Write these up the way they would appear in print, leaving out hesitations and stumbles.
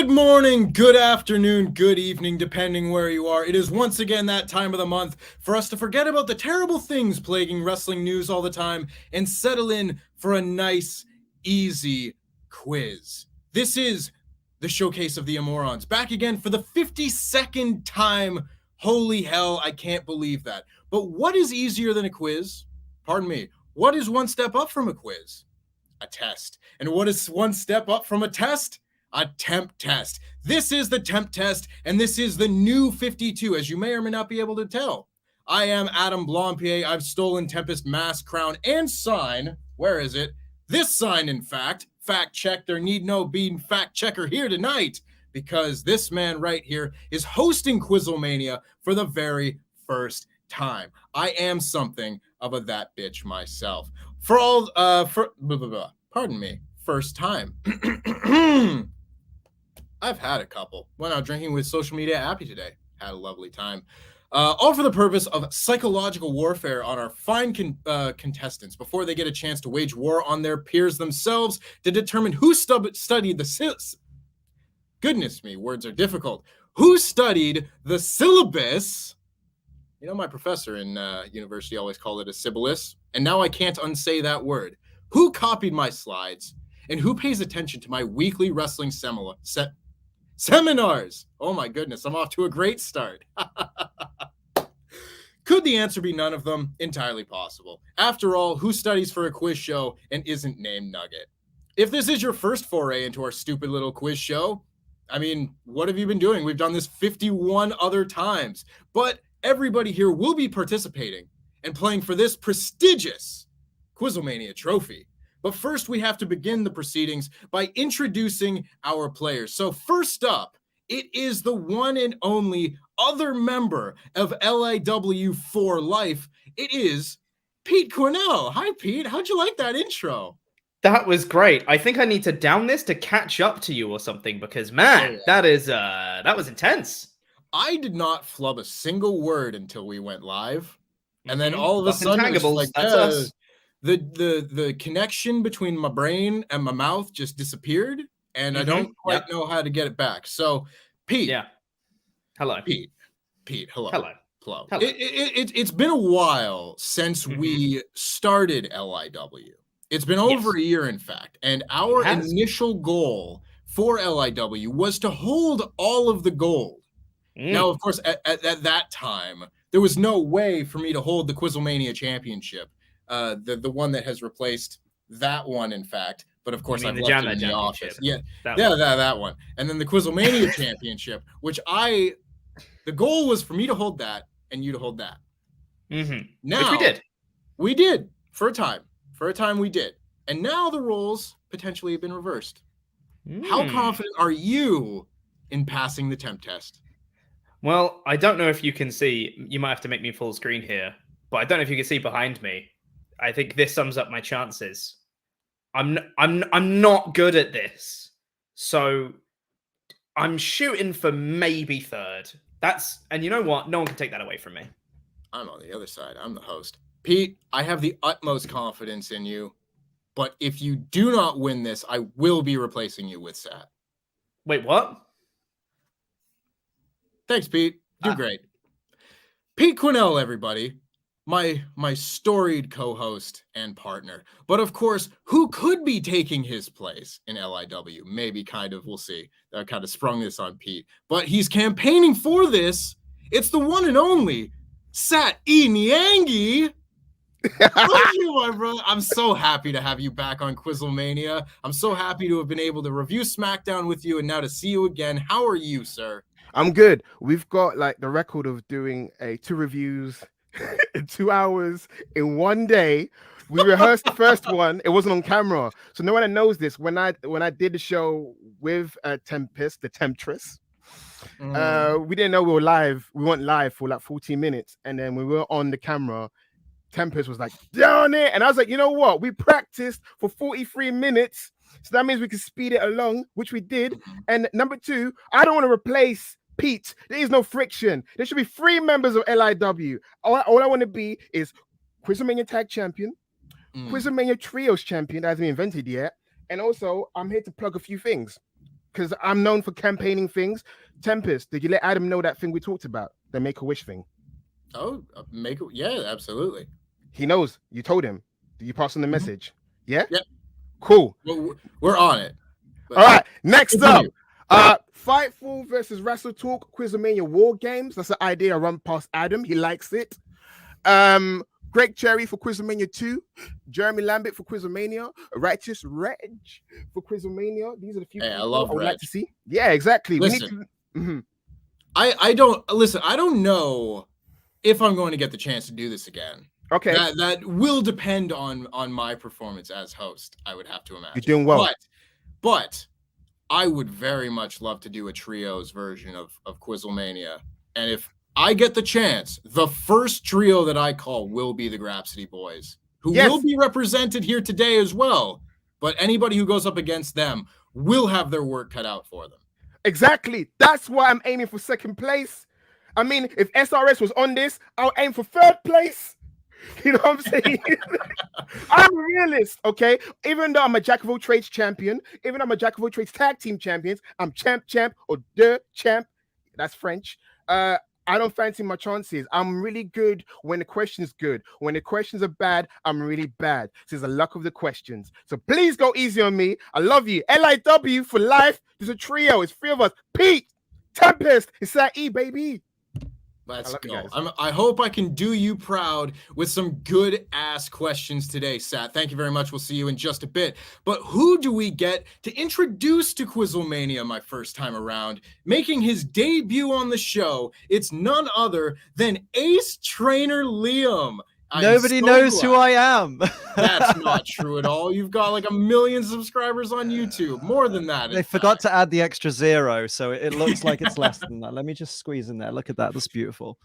Good morning, good afternoon, good evening, depending where you are. It is once again that time of the month for us to forget about the terrible things plaguing wrestling news all the time and settle in for a nice, easy quiz. This is the Showcase of the Amorons, back again for the 52nd time. Holy hell, I can't believe that. But what is easier than a quiz? Pardon me. What is one step up from a quiz? A test. And what is one step up from a test? A temp test. This is the temp test, and this is the new 52, as you may or may not be able to tell. I am Adam Blampier. I've stolen Tempest mask, crown, and sign. Where is it? This sign, in fact. Fact check. There need no be fact checker here tonight, because this man right here is hosting QuizzleMania for the very first time. I am something of a that bitch myself. For all, pardon me, first time. I've had a couple. Went out drinking with social media Appy today. Had a lovely time. All for the purpose of psychological warfare on our fine contestants before they get a chance to wage war on their peers themselves to determine who studied the goodness me, words are difficult. Who studied the syllabus? You know, my professor in university always called it a syllabus, and now I can't unsay that word. Who copied my slides, and who pays attention to my weekly wrestling seminars? Oh my goodness, I'm off to a great start. Could the answer be none of them? Entirely possible. After all, who studies for a quiz show and isn't named Nugget? If this is your first foray into our stupid little quiz show, I mean, what have you been doing? We've done this 51 other times, but everybody here will be participating and playing for this prestigious QuizzleMania trophy. But first, we have to begin the proceedings by introducing our players. So first up, it is the one and only other member of LIW for life. It is Pete Quinnell. Hi, Pete. How'd you like that intro? That was great. I think I need to down this to catch up to you or something because, man, that was intense. I did not flub a single word until we went live. And then all of a sudden, it was like, that's us. The connection between my brain and my mouth just disappeared, and I don't quite know how to get it back. So, Pete. Yeah. Hello. Pete, hello. Hello. It's been a while since we started LIW. It's been over a year, in fact, and our initial goal for LIW was to hold all of the gold. Now, of course, at that time, there was no way for me to hold the QuizzleMania championship, the one that has replaced that one, in fact. But of course, I've left it in the office. Yeah, that one. And then the QuizzleMania championship, which the goal was for me to hold that and you to hold that. Now, which we did for a time. For a time, we did. And now the roles potentially have been reversed. How confident are you in passing the temp test? Well, I don't know if you can see. You might have to make me full screen here. But I don't know if you can see behind me. I think this sums up my chances. I'm not good at this. So I'm shooting for maybe third. And you know what? No one can take that away from me. I'm on the other side. I'm the host. Pete, I have the utmost confidence in you, but if you do not win this, I will be replacing you with Sat. Wait, what? Thanks, Pete. You're great. Pete Quinnell, everybody. My storied co-host and partner. But of course, who could be taking his place in LIW? Maybe we'll see. That kind of sprung this on Pete. But he's campaigning for this. It's the one and only Sat E Niangi. Thank you, my brother. I'm so happy to have you back on QuizzleMania. I'm so happy to have been able to review SmackDown with you and now to see you again. How are you, sir? I'm good. We've got the record of doing 2 reviews in 2 hours in one day. We rehearsed the first one. It wasn't on camera. So no one knows this. When I did the show with Tempest, the Temptress, we didn't know we were live. We weren't live for 14 minutes. And then we were on the camera. Tempest was like, down it. And I was like, you know what? We practiced for 43 minutes. So that means we can speed it along, which we did. And number 2, I don't want to replace Pete. There is no friction. There should be 3 members of LIW. All I want to be is QuizzleMania Tag Champion, QuizzleMania Trios Champion that hasn't been invented yet. And also, I'm here to plug a few things. because I'm known for campaigning things. Tempest, did you let Adam know that thing we talked about, the Make-A-Wish thing? Oh, yeah, absolutely. He knows. You told him. Did you pass on the message? Yeah? Yeah. Cool. We're on it. All right, next up. Fightful versus Wrestle Talk, QuizzleMania War Games. That's an idea I run past Adam. He likes it. Greg Cherry for QuizzleMania 2, Jeremy Lambert for QuizzleMania, Righteous Reg for QuizzleMania. These are the few Hey, people I love would Reg. like to see. Yeah, exactly. Listen, Mhm. I don't know if I'm going to get the chance to do this again. Okay. That will depend on my performance as host, I would have to imagine. You're doing well. But I would very much love to do a trios version of QuizzleMania. And if I get the chance, the first trio that I call will be the Grapsity Boys, who will be represented here today as well. But anybody who goes up against them will have their work cut out for them. Exactly. That's why I'm aiming for second place. I mean, if SRS was on this, I'll aim for third place. You know what I'm saying? I'm a realist, okay? Even though I'm a Jack of all trades champion, even though I'm a Jack of all trades tag team champions, I'm champ or the champ. That's French. I don't fancy my chances. I'm really good when the question's good. When the questions are bad, I'm really bad. So it's the luck of the questions. So please go easy on me. I love you. LIW for life. There's a trio. It's 3 of us. Pete, Tempest, it's that E, baby. Let's go. I hope I can do you proud with some good ass questions today, Sat. Thank you very much. We'll see you in just a bit. But who do we get to introduce to QuizzleMania my first time around? Making his debut on the show, it's none other than Ace Trainer Liam. Nobody knows who I am. That's not true at all. You've got like 1 million subscribers on YouTube. More than that. They forgot to add the extra 0, so it looks like it's less than that. Let me just squeeze in there. Look at that. That's beautiful.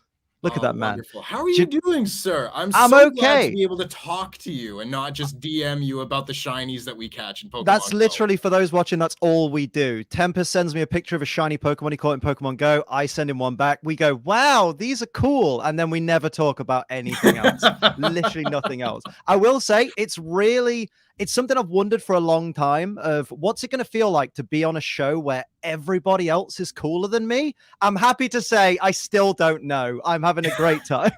Look at that, man. Wonderful. How are you doing, sir? I'm so okay. glad to be able to talk to you and not just DM you about the shinies that we catch in Pokemon That's Go. literally, for those watching, that's all we do. Tempest sends me a picture of a shiny Pokemon he caught in Pokemon Go. I send him one back. We go, wow, these are cool. And then we never talk about anything else. Literally nothing else. I will say it's something I've wondered for a long time of what's it going to feel like to be on a show where everybody else is cooler than me. I'm happy to say I still don't know. I'm having a great time.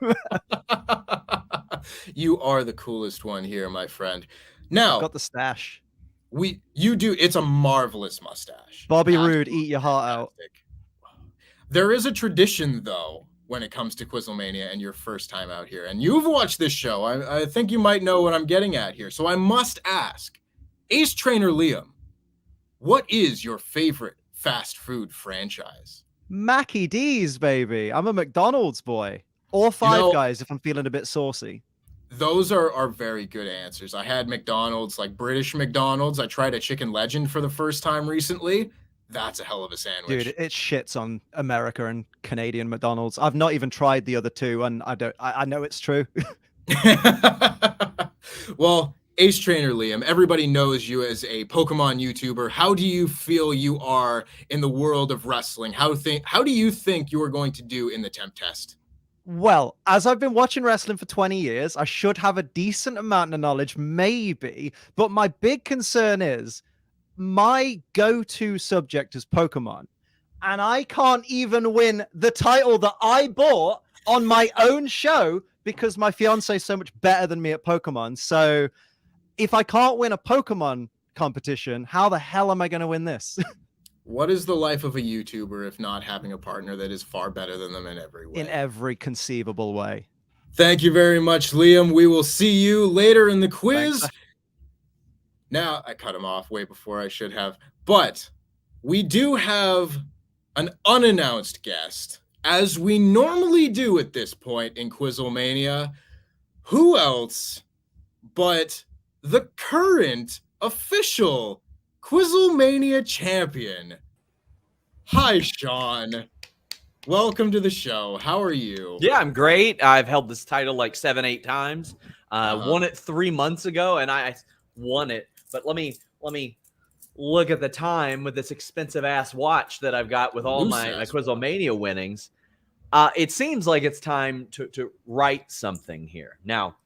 You are the coolest one here, my friend. Now, got the stash. You do. It's a marvelous mustache. Bobby Roode, eat your heart out. There is a tradition, though, when it comes to QuizzleMania and your first time out here. And you've watched this show. I think you might know what I'm getting at here. So I must ask, Ace Trainer Liam, what is your favorite fast food franchise? Mackie D's, baby. I'm a McDonald's boy. Or Five Guys if I'm feeling a bit saucy. Those are very good answers. I had McDonald's, like British McDonald's. I tried a Chicken Legend for the first time recently. That's a hell of a sandwich. Dude, it shits on America and Canadian McDonald's. I've not even tried the other two, and I know it's true. Well, Ace Trainer Liam, everybody knows you as a Pokemon YouTuber. How do you feel you are in the world of wrestling? How do you think you are going to do in the Temptest? Well, as I've been watching wrestling for 20 years, I should have a decent amount of knowledge, maybe. But my big concern is my go-to subject is Pokemon. And I can't even win the title that I bought on my own show because my fiance is so much better than me at Pokemon. So if I can't win a Pokemon competition, how the hell am I going to win this? What is the life of a YouTuber if not having a partner that is far better than them in every way? In every conceivable way. Thank you very much, Liam. We will see you later in the quiz. Thanks. Now, I cut him off way before I should have. But we do have an unannounced guest, as we normally do at this point in QuizzleMania. Who else but the current official QuizzleMania champion? Hi, Sean. Welcome to the show. How are you? Yeah, I'm great. I've held this title like 7-8 times. Won it 3 months ago, and I won it. But let me look at the time with this expensive ass watch that I've got with all my QuizzleMania winnings. It seems like it's time to write something here. Now,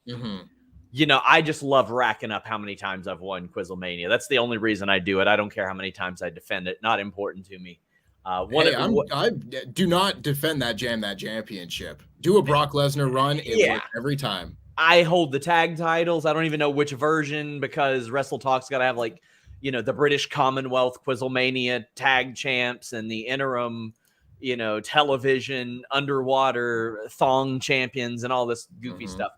I just love racking up how many times I've won QuizzleMania. That's the only reason I do it. I don't care how many times I defend it. Not important to me. I do not defend that championship. Do a Brock Lesnar run. It works every time. I hold the tag titles. I don't even know which version because Wrestle Talk's got to have the British Commonwealth QuizzleMania tag champs and the interim, television underwater thong champions and all this goofy stuff.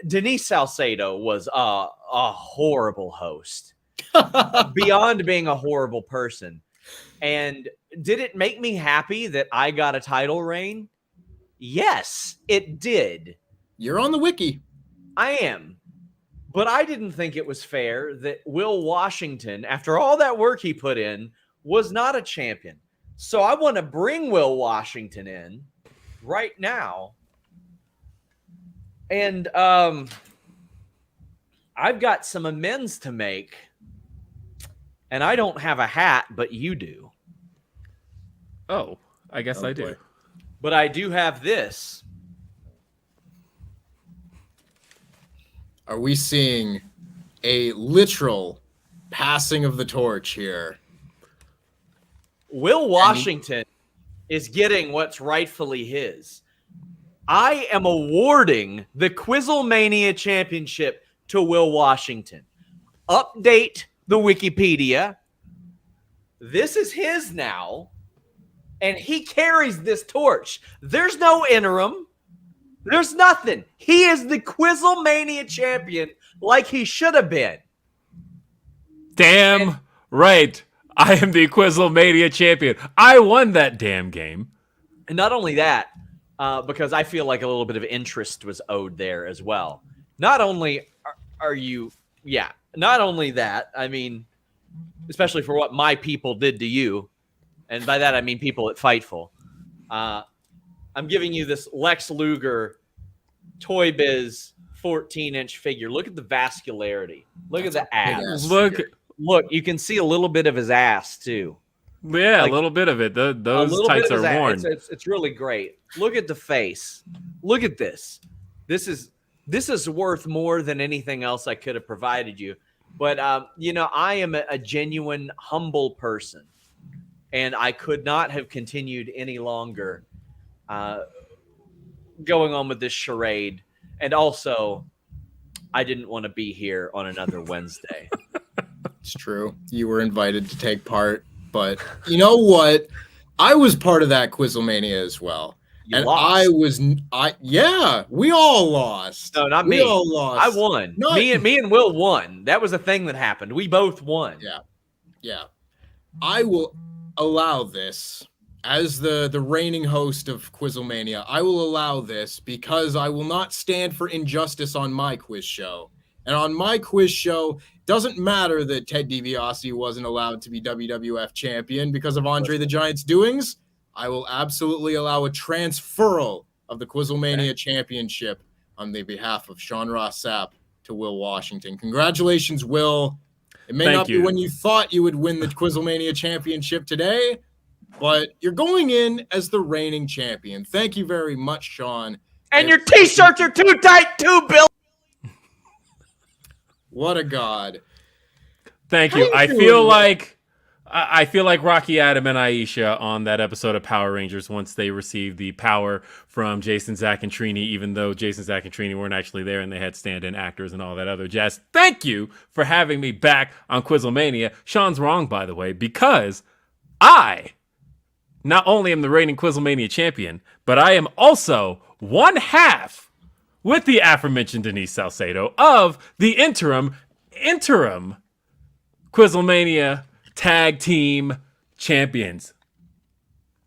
Denise Salcedo was a horrible host, beyond being a horrible person. And did it make me happy that I got a title reign? Yes, it did. You're on the wiki. I am. But I didn't think it was fair that Will Washington, after all that work he put in, was not a champion. So I want to bring Will Washington in right now. And I've got some amends to make. And I don't have a hat, but you do. Oh, I guess I do. But I do have this. Are we seeing a literal passing of the torch here? Will Washington is getting what's rightfully his. I am awarding the QuizzleMania Championship to Will Washington. Update the Wikipedia. This is his now, and he carries this torch. There's no interim. There's nothing. He is the QuizzleMania champion like he should have been. Damn right. I am the QuizzleMania champion. I won that damn game. And not only that, because I feel like a little bit of interest was owed there as well. Not only are you, not only that, I mean, especially for what my people did to you, and by that I mean people at Fightful, I'm giving you this Lex Luger Toy Biz 14-inch figure. Look at the vascularity. Look at the ass. Look, you can see a little bit of his ass too. Yeah, a little bit of it. Those tights are worn. It's really great. Look at the face. Look at this. This is worth more than anything else I could have provided you. But I am a genuine, humble person, and I could not have continued any longer going on with this charade. And also, I didn't want to be here on another Wednesday. It's true. You were invited to take part, but you know what? I was part of that QuizzleMania as well. You lost. We all lost. No, not me. We all lost. I won. Me and Will won. That was a thing that happened. We both won. Yeah. I will allow this as the reigning host of QuizzleMania. I will allow this because I will not stand for injustice on my quiz show. And on my quiz show, doesn't matter that Ted DiBiase wasn't allowed to be WWF champion because of Andre the Giant's doings. I will absolutely allow a transferal of the QuizzleMania championship on the behalf of Sean Ross Sapp to Will Washington. Congratulations, Will. It may not be when you thought you would win the QuizzleMania championship today, but you're going in as the reigning champion. Thank you very much, Sean. And your t-shirts are too tight too, Bill. What a god. Thank you. I feel like Rocky Adam and Aisha on that episode of Power Rangers once they received the power from Jason, Zach, and Trini, even though Jason, Zach, and Trini weren't actually there and they had stand-in actors and all that other jazz. Thank you for having me back on QuizzleMania. Sean's wrong, by the way, because I not only am the reigning QuizzleMania champion, but I am also one half with the aforementioned Denise Salcedo of the interim QuizzleMania tag team champions.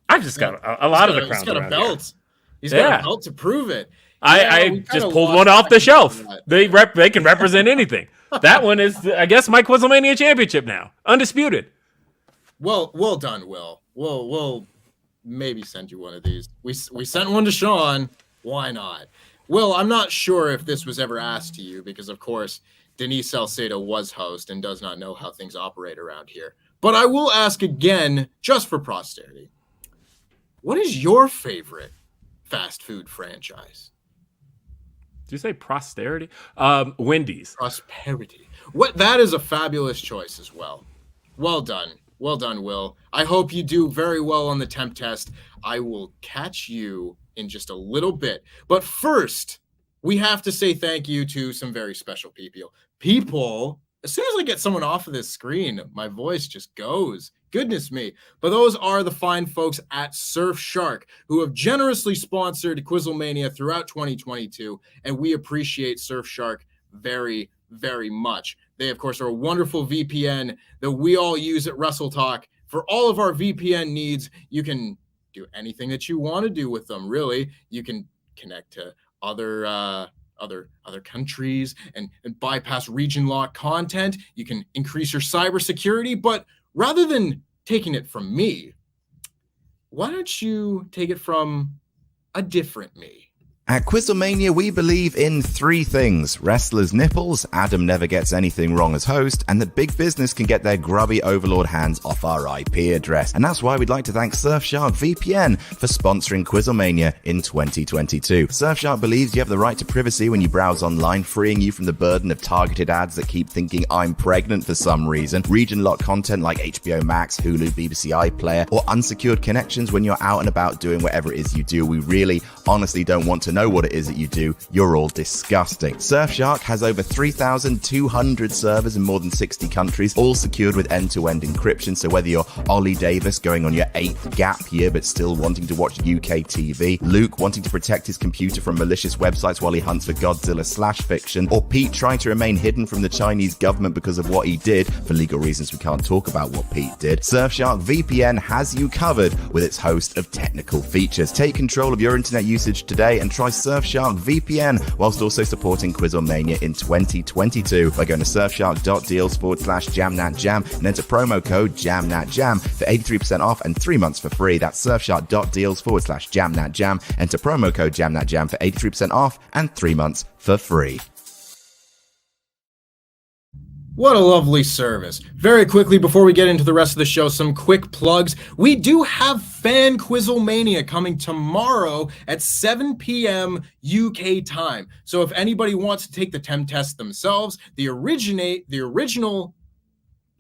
I just got a lot of the crowns. He's got a belt. He's got a belt to prove it. I just pulled one off the shelf. They can represent anything. That one is, I guess, my QuizzleMania championship now, undisputed. Well done, Will. We'll maybe send you one of these. We sent one to Sean. Why not? Will, I'm not sure if this was ever asked to you because, of course, Denise Salcedo was host and does not know how things operate around here. But I will ask again, just for posterity. What is your favorite fast food franchise? Did you say posterity? Wendy's. Prosperity. What? That is a fabulous choice as well. Well done. Well done, Will. I hope you do very well on the temp test. I will catch you in just a little bit. But first, we have to say thank you to some very special people. As soon as I get someone off of this screen, my voice just goes. Goodness me. But those are the fine folks at Surfshark who have generously sponsored QuizzleMania throughout 2022. And we appreciate Surfshark very, very much. They, of course, are a wonderful VPN that we all use at WrestleTalk. For all of our VPN needs, you can do anything that you want to do with them, really. You can connect to other countries and bypass region lock content. You can increase your cybersecurity, but rather than taking it from me, why don't you take it from a different me? At QuizzleMania, we believe in three things: wrestlers' nipples, Adam never gets anything wrong as host, and that big business can get their grubby overlord hands off our IP address. And that's why we'd like to thank Surfshark VPN for sponsoring QuizzleMania in 2022. Surfshark believes you have the right to privacy when you browse online, freeing you from the burden of targeted ads that keep thinking I'm pregnant for some reason, region-locked content like HBO Max, Hulu, BBC iPlayer, or unsecured connections when you're out and about doing whatever it is you do. We really, honestly don't want to know what it is that you do. You're all disgusting. Surfshark has over 3,200 servers in more than 60 countries, all secured with end-to-end encryption. So whether you're Ollie Davis going on your 8th gap year but still wanting to watch UK TV, Luke wanting to protect his computer from malicious websites while he hunts for Godzilla/fiction, or Pete trying to remain hidden from the Chinese government because of what he did, for legal reasons we can't talk about what Pete did, Surfshark VPN has you covered with its host of technical features. Take control of your internet usage today and try Surfshark VPN whilst also supporting QuizzleMania in 2022 by going to surfshark.deals/jamnatjam and enter promo code jamnatjam for 83% off and 3 months for free. That's surfshark.deals/jamnatjam. Enter promo code jamnatjam for 83% off and 3 months for free. What a lovely service. Very quickly, before we get into the rest of the show, some quick plugs. We do have Fan QuizzleMania coming tomorrow at 7 p.m. UK time. So if anybody wants to take the temp test themselves, the original,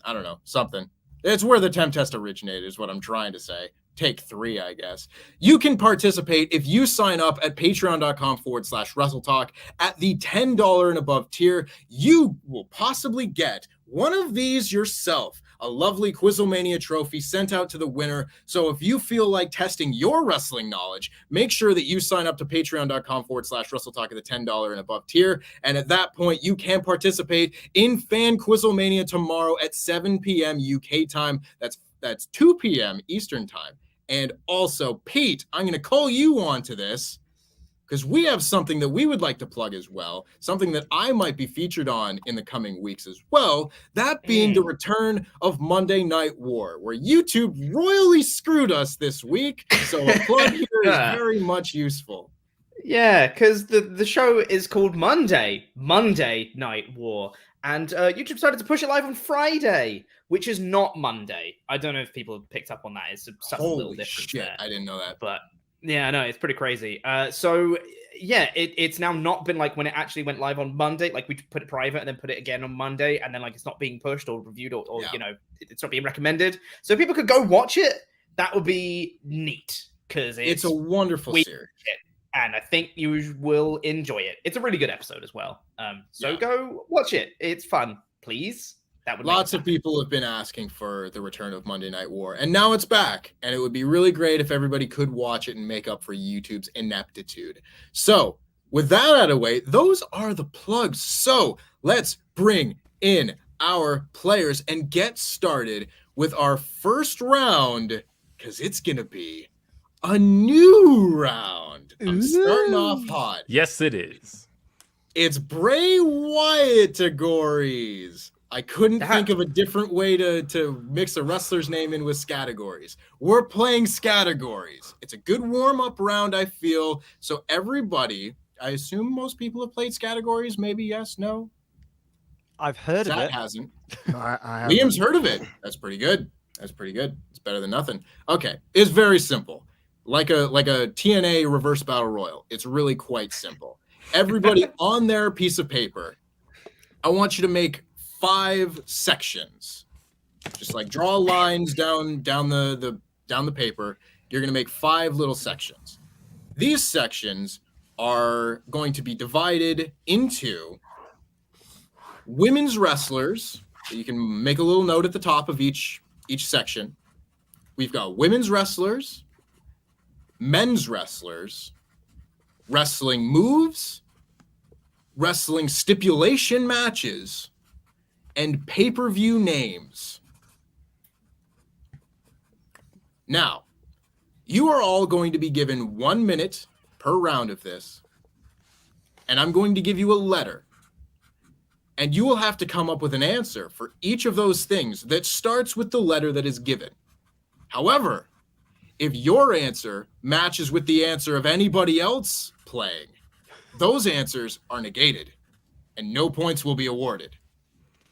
I don't know, something. It's where the temp test originated is what I'm trying to say. Take 3, I guess. You can participate if you sign up at patreon.com/WrestleTalk at the $10 and above tier. You will possibly get one of these yourself, a lovely QuizzleMania trophy sent out to the winner. So if you feel like testing your wrestling knowledge, make sure that you sign up to patreon.com/WrestleTalk at the $10 and above tier. And at that point, you can participate in Fan QuizzleMania tomorrow at 7 p.m. UK time. That's 2 p.m. Eastern time. And also, Pete, I'm going to call you on to this because we have something that we would like to plug as well, something that I might be featured on in the coming weeks as well, that being the return of Monday Night War, where YouTube royally screwed us this week. So a plug here is very much useful. Yeah, because the show is called Monday Night War. And YouTube decided to push it live on Friday, which is not Monday. I don't know if people have picked up on that. It's something a little different there. I didn't know that. But yeah, no, it's pretty crazy. So yeah, it's now not been like when it actually went live on Monday, like we put it private and then put it again on Monday, and then like it's not being pushed or reviewed or you know, it's not being recommended. So people could go watch it. That would be neat because it's a wonderful series. And I think you will enjoy it. It's a really good episode as well. So go watch it. It's fun, please. That would Lots of people have been asking for the return of Monday Night War, and now it's back. And it would be really great if everybody could watch it and make up for YouTube's ineptitude. So with that out of the way, those are the plugs. So let's bring in our players and get started with our first round, because it's going to be a new round. I'm starting off hot. Yes, it is. It's Bray Wyatt categories. I couldn't think of a different way to mix a wrestler's name in with Scattergories. We're playing Scattergories. It's a good warm-up round, I feel. So everybody, I assume most people have played Scattergories. Maybe yes, no? I've heard of it. Hasn't. I Liam's heard of it. That's pretty good. That's pretty good. It's better than nothing. Okay, it's very simple. Like a TNA reverse battle royal. It's really quite simple. everybody on their piece of paper, I want you to make 5 sections. Just like draw lines down the paper. You're going to make 5 little sections. These sections are going to be divided into women's wrestlers. You can make a little note at the top of each section. We've got women's wrestlers, men's wrestlers, wrestling moves, wrestling stipulation matches, and pay-per-view names. Now, you are all going to be given 1 minute per round of this, and I'm going to give you a letter. And you will have to come up with an answer for each of those things that starts with the letter that is given. However, if your answer matches with the answer of anybody else playing, those answers are negated and no points will be awarded.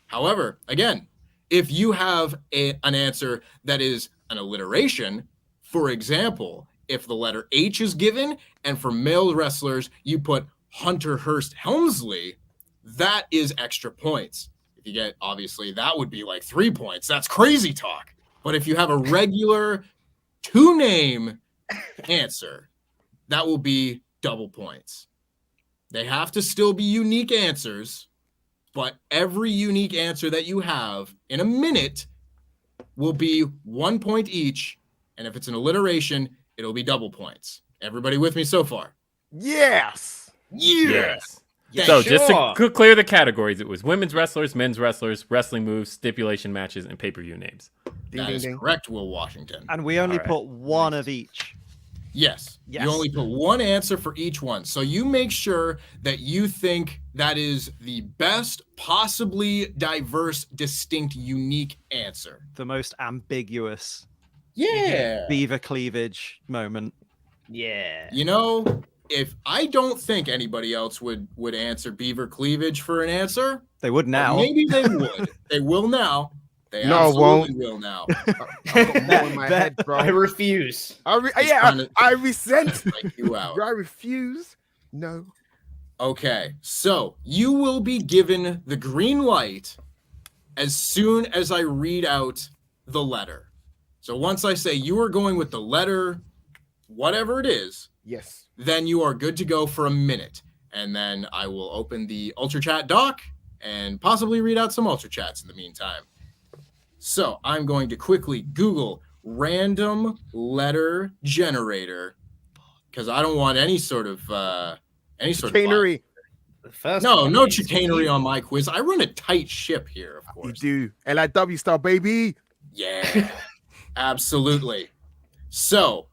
However, again, if you have an answer that is an alliteration, for example, if the letter H is given and for male wrestlers you put Hunter Hearst Helmsley, that is extra points. If you get, obviously, that would be like 3 points. That's crazy talk. But if you have a regular 2-name answer, that will be double points. They have to still be unique answers, but every unique answer that you have in a minute will be 1 point each. And if it's an alliteration, it'll be double points. Everybody with me so far? Yes. Yes. Yeah, So sure. just to clear the categories, it was women's wrestlers, men's wrestlers, wrestling moves, stipulation matches, and pay-per-view names. Ding, That ding, is ding. correct, Will Washington. And we only All right. put one of each. Yes. Yes. You only put one answer for each one. So you make sure that you think that is the best, possibly diverse, distinct, unique answer. The most ambiguous Yeah. beaver cleavage moment. Yeah. You know, if I don't think anybody else would answer beaver cleavage for an answer, They would but now. maybe they would. They will now. They No, absolutely won't. will now. I've got more in my Bet- head, bro. I refuse. I resent. Like you out. I refuse. No. Okay, so you will be given the green light as soon as I read out the letter. So once I say you are going with the letter, whatever it is, Yes. then you are good to go for a minute. And then I will open the Ultra Chat doc and possibly read out some Ultra Chats in the meantime. So I'm going to quickly Google random letter generator because I don't want any sort of Chicanery. The first No, one no is chicanery you. on my quiz. I run a tight ship here, of You course. do. LIW style, baby. Yeah, absolutely. So,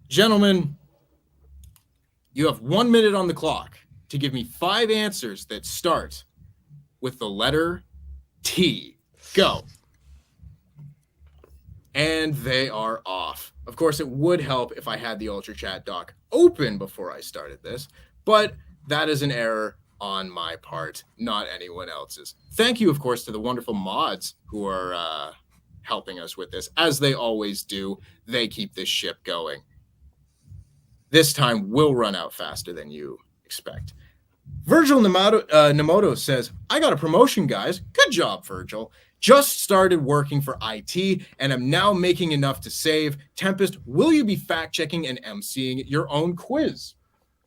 gentlemen, you have 1 minute on the clock to give me 5 answers that start with the letter T. Go. And they are off. Of course, it would help if I had the Ultra Chat doc open before I started this, but that is an error on my part, not anyone else's. Thank you, of course, to the wonderful mods who are helping us with this. As they always do, they keep this ship going. This time will run out faster than you expect. Virgil Namoto says, I got a promotion, guys. Good job, Virgil. Just started working for IT and am now making enough to save. Tempest, will you be fact-checking and emceeing your own quiz?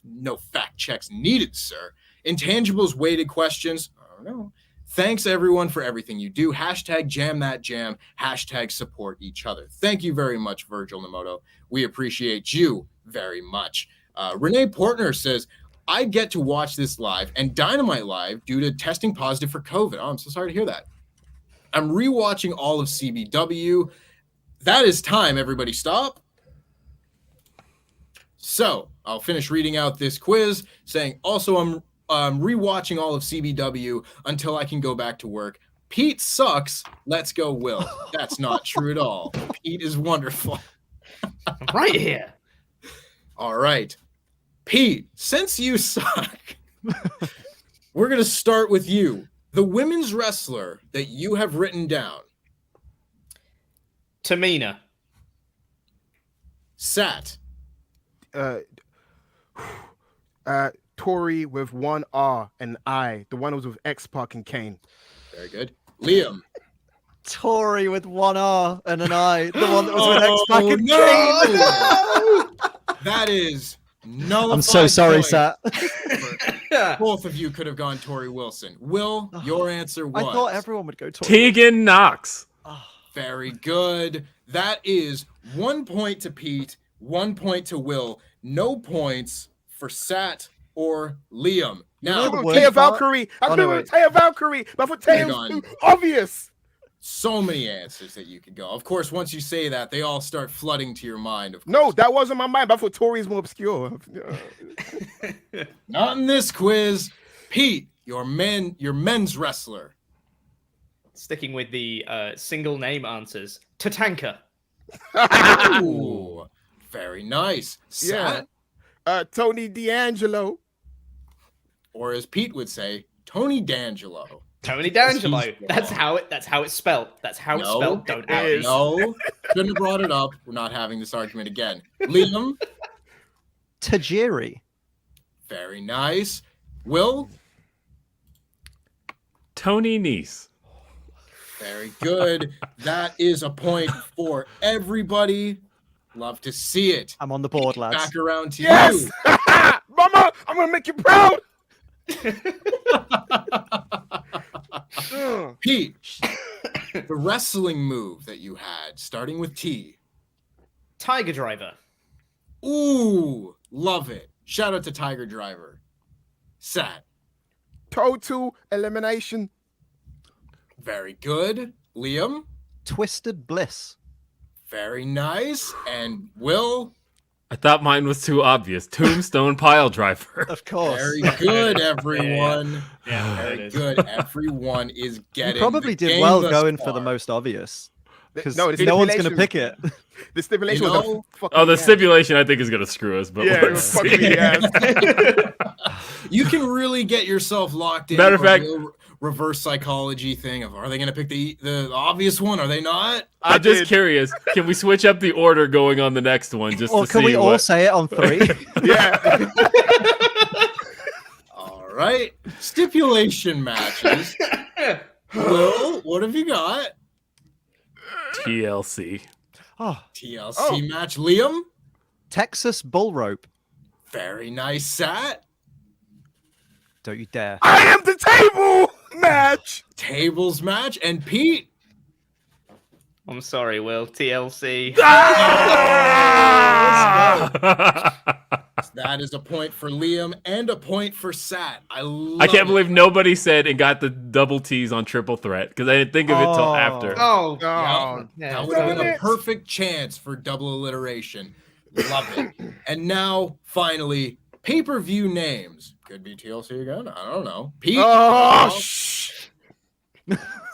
No fact checks needed, sir. Intangibles weighted questions? I don't know. Thanks, everyone, for everything you do. Hashtag jam that jam. Hashtag support each other. Thank you very much, Virgil Namoto. We appreciate you very much. Renee Portner says, I get to watch this live and Dynamite live due to testing positive for COVID. Oh, I'm so sorry to hear that. I'm rewatching all of CBW. That is time, everybody stop. So I'll finish reading out this quiz saying, also, I'm rewatching all of CBW until I can go back to work. Pete sucks. Let's go, Will. That's not true at all. Pete is wonderful. Right here. All right. Pete, since you suck, we're going to start with you. The women's wrestler that you have written down. Tamina. Sat. Tory with one R and I. The one was with X-Pac and Kane. Very good. Liam. Tory with one R and an I. The one that was with X-Pac and Kane. That is nullified. I'm so sorry, point. Sat. Both of you could have gone Tory Wilson. Will, your answer was? I thought everyone would go Tory. Tegan Knox. Very good. That is 1 point to Pete, 1 point to Will. No points for Sat or Liam. Now, I'm going to Taya Valkyrie. I'm going to Taya Valkyrie. But for Taya, was too obvious. so many answers that you could go. Of course, once you say that, they all start flooding to your mind. Of course. No, that wasn't my mind. But I thought Tory is more obscure. Not in this quiz. Pete, your men's wrestler. Sticking with the single name answers. Tatanka. Ooh, very nice. Sat, Tony D'Angelo. or as Pete would say, Tony D'Angelo. Tony D'Angelo. That's how it's spelled. That's how it's spelled. Don't out me. No, shouldn't have brought it up. We're not having this argument again. Liam. Tajiri. Very nice. Will. Tony Nese. Very good. That is a point for everybody. Love to see it. I'm on the board, lads. Back around to Yes, you. Mama, I'm gonna make you proud. Pete, the wrestling move that you had, starting with T. Tiger Driver. Ooh, love it. Shout out to Tiger Driver. Sat. Total elimination. Very good. Liam. Twisted Bliss. Very nice. And Will. I thought mine was too obvious. Tombstone Pile Driver. Of course. Very good, everyone. Yeah, there it Very is. good. Everyone is You getting. probably the did game well thus going for the far. most obvious. Because No, the no one's going to stipulation- pick it. The stipulation You was know- a fucking Oh, the ass. stipulation I think is gonna screw us, but Yeah, it let's was see. fucking ass. You can really get yourself locked in. Matter of for a fact- real reverse psychology thing of, are they going to pick the obvious one? Are they not? I'm just did. curious. Can we switch up the order going on the next one just Or to can see we all what? say it on 3? Yeah. All right. Stipulation matches. Will, what have you got? TLC. Oh, TLC match. Liam. Texas Bull Rope. Very nice. Sat. Don't you dare. I am the table match. Tables match. And Pete. I'm sorry, Will. TLC. That is a point for Liam and a point for Sat. I I can't it. believe nobody said and got the double T's on triple threat because I didn't think of it till Oh. after. Oh, Oh, That would have been a it. perfect chance for double alliteration. Love it. And now, finally, pay-per-view names. Could be TLC again. I don't know. Pete. Oh, shh.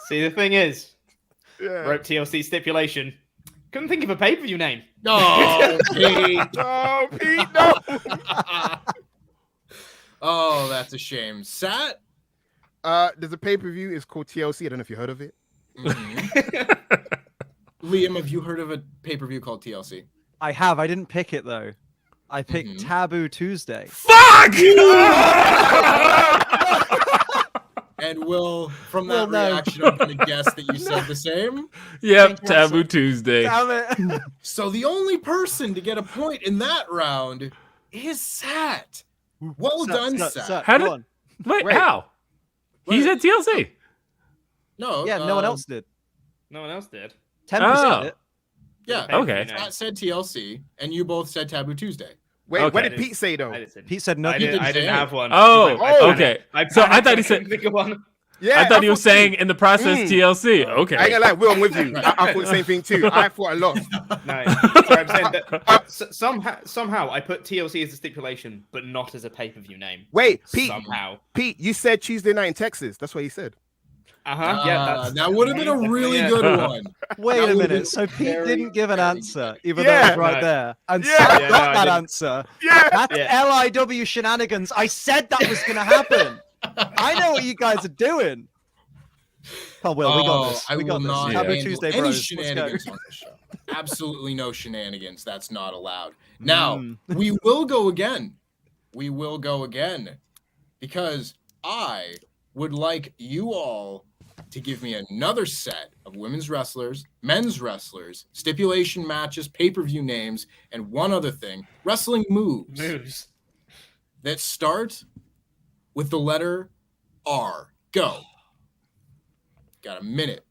See, the thing is, Yeah. wrote TLC stipulation. Couldn't think of a pay-per-view name. No, Pete. Oh, Pete, no. Oh, that's a shame. Sat. There's a pay-per-view. It's called TLC. I don't know if you heard of it. Mhm. Liam, have you heard of a pay-per-view called TLC? I have. I didn't pick it, though. I picked Mhm. Taboo Tuesday. Fuck! And Will, from Well, that no. reaction, I'm going to guess that you said the same. Yep, Taboo Tuesday. Damn it. So the only person to get a point in that round is Sat. Well done, Sat. How Go did- on. Wait, Wait. how? He's at TLC. No, Yeah, no one else did. No one else did. Tempest Oh. did it. Yeah, Okay. Sat said TLC, and you both said Taboo Tuesday. Wait, Okay. what did Pete say, though? I didn't. Pete said I nothing. didn't, I didn't didn't say have one. Oh, Oh, okay. I So I panicked, thought he said. couldn't think of one. Yeah, I thought he was thought saying in the process Mm. TLC. I ain't Okay. gonna lie, Will, I'm with you. I thought the same thing too. I thought I lost. No, sorry, I'm saying that somehow I put TLC as a stipulation, but not as a pay-per-view name. Wait, Pete, Somehow. Pete, you said Tuesday night in Texas. That's what he said. Yeah, That would have been a really yeah. good one. Wait That a would've minute. been So Pete very, didn't give an very answer, good. even though Yeah. it was right No. there. And Yeah. Sam Yeah, got no, I that didn't. answer. Yeah. That's Yeah. LIW shenanigans. I said that was going to happen. I know what you guys are doing. Oh, Will, we got this. I We will got not this. Yeah. Taboo handle Tuesday, any bros. Let's go. shenanigans on this show. Absolutely no shenanigans. That's not allowed. Now, Mm. we will go again we will go again because I would like you all to give me another set of women's wrestlers, men's wrestlers, stipulation matches, pay-per-view names, and one other thing, wrestling moves that start with the letter R. Go. Got a minute.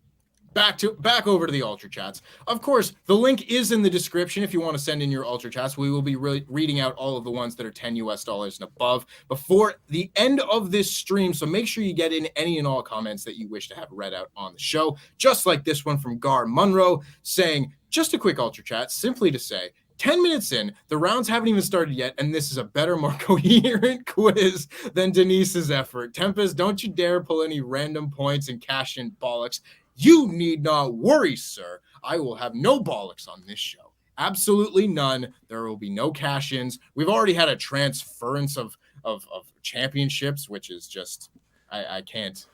Back over to the Ultra Chats. Of course, the link is in the description if you want to send in your Ultra Chats. We will be reading out all of the ones that are $10 and above before the end of this stream. So make sure you get in any and all comments that you wish to have read out on the show. Just like this one from Gar Munro saying, just a quick Ultra Chat, simply to say, 10 minutes in, the rounds haven't even started yet, and this is a better, more coherent quiz than Denise's effort. Tempest, don't you dare pull any random points and cash in bollocks. You need not worry, sir. I will have no bollocks on this show. Absolutely none. There will be no cash-ins. We've already had a transference of championships, which is just I can't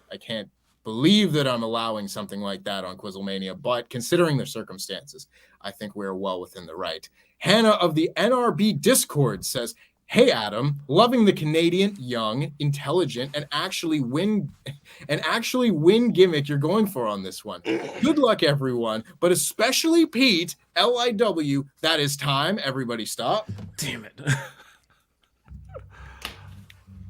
believe that I'm allowing something like that on QuizzleMania. But considering the circumstances, I think we're well within the right. Hannah of the NRB Discord says, "Hey Adam, loving the Canadian, young, intelligent, and actually win gimmick you're going for on this one. Good luck, everyone, but especially Pete, LIW. That is time. Everybody stop. Damn it.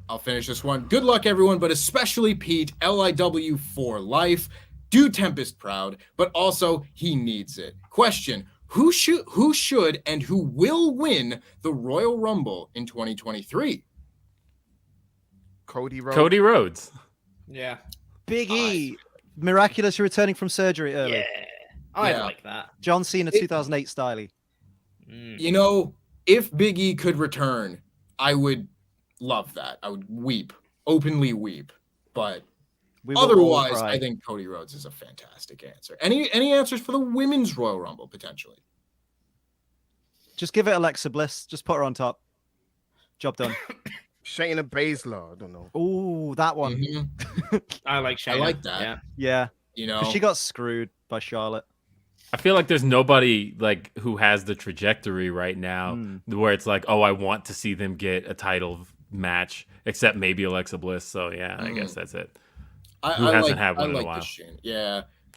I'll finish this one. Good luck, everyone, but especially Pete, LIW for life. Do Tempest proud, but also he needs it. Question. Who should and who will win the Royal Rumble in 2023? Cody Rhodes. Cody Rhodes. Yeah. Big E, miraculously returning from surgery early. Yeah. I Yeah. like that. John Cena 2008 style. You know, if Big E could return, I would love that. I would weep, openly weep. But We will all otherwise, cry. I think Cody Rhodes is a fantastic answer. Any answers for the women's Royal Rumble potentially? Just give it Alexa Bliss. Just put her on top. Job done. Shayna Baszler. I don't know. Ooh, that one. Mhm. I like Shayna. I like that. Yeah. Yeah. You know, 'Cause she got screwed by Charlotte. I feel like there's nobody like who has the trajectory right now where it's like, oh, I want to see them get a title match, except maybe Alexa Bliss. So yeah, I guess that's it. Who hasn't had one in a while?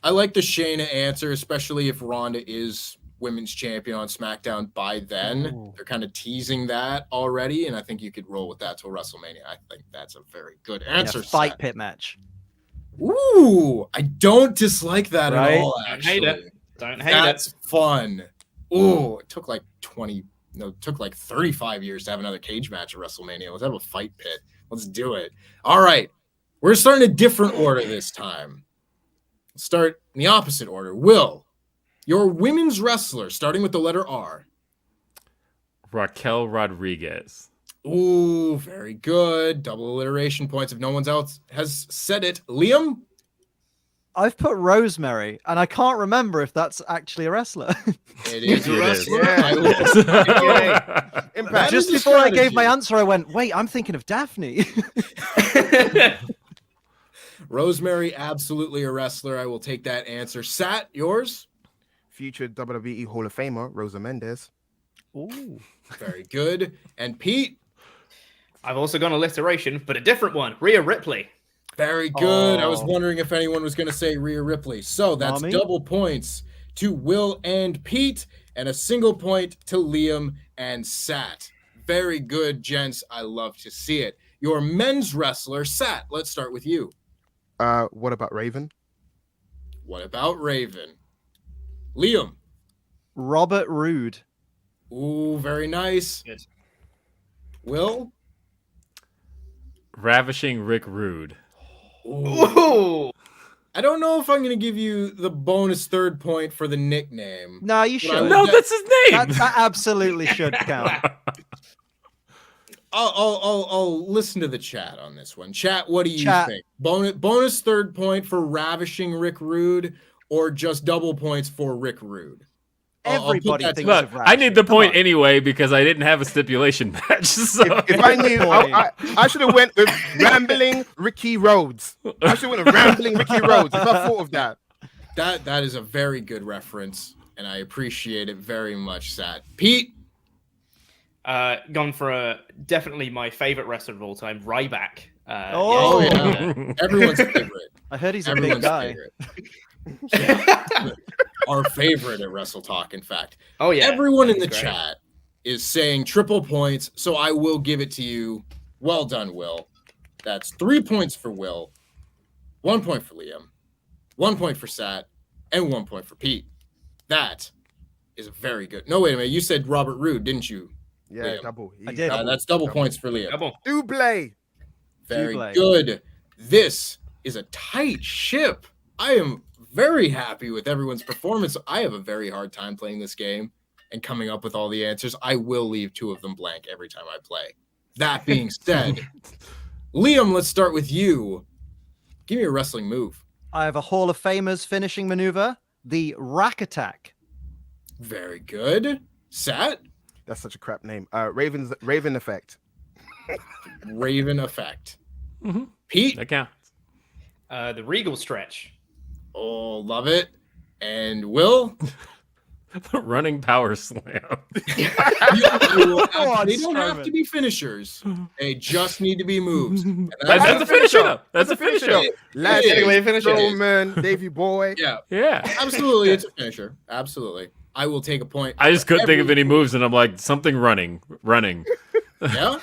I like the Shayna answer, especially if Ronda is women's champion on SmackDown by then. Ooh. They're kind of teasing that already, and I think you could roll with that till WrestleMania. I think that's a very good answer. Yeah, fight Seth. pit match. Ooh, I don't dislike that Right? at all. Don't Actually, hate it. Don't hate that's fun. Ooh, it took like 35 years to have another cage match at WrestleMania. Let's have a fight pit. Let's do it. All right. We're starting a different order this time. Let's start in the opposite order. Will, your women's wrestler, starting with the letter R. Raquel Rodriguez. Ooh, very good. Double alliteration points if no one else has said it. Liam? I've put Rosemary, and I can't remember if that's actually a wrestler. It is a It is. wrestler. Yeah. I will- Impact. That Just is a before I gave my strategy. answer, I went, wait, I'm thinking of Daphne. Rosemary, absolutely a wrestler. I will take that answer. Sat, yours? Future WWE Hall of Famer Rosa Mendes. Ooh. Very good. And Pete? I've also gone alliteration, but a different one. Rhea Ripley. Very good. I was Oh. wondering if anyone was going to say Rhea Ripley. So that's Mommy? double points to Will and Pete, and a single point to Liam and Sat. Very good, gents. I love to see it. Your men's wrestler, Sat. Let's start with you. What about Raven? What about Raven? Liam. Robert Roode. Ooh, very nice. Good. Will. Ravishing Rick Rude. Ooh. I don't know if I'm going to give you the bonus third point for the nickname. No, you Well, should. No, that's his name. That absolutely should count. I'll listen to the chat on this one. Chat, what do you Chat. think? Bonus third point for ravishing Rick Rude, or just double points for Rick Rude? I'll put Everybody that thinks to- Look, of I need the Ravishing. Come point on. anyway because I didn't have a stipulation match. So If I knew, Point. I should have went with Rambling Ricky Rhodes. I should have went with Rambling Ricky Rhodes. If I thought of that. That is a very good reference, and I appreciate it very much, Sat. Pete, Gone for definitely my favorite wrestler of all time, Ryback. Oh, yeah. Everyone's favorite. I heard he's a Everyone's big guy. favorite. Our favorite at Wrestle Talk, in fact. Oh yeah. Everyone in the Great. chat is saying triple points, so I will give it to you. Well done, Will. That's 3 points for Will, 1 point for Liam, 1 point for Sat, and 1 point for Pete. That is very good. No, wait a minute. You said Robert Roode, didn't you? Yeah, Liam? double. I did. That's double points for Liam. Double. Double. Very Double. good. This is a tight ship. I am very happy with everyone's performance. I have a very hard time playing this game and coming up with all the answers. I will leave 2 of them blank every time I play. That being said, Liam, let's start with you. Give me a wrestling move. I have a Hall of Famers finishing maneuver, the Rack Attack. Very good. Sat, That's such a crap name. Raven Effect. Raven Effect. Mhm. Pete, That counts. The Regal Stretch. oh, love it. And Will, Running power slam. they on, don't have Strowman. to be finishers. They just need to be moves. And That's a finisher, though. That's a finisher. Last Anyway, finish it. Strowman, Davey Boy. Yeah, Yeah. absolutely. It's a finisher. Absolutely. I will take a point. I just couldn't think of Every- any moves, and I'm like, something running. Yeah,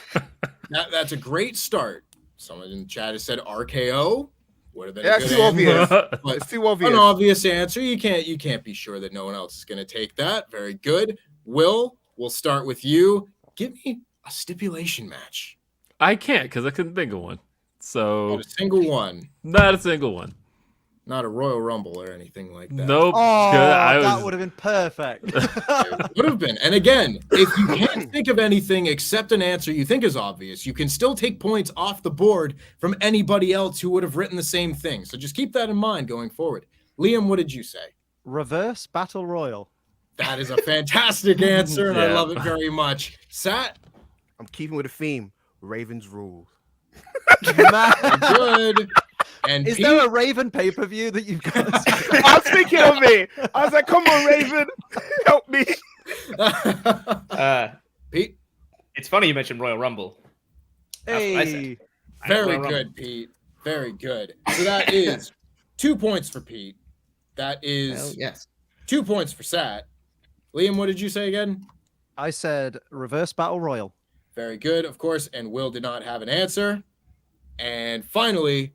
that's a great start. Someone in the chat has said RKO. Would have been Yeah, a good too obvious. answer, but It's too obvious. an obvious answer. You can't be sure that no one else is going to take that. Very good. Will, we'll start with you. Give me a stipulation match. I can't because I couldn't think of one. So Not a single one. not a single one. Not a Royal Rumble or anything like that. Nope. Oh, I that was would have been perfect. It would have been. And again, if you can't think of anything except an answer you think is obvious, you can still take points off the board from anybody else who would have written the same thing. So just keep that in mind going forward. Liam, what did you say? Reverse Battle Royal. That is a fantastic answer, and I Yeah. love it very much. Sat, I'm keeping with the theme. Ravens rules. Man, good. And is Pete, there a Raven pay-per-view that you've got? I was thinking of it. I was like, come on, Raven. Help me. Pete, It's funny you mentioned Royal Rumble. That's what I said. Hey, very Royal Rumble. good, Pete. Very good. So that is 2 points for Pete. That is Hell yes. 2 points for Sat. Liam, what did you say again? I said Reverse Battle Royal. Very good, of course. And Will did not have an answer. And finally,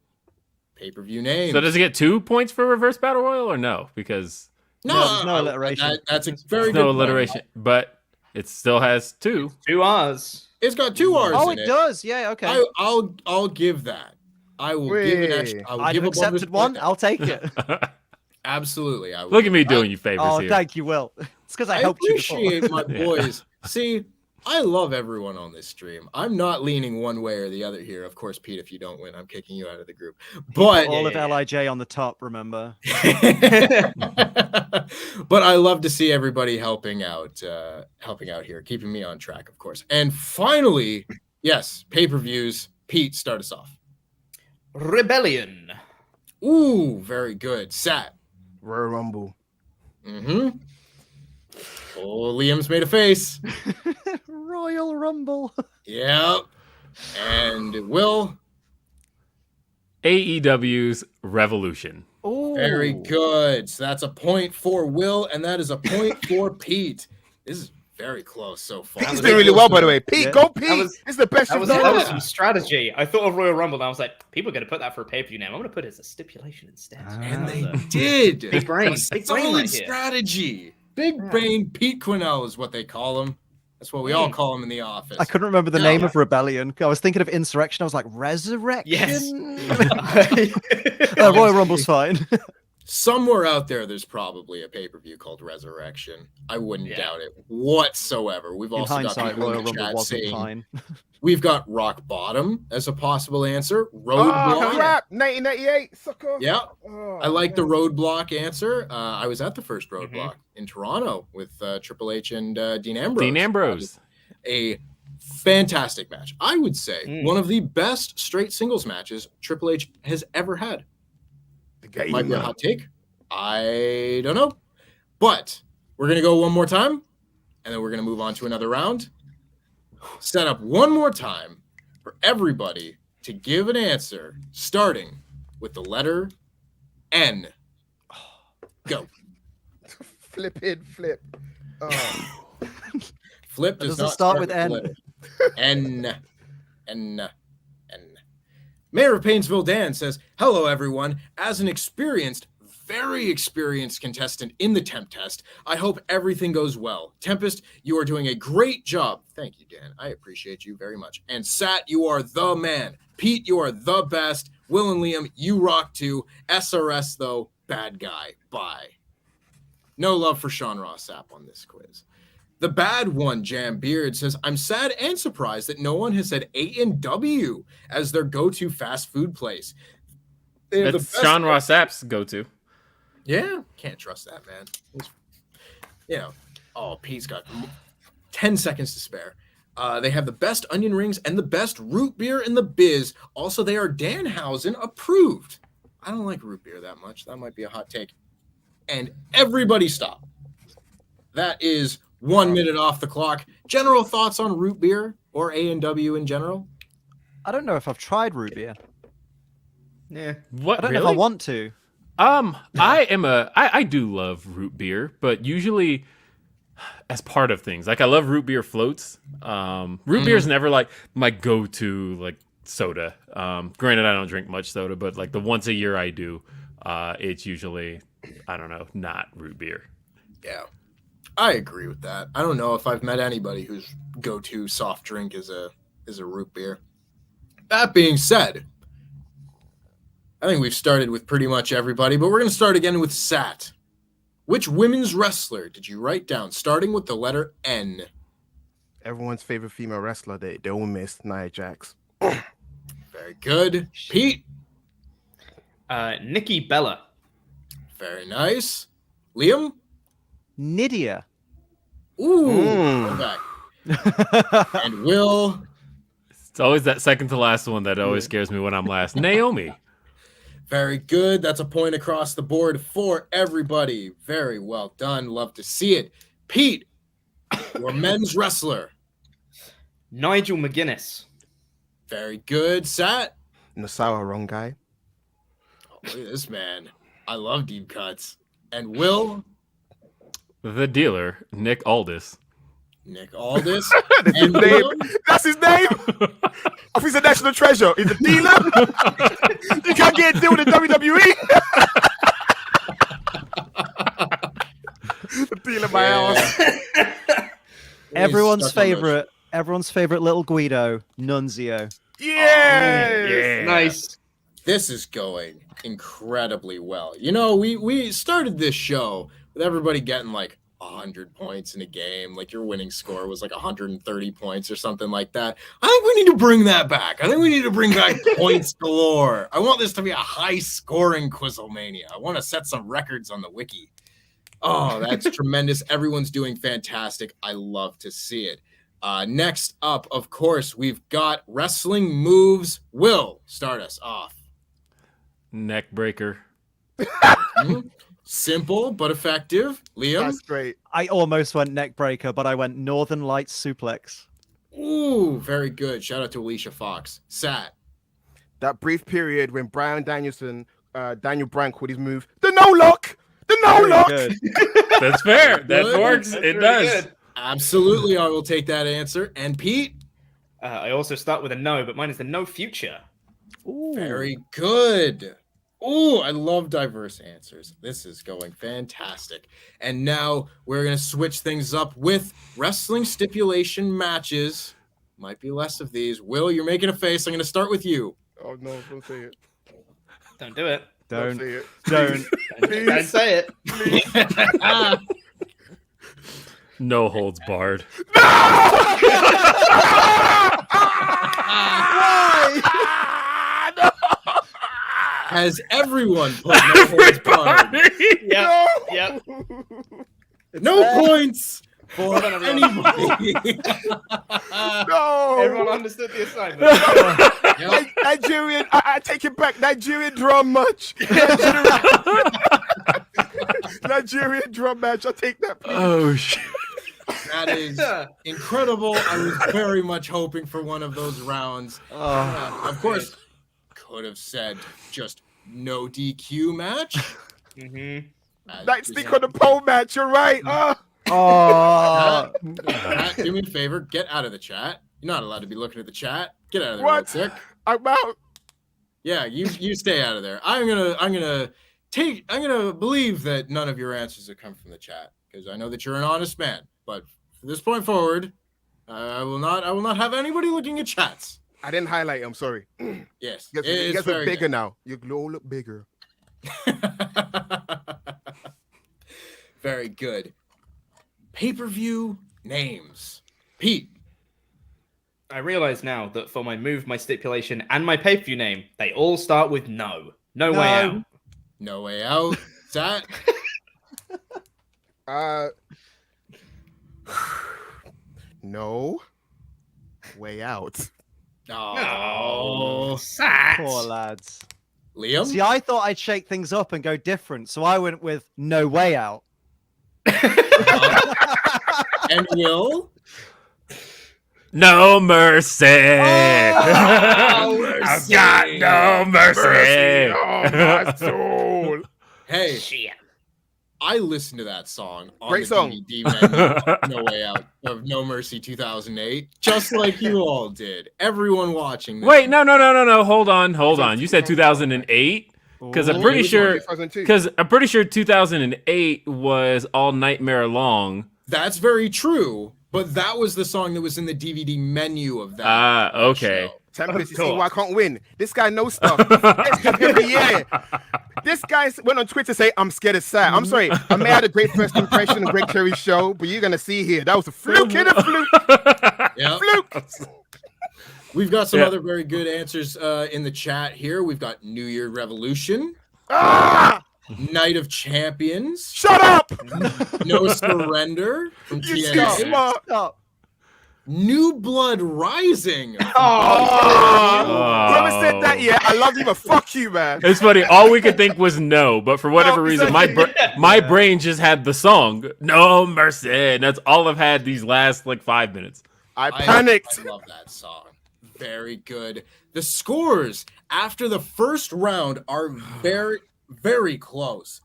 pay-per-view name. So does it get 2 points for reverse battle royal or no? Because No, there's no alliteration. That's a very there's good no point. alliteration, but it still has 2. 2 R's. It's got 2 R's Oh, in it it. does. Yeah, okay. I'll give that. I will give an extra. I will I'd give have a bonus accepted one. point. I'll take it. Absolutely, I will. Look at me doing you favors Oh, here. thank you, Will. It's because I I helped you before. appreciate my Yeah. boys. See, I love everyone on this stream. I'm not leaning one way or the other here. Of course, Pete, if you don't win, I'm kicking you out of the group. But All of LIJ on the top, remember? but I love to see everybody helping out here, keeping me on track, of course. And finally, yes, pay-per-views. Pete, start us off. Rebellion. Ooh, very good. Sat. Royal Rumble. Mm-hmm. Oh, Liam's made a face. Royal Rumble. Yep. And Will. AEW's Revolution. Oh, Very good. So that's a point for Will, and that is a point for Pete. This is very close so far. He's doing really well, by the way. Pete, Yeah. go Pete. was- It's the best That you've was done. some strategy. I thought of Royal Rumble and I was like, people are going to put that for a pay-per-view name. I'm going to put it as a stipulation instead. And they That was did. Big brain. That's Big brain solid right here. strategy. Big brain Pete Quinnell is what they call him. That's what we all call him in the office. I couldn't remember the No. name of Rebellion. I was thinking of Insurrection. I was like, Resurrection? Royal Rumble's fine. Somewhere out there, there's probably a pay-per-view called Resurrection. I wouldn't Yeah. doubt it whatsoever. We've In also got hindsight, people Royal in the Rumble chat wasn't saying fine. we've got Rock Bottom as a possible answer. Oh, Roadblock. crap. 1998, sucker. Yeah, Oh, I like the man. roadblock answer. I was at the first roadblock in Toronto with Triple H and Dean Ambrose. Dean Ambrose. A fantastic match. I would say one of the best straight singles matches Triple H has ever had. The Might be a game. hot take. I don't know. But we're going to go one more time, and then we're going to move on to another round. set up one more time for everybody to give an answer, starting with the letter N. Go. Flip. Oh. Flip does Doesn't not start with the N. letter. N. Mayor of Painesville Dan says, hello, everyone. As an very experienced contestant in the Temptest, I hope everything goes well. Tempest, you are doing a great job. Thank you, Dan. I appreciate you very much. And Sat, you are the man. Pete, you are the best. Will and Liam, you rock too. SRS, though, bad guy. Bye. No love for Sean Ross Sapp on this quiz. The bad one, Jam Beard, says, I'm sad and surprised that no one has said A&W as their go-to fast food place. That's Sean Ross Sapp's go-to. Yeah, can't trust that, man. Pete's got 10 seconds to spare. They have the best onion rings and the best root beer in the biz. Also, they are Danhausen approved. I don't like root beer that much. That might be a hot take. And everybody stop. That is 1 minute off the clock. General thoughts on root beer or A&W in general? I don't know if I've tried root beer. Yeah. What? I don't Really? know if I want to. I do love root beer, but usually as part of things. Like I love root beer floats. Root beer is never like my go-to like soda. Granted, I don't drink much soda, but like the once a year I do, it's usually, I don't know, not root beer. Yeah, I agree with that. I don't know if I've met anybody whose go-to soft drink is a root beer. That being said, I think we've started with pretty much everybody, but we're going to start again with Sat. Which women's wrestler did you write down, starting with the letter N? Everyone's favorite female wrestler, they all missed Nia Jax. Very good. Pete? Nikki Bella. Very nice. Liam? Nydia. Ooh. Go back. And Will? It's always that second to last one that always scares me when I'm last. Naomi. Very good. That's a point across the board for everybody. Very well done. Love to see it. Pete, your men's wrestler. Nigel McGuinness. Very good. Sat? Nasawa, wrong guy. Oh, look at this man. I love deep cuts. And Will? The dealer, Nick Aldis. Nick Aldis. That's his name. That's his name. If he's a national treasure, he's a dealer. You can't get a deal with the WWE. The dealer my house. Everyone's favorite little Guido, Nunzio. Yeah. Nice. This is going incredibly well. You know, we started this show with everybody getting like 100 points in a game. Like your winning score was like 130 points or something like that. I think we need to bring that back. I think we need to bring back points galore. I want this to be a high-scoring QuizzleMania. I want to set some records on the wiki. Oh, that's tremendous. Everyone's doing fantastic. I love to see it. Next up, of course, we've got wrestling moves. Will, start us off. Neck breaker. Simple but effective. Liam? That's great. I almost went neck breaker, but I went Northern Lights suplex. Ooh, very good. Shout out to Alicia Fox. Sat. That brief period when Daniel Bryan called his move, the no lock. The no Very lock. good. That's fair. That Good. works. That's It really does. good. Absolutely, I will take that answer. And Pete? I also start with a no, but mine is the no future. Ooh. Very good. Ooh, I love diverse answers. This is going fantastic. And now we're going to switch things up with wrestling stipulation matches. Might be less of these. Will, you're making a face. I'm going to start with you. Oh no, don't say it. Don't do it. Don't. say it. Don't. Don't say it. No holds barred. Has everyone put no holds barred? Yep. No points for Hold on, everyone. anybody. No. Everyone understood the assignment. Yep. Nigerian. I take it back. Nigerian drum match. Nigerian drum match. I take that. Please. Oh shit. That is incredible. I was very much hoping for one of those rounds. Of course, could have said just no DQ match. Nightstick on the pole match. You're right. Matt, do me a favor. Get out of the chat. You're not allowed to be looking at the chat. Get out of there, What? Sick. I'm out. Yeah, you stay out of there. I'm gonna believe that none of your answers have come from the chat because I know that you're an honest man. But from this point forward, I will not have anybody looking at chats. I didn't highlight. I'm sorry. Yes, You guys look very bigger good. now. You all look bigger. Very good. Pay-per-view names. Pete. I realize now that for my move, my stipulation, and my pay-per-view name, they all start with no. No way out. No way out. Zach. No way out. Oh, Sat. Poor lads. Liam. See, I thought I'd shake things up and go different, so I went with no way out. And Will. No mercy. Oh, I've got no mercy. Oh, my soul. Hey, Shit. I listened to that song on Great the song. DVD menu, No Way Out of No Mercy 2008, just like you all did. Everyone watching this. Wait, no. Hold on. You said 2008? Because I'm Ooh. pretty sure. 2002. Because I'm pretty sure 2008 was All Nightmare Long. That's very true, but that was the song that was in the DVD menu of that. Ah, okay. show. Tempest, you see why I can't win. This guy knows stuff. Every year. This guy went on Twitter to say, I'm scared of Sat. I'm sorry. I may have had a great first impression of Great Cherry Show, but you're going to see here. That was a fluke in a fluke. Yep. Fluke. We've got some other very good answers in the chat here. We've got New Year Revolution, Ah! Night of Champions, Shut up. No Surrender from You TNA, street smart. Stop. New Blood Rising. Oh. Whoever said that, yeah, I love you, but fuck you, man. It's funny. All we could think was no, but for whatever No, reason, my brain just had the song "No Mercy," and that's all I've had these last like 5 minutes. I panicked. I love that song. Very good. The scores after the first round are very, very close.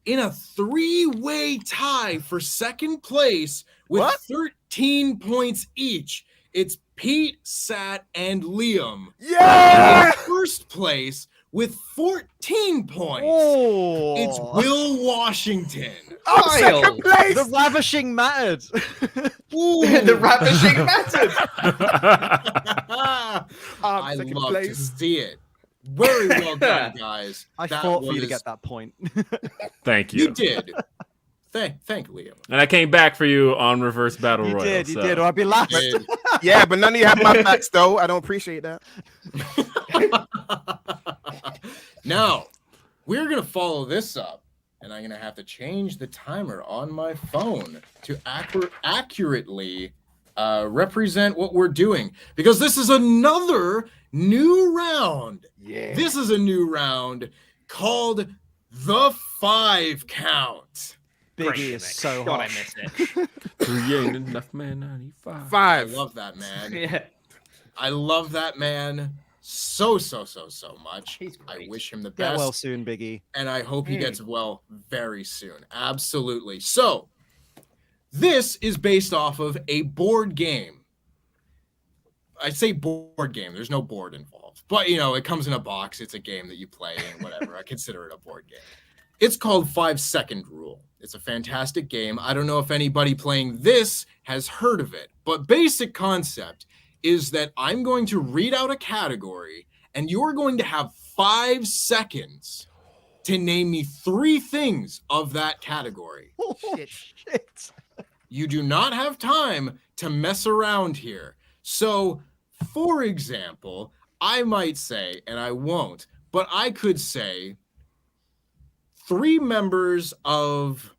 In a three-way tie for second place with What? 13 points each, it's Pete, Sat, and Liam. Yeah. In first place with 14 points, Oh, it's Will Washington. I'm second place. the ravishing mattered. Ooh. The ravishing method. I second love to place. see it. Very well done, guys. I That fought for you to was- get that point. Thank You you. did. Thank Liam. And I came back for you on Reverse Battle You Royal. did, so. or I'd be last. Did. Yeah, but none of you have my backs, though. I don't appreciate that. Now, we're going to follow this up, and I'm going to have to change the timer on my phone to accurately represent what we're doing, because this is another new round. Yeah. This is a new round called the 5 count. Biggie is so God, I hot. miss it. 3 ain't enough, man. 95. I 5. love that man. Yeah. I love that man so much. He's I great. wish him the Get best. well soon, Biggie. And I hope he gets well very soon. Absolutely. So, this is based off of a board game. I say board game. There's no board involved. But, you know, it comes in a box. It's a game that you play and whatever. I consider it a board game. It's called 5 Second Rule. It's a fantastic game. I don't know if anybody playing this has heard of it. But basic concept is that I'm going to read out a category and you're going to have 5 seconds to name me 3 things of that category. Shit. You do not have time to mess around here. So, for example, I might say, and I won't, but I could say 3 members of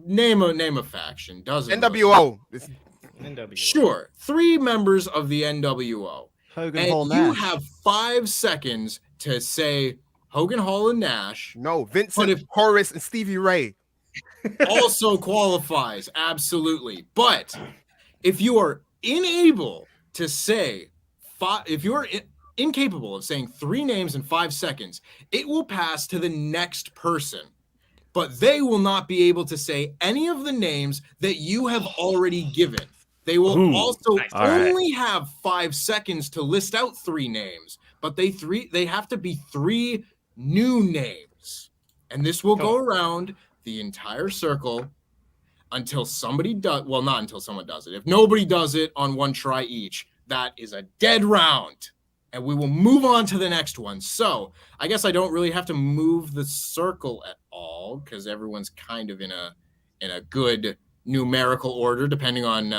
name a faction. Doesn't really- NWO. NW. Sure, 3 members of the NWO. Hogan, Hall, And you Nash. have 5 seconds to say Hogan, Hall, and Nash. No, Vincent, But if- Horace, and Stevie Ray. also qualifies, absolutely. But if you are unable to say if you're incapable of saying 3 names in 5 seconds, it will pass to the next person. But they will not be able to say any of the names that you have already given. They will also only have 5 seconds to list out 3 names, but they have to be 3 new names. And this will go around the entire circle until somebody does. Well, not until someone does it. If nobody does it on one try each, that is a dead round. And we will move on to the next one. So I guess I don't really have to move the circle at all because everyone's kind of in a good numerical order, depending on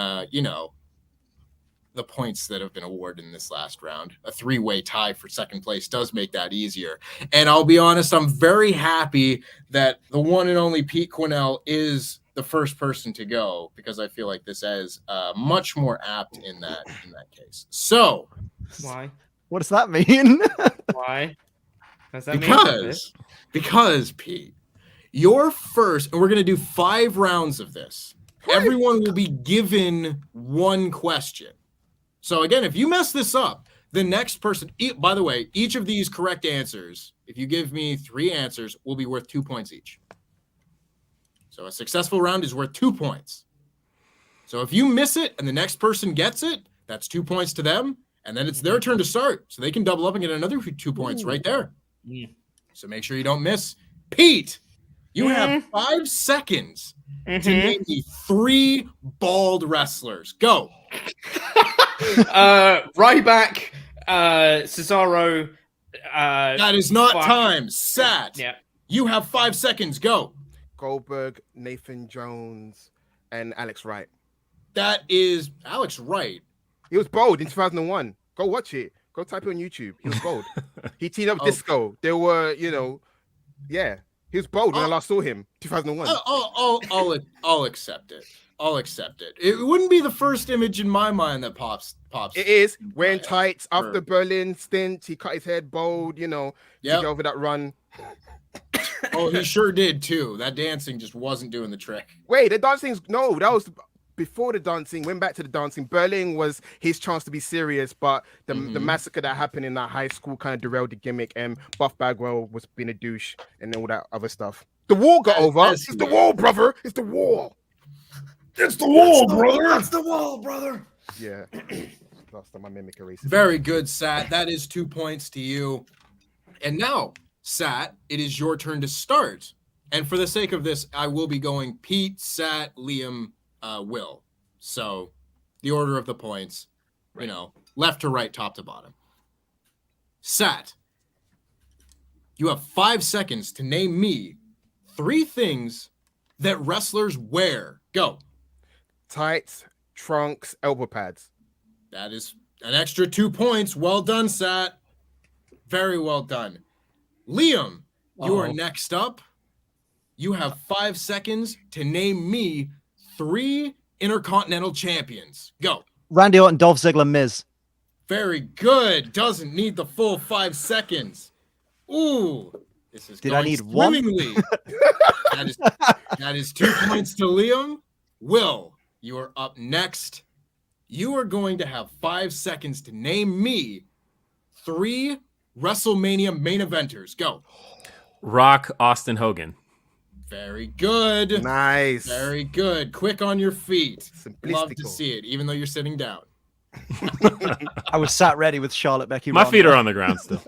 the points that have been awarded in this last round. A 3-way tie for second place does make that easier. And I'll be honest, I'm very happy that the one and only Pete Quinnell is the first person to go, because I feel like this is much more apt in that case. So Why? What does that mean? Why? Does that mean because Pete, you're first, and we're going to do 5 rounds of this. Everyone will be given 1 question. So again, if you mess this up, the next person, by the way, each of these correct answers, if you give me 3 answers, will be worth 2 points each. So a successful round is worth 2 points. So if you miss it and the next person gets it, that's 2 points to them. And then it's their turn to start. So they can double up and get another 2 points right there. Yeah. So make sure you don't miss. Pete, you have 5 seconds to name me 3 bald wrestlers. Go. Ryback, Cesaro. That is not time. Sat. Yeah. You have 5 seconds. Go. Goldberg, Nathan Jones, and Alex Wright. That is Alex Wright. He was bold in 2001. Go watch it. Go type it on YouTube. He was bold. He teamed up with Disco. There were, yeah. He was bold when I last saw him, 2001. I'll accept it. I'll accept it. It wouldn't be the first image in my mind that pops. It is. Wearing tights after Berlin stint. He cut his head bald, to get over that run. Oh, he sure did too. That dancing just wasn't doing the trick. Wait, the dancing's that was before the dancing. Went back to the dancing. Berlin was his chance to be serious, but the massacre that happened in that high school kind of derailed the gimmick, and Buff Bagwell was being a douche and all that other stuff. The wall got over. It's the wall, brother. It's the wall. It's the wall, brother. That's the wall, brother. Yeah. Last time I mimic erase. Very good, Sat. That is 2 points to you. And now, Sat, it is your turn to start. And for the sake of this, I will be going Pete, Sat, Liam, Will. So the order of the points, left to right, top to bottom. Sat, you have 5 seconds to name me 3 things that wrestlers wear. Go. Tights, trunks, elbow pads. That is an extra 2 points. Well done, Sat. Very well done. Liam, you are next up. You have 5 seconds to name me 3 Intercontinental Champions. Go. Randy Orton, Dolph Ziggler, Miz. Very good. Doesn't need the full 5 seconds. Ooh. This is Did I going need one? swimmingly. That is 2 points to Liam. Will, you are up next. You are going to have 5 seconds to name me 3 WrestleMania main eventers. Go. Rock, Austin, Hogan. Very good. Nice. Very good. Quick on your feet. Love to Simplistical. see it, even though you're sitting down. I was sat ready with Charlotte, Becky. My Ronda. feet are on the ground still.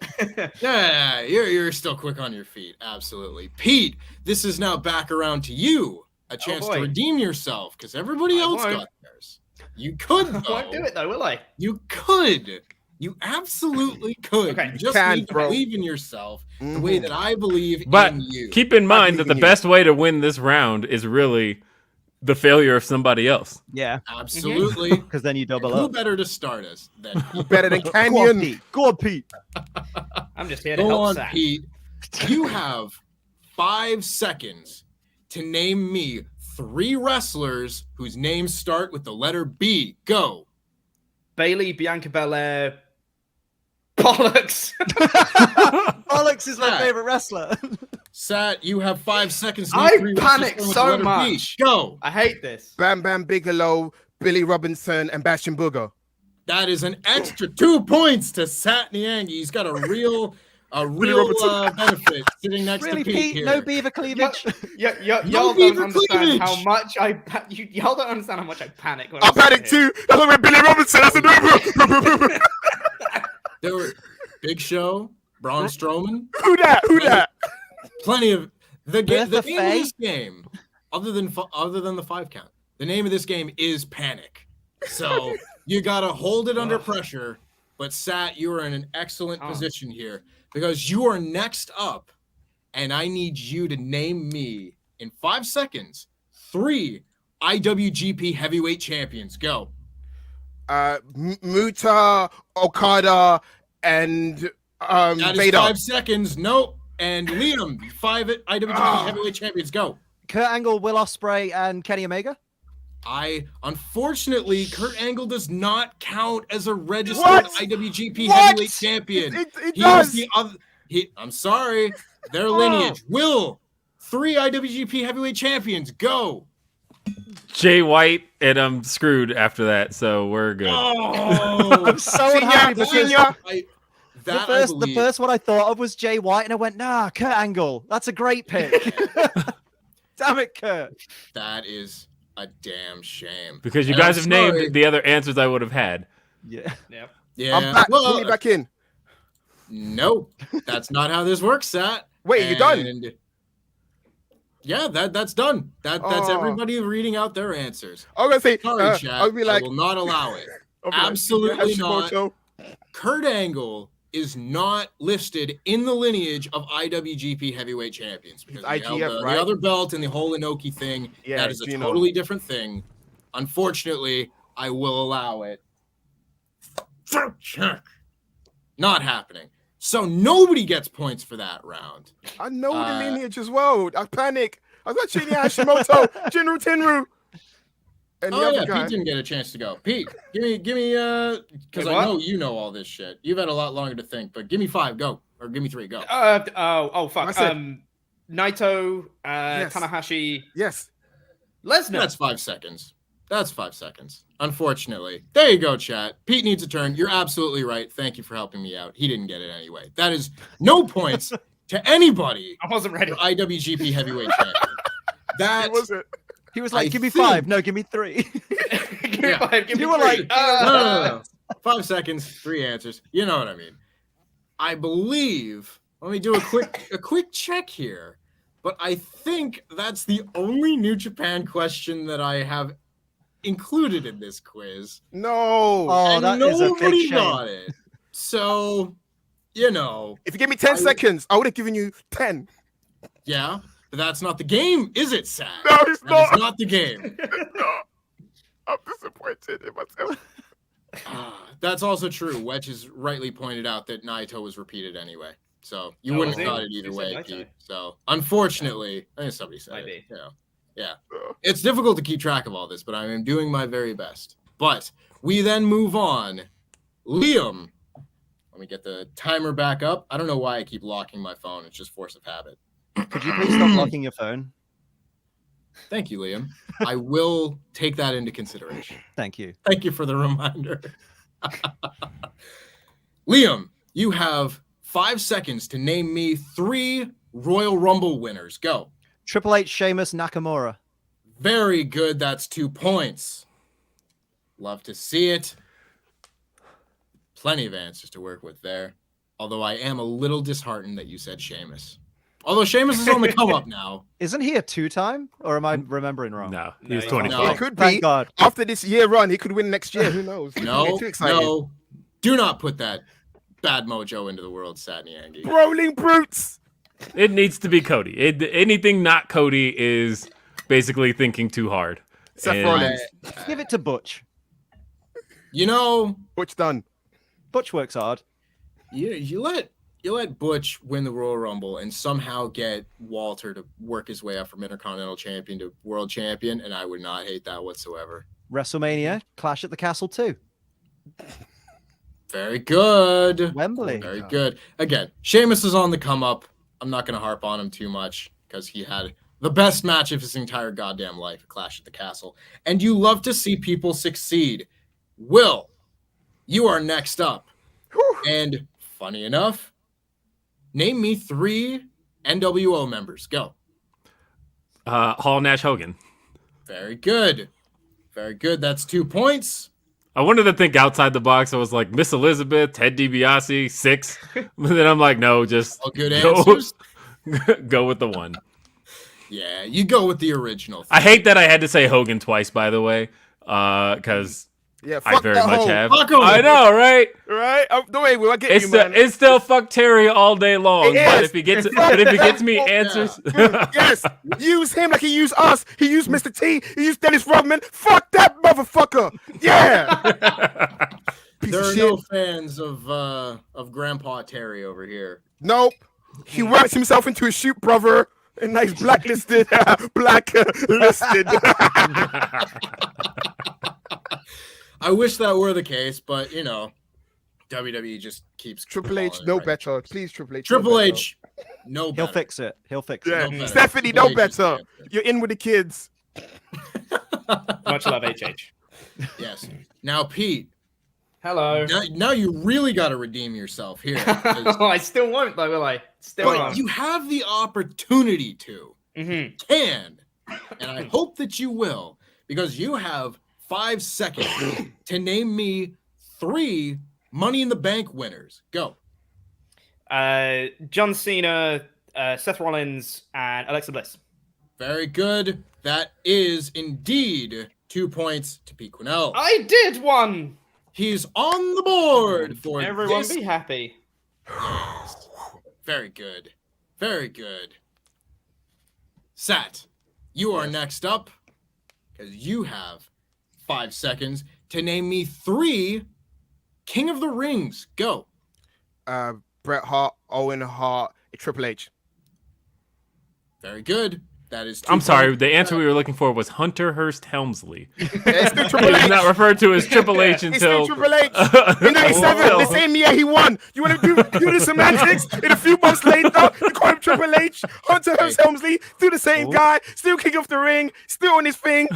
Yeah, you're still quick on your feet. Absolutely. Pete, this is now back around to you. A chance to boy. redeem yourself because everybody else won't. got theirs. You could, I won't do it though, will I? You could. You absolutely could. Okay. You just can, need to bro. believe in yourself the way that I believe But in you. keep in mind that the in you. best way to win this round is really the failure of somebody else. Yeah, Absolutely. because then you double Who up. better to start us than Pete? Better than Go on, Canyon. Pete. Go on, Pete. I'm just here to Go help on, Sat. Pete. You have 5 seconds to name me 3 wrestlers whose names start with the letter B. Go. Bailey, Bianca Belair, Bollocks. Alex is my Yeah. favorite wrestler. Sat, you have 5 seconds. I Three words to panicked start with so the letter B. much. Go. I hate this. Bam Bam Bigelow, Billy Robinson, and Bastion Booger. That is an extra 2 points to Sat Niangi. He's got a real benefit sitting next Really, to Pete Pete? here. No beaver cleavage? Y'all beaver don't understand how cleavage. much y'all don't understand how much I panic. When I I'm sitting panicked here. too. That's like Billy Robinson. That's a There were Big Show, Braun Strowman. Who that? Plenty of the name of Faye? this game, other than the 5 count. The name of this game is Panic. So you gotta hold it under pressure. But Sat, you are in an excellent position here because you are next up, and I need you to name me in 5 seconds 3 IWGP Heavyweight Champions. Go. Muta, Okada, and That is Vader. 5 seconds. Nope. And Liam, 5 IWGP Heavyweight Champions. Go. Kurt Angle, Will Ospreay, and Kenny Omega? Unfortunately, Kurt Angle does not count as a registered What? IWGP What? Heavyweight Champion. It He does. is the other. I'm sorry, their lineage. Will 3 IWGP Heavyweight Champions. Go. Jay White, and I'm screwed after that, so we're good. Oh, I'm so unhappy because Senior. the first one I thought of was Jay White, and I went, nah, Kurt Angle. That's a great pick. Damn it, Kurt. That is a damn shame. Because you And guys I'm have sorry. named the other answers I would have had. Yeah. Yep. Yeah. I'm back. Well, Put me back in. nope, that's not how this works, Sat. Wait, you're done? And yeah, that's done. That's Oh. everybody reading out their answers. I'm gonna say. Sorry, chat. I'll be like. I will not allow it. I'll be like, Absolutely not. Hashimoto. Kurt Angle is not listed in the lineage of IWGP Heavyweight Champions because He's he held IGF, the right? other belt and the whole Inoki thing. Yeah, that is a Gino. totally different thing. Unfortunately, I will allow it. Not happening. So nobody gets points for that round. I know the lineage as well. I panic. I was like Shinya Hashimoto, Jinru Tenru, and the Oh other yeah, guy. Pete didn't get a chance to go. Pete, give me because Wait, I what? know you know all this shit. You've had a lot longer to think, but give me 5, go. Or give me 3, go. Oh fuck. That's it. Naito, Yes. Tanahashi, Yes. Lesnar. That's 5 seconds. That's 5 seconds. Unfortunately. There you go, chat. Pete needs a turn. You're absolutely right. Thank you for helping me out. He didn't get it anyway. That is no points to anybody I wasn't ready. for IWGP Heavyweight Champion. That It was it. He was like, I give me think- 5. No, give me 3. Give me Yeah. 5, give me You were 3. like, no. 5 seconds, 3 answers. You know what I mean. I believe. Let me do a quick check here. But I think that's the only New Japan question that I have included in this quiz. No. Oh, and that is a big nobody shame. got it. So, you know, If you give me 10 seconds, I would have given you 10. yeah, but that's not the game, is it, Sad? No, it's That is not. not the game. No. I'm disappointed in myself. That's also true. Wedge has rightly pointed out that Naito was repeated anyway. So you Oh, wouldn't was have he? got it either Who way, said Naito? Pete. So unfortunately, I think somebody said Might it. be. You know, yeah. Ugh. It's difficult to keep track of all this, but I am doing my very best. But we then move on. Liam, let me get the timer back up. I don't know why I keep locking my phone. It's just force of habit. Could you please stop locking your phone? Thank you, Liam. I will take that into consideration. Thank you. Thank you for the reminder. Liam, you have 5 seconds to name me 3 Royal Rumble winners. Go. Triple H, Sheamus, Nakamura. Very good. That's 2 points. Love to see it. Plenty of answers to work with there. Although I am a little disheartened that you said Sheamus. Although Sheamus is on the come up now. Isn't he a 2-time? Or am I remembering wrong? No, No, he was he's not. 25. He could be. Thank God. After this year run, he could win next year. Who knows? No, Get too excited. no. Do not put that bad mojo into the world, Sat Niangi. Rolling brutes. It needs to be Cody. Anything not Cody is basically thinking too hard. Seth And- Rollins. Give it to Butch. You know, Butch done. Butch works hard. you let Butch win the Royal Rumble and somehow get Walter to work his way up from Intercontinental Champion to World Champion, and I would not hate that whatsoever. WrestleMania, Clash at the Castle 2. Very good. Wembley. Very good. Again, Sheamus is on the come up. I'm not going to harp on him too much because he had the best match of his entire goddamn life, Clash at the Castle. And you love to see people succeed. Will, you are next up. And funny enough, name me 3 NWO members. Go. Hall, Nash, Hogan. Very good. Very good. That's 2 points. I wanted to think outside the box. I was like, Miss Elizabeth, Ted DiBiase, 6. But then I'm like, no, just All good answers. Go with the 1. Yeah, you go with the original. I hate that I had to say Hogan twice, by the way, because Yeah, I fuck very that much hoe. have. Fuck 'em. I know, right? Right? Don't worry, Will. I get you, man. It's still fuck Terry all day long. It But is. if he gets me answers, Yes, use him like he used us. He used Mr. T. He used Dennis Rodman. Fuck that motherfucker. Yeah. Piece There of are shit. no fans of Grandpa Terry over here. Nope. He works himself into a shoot, brother. And now he's blacklisted. Blacklisted. I wish that were the case, but you know, WWE just keeps Triple H, calling it no right. better. Please, Triple H. no Triple better. H, no He'll better. fix it. He'll fix Yeah. it. No better. Stephanie, Triple no H is the better. answer. You're in with the kids. Much love, HH. Yes. Now, Pete, Hello. now you really got to redeem yourself here. 'cause- I still won't, though, will I? Still but won't. you have the opportunity to. Mhm. Can, and I hope that you will, because you have 5 seconds to name me 3 Money in the Bank winners. Go. John Cena, Seth Rollins, and Alexa Bliss. Very good. That is indeed 2 points to Pete Quinnell. I did one. He's on the board for Everyone this. be happy. Yes. Very good. Very good. Sat, you are next up because you have 5 seconds to name me 3 King of the Rings. Go. Bret Hart, Owen Hart, Triple H. Very good. That is 2 I'm sorry. points. The answer we were looking for was Hunter Hearst Helmsley. It's still Triple He's H. not referred to as Triple H It's still until Triple H. In 97, the same year he won. You want to do the semantics? And a few months later, you call him Triple H. Hunter Hearst Helmsley, still the same guy, still king of the ring, still on his thing.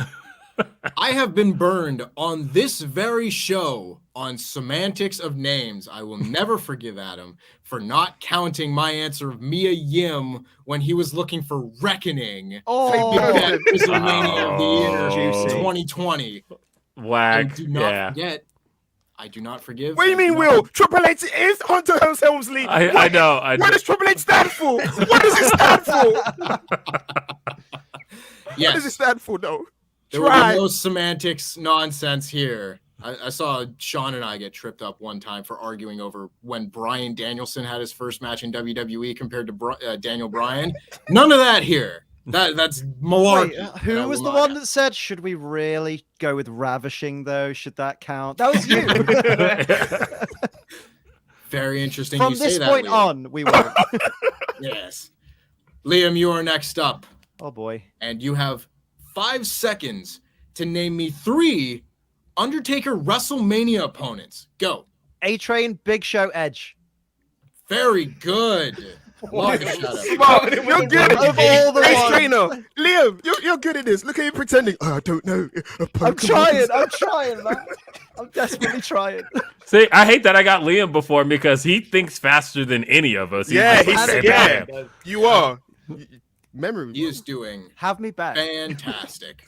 I have been burned on this very show on semantics of names. I will never forgive Adam for not counting my answer of Mia Yim when he was looking for Reckoning. Oh, At QuizzleMania of the year Juicy. 2020. And whack. do not Yeah. forget, I do not forgive. What do you mean, Will? Triple H is Hunter Hearst Helmsley. I know. What does Triple H stand for? What does it stand for? What does it Yes, stand for, though? there will be Try. no semantics nonsense here. I saw Sean and I get tripped up one time for arguing over when Bryan Danielson had his first match in WWE compared to Daniel Bryan. None of that here. That's malarkey. Wait, and I who will was the not one have that said, should we really go with ravishing, though? Should that count? That was you. Very interesting. From you say this that, point Liam. on, we won't. Yes. Liam, you are next up, Oh, boy. and you have 5 seconds to name me 3 Undertaker WrestleMania opponents. Go. A-Train, Big Show, Edge. Very good. Love the shout out. Come on, you're good at Of all the Ace ones. Trainer. Liam, you're good at this. Look at you pretending. Oh, I don't know. I'm trying, man. I'm desperately trying. See, I hate that I got Liam before because he thinks faster than any of us. Yeah, just he's like, yeah. bam. You are. Memory. He is doing Have me back. fantastic.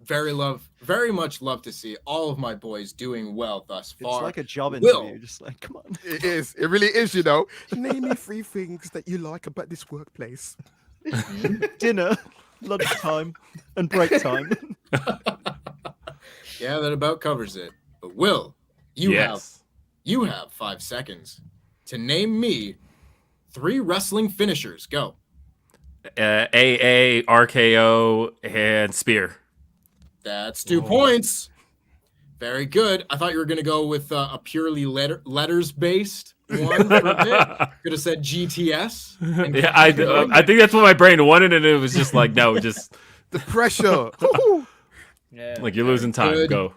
Very much love to see all of my boys doing well thus It's far. like a job Will. interview. Just like, come on. It is. It really is, you know. Name me 3 things that you like about this workplace. Dinner, lunchtime, and break time. Yeah, that about covers it. But Will, you Yes. have 5 seconds to name me 3 wrestling finishers. Go. AA, RKO, and Spear. That's 2 points. Very good. I thought you were going to go with a purely letters based one for a bit. Could have said GTS. and Yeah, kept it going. I think that's what my brain wanted, and it was just like, no, just The pressure. Yeah. like you're losing time. Good. Go.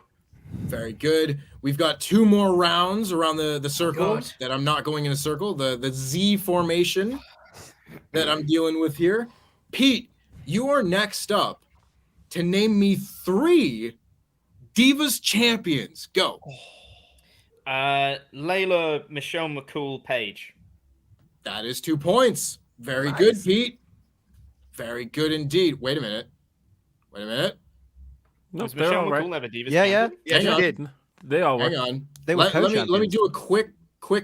Very good. We've got 2 more rounds around the circle God. that I'm not going in a circle. The Z formation. that I'm dealing with here. Pete, you are next up to name me 3 Divas champions. Go. Layla, Michelle McCool, Page. That is 2 points. Very good, Pete. Very good indeed. Wait a minute. No, Was they're Michelle all McCool right. never Divas Yeah, champion? Yeah, she Hang on. did. They all were. Hang on. They were let me co-champions. do a quick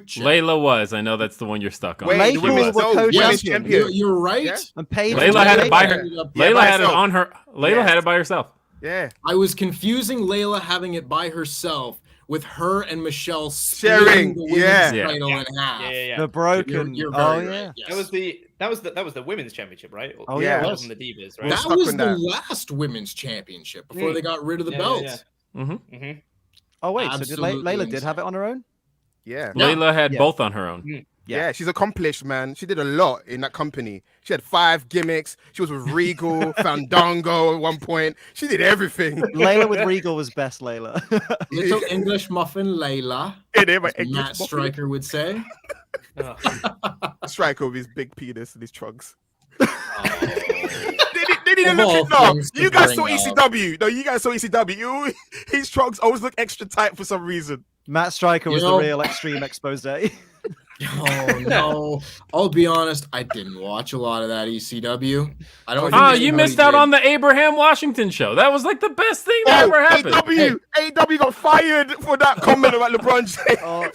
check. Layla was. I know that's the one you're stuck on. Wait, Layla the women's, were no, women's co-champions. champion. You're right. Yeah. And Paige. Layla had it by her. ended up- Yeah, Layla by had it herself. on her. Layla Yes. had it by herself. Yeah. I was confusing Layla having it by herself with her and Michelle Sharing, splitting the women's yeah. title in half. Yeah. The broken. You're oh very yeah. right. Yes. That was the women's championship, right? Oh Yeah. yeah. That It wasn't was. the Divas, We're right? stuck That was on the that. last women's championship before they got rid of the Yeah, belt. yeah, Mm-hmm. Mm-hmm. Oh wait. So did Absolutely Layla did insane. have it on her own? Yeah. Yeah. Layla had Yeah. both on her own. Yeah, she's accomplished, man. She did a lot in that company. She had 5 gimmicks. She was with Regal, Fandango at one point. She did everything. Layla with Regal was best Layla. Little English muffin Layla, And then my as Matt Stryker would say. Striker with his big penis and his trunks. Oh. They didn't Of all look no. things to You guys bring saw up. ECW. No, you guys saw ECW. His trunks always look extra tight for some reason. Matt Stryker was You know- the real extreme expose. Oh no! I'll be honest. I didn't watch a lot of that ECW. I don't. Oh, think you anybody missed out did. on the Abraham Washington show. That was like the best thing that ever happened. AW got fired for that comment about LeBron James. Oh,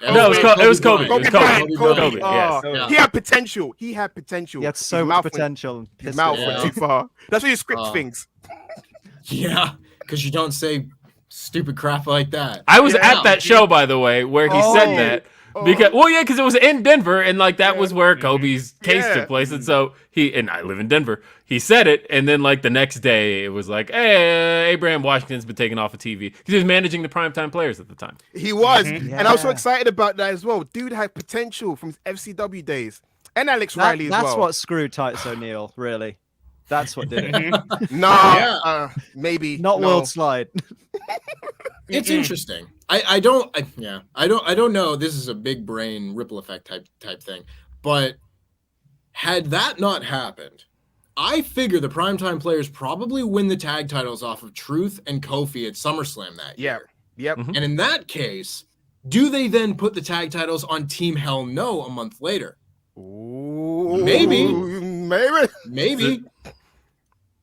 No, it was Kobe. It was Kobe Kobe. Bryant. Yes. Yeah. He had potential. He had potential. he had so His much mouth went- potential. and His pissed mouth it went away. too far. That's why you script Oh. things. Yeah, because you don't say stupid crap like that. I was Yeah. at that show, by the way, where he Oh. said that. Because because it was in Denver, and like that was where Kobe's case Yeah. took place, and so I live in Denver. He said it, and then like the next day, it was like, "Hey, Abraham Washington's been taken off of TV because he was managing the primetime players at the time." He was. Mhm. And I was so Yeah. excited about that as well. Dude had potential from his FCW days. And Alex Riley as That's well. what screwed Titus O'Neil, really. That's what did it. Nah, Yeah. maybe. Not no. World Slide. It's interesting. I don't know. This is a big brain ripple effect type thing. But had that not happened, I figure the primetime players probably win the tag titles off of Truth and Kofi at SummerSlam that Yeah. year. Yep. Mhm. And in that case, do they then put the tag titles on Team Hell No a month later? Ooh, Maybe. Maybe. Maybe.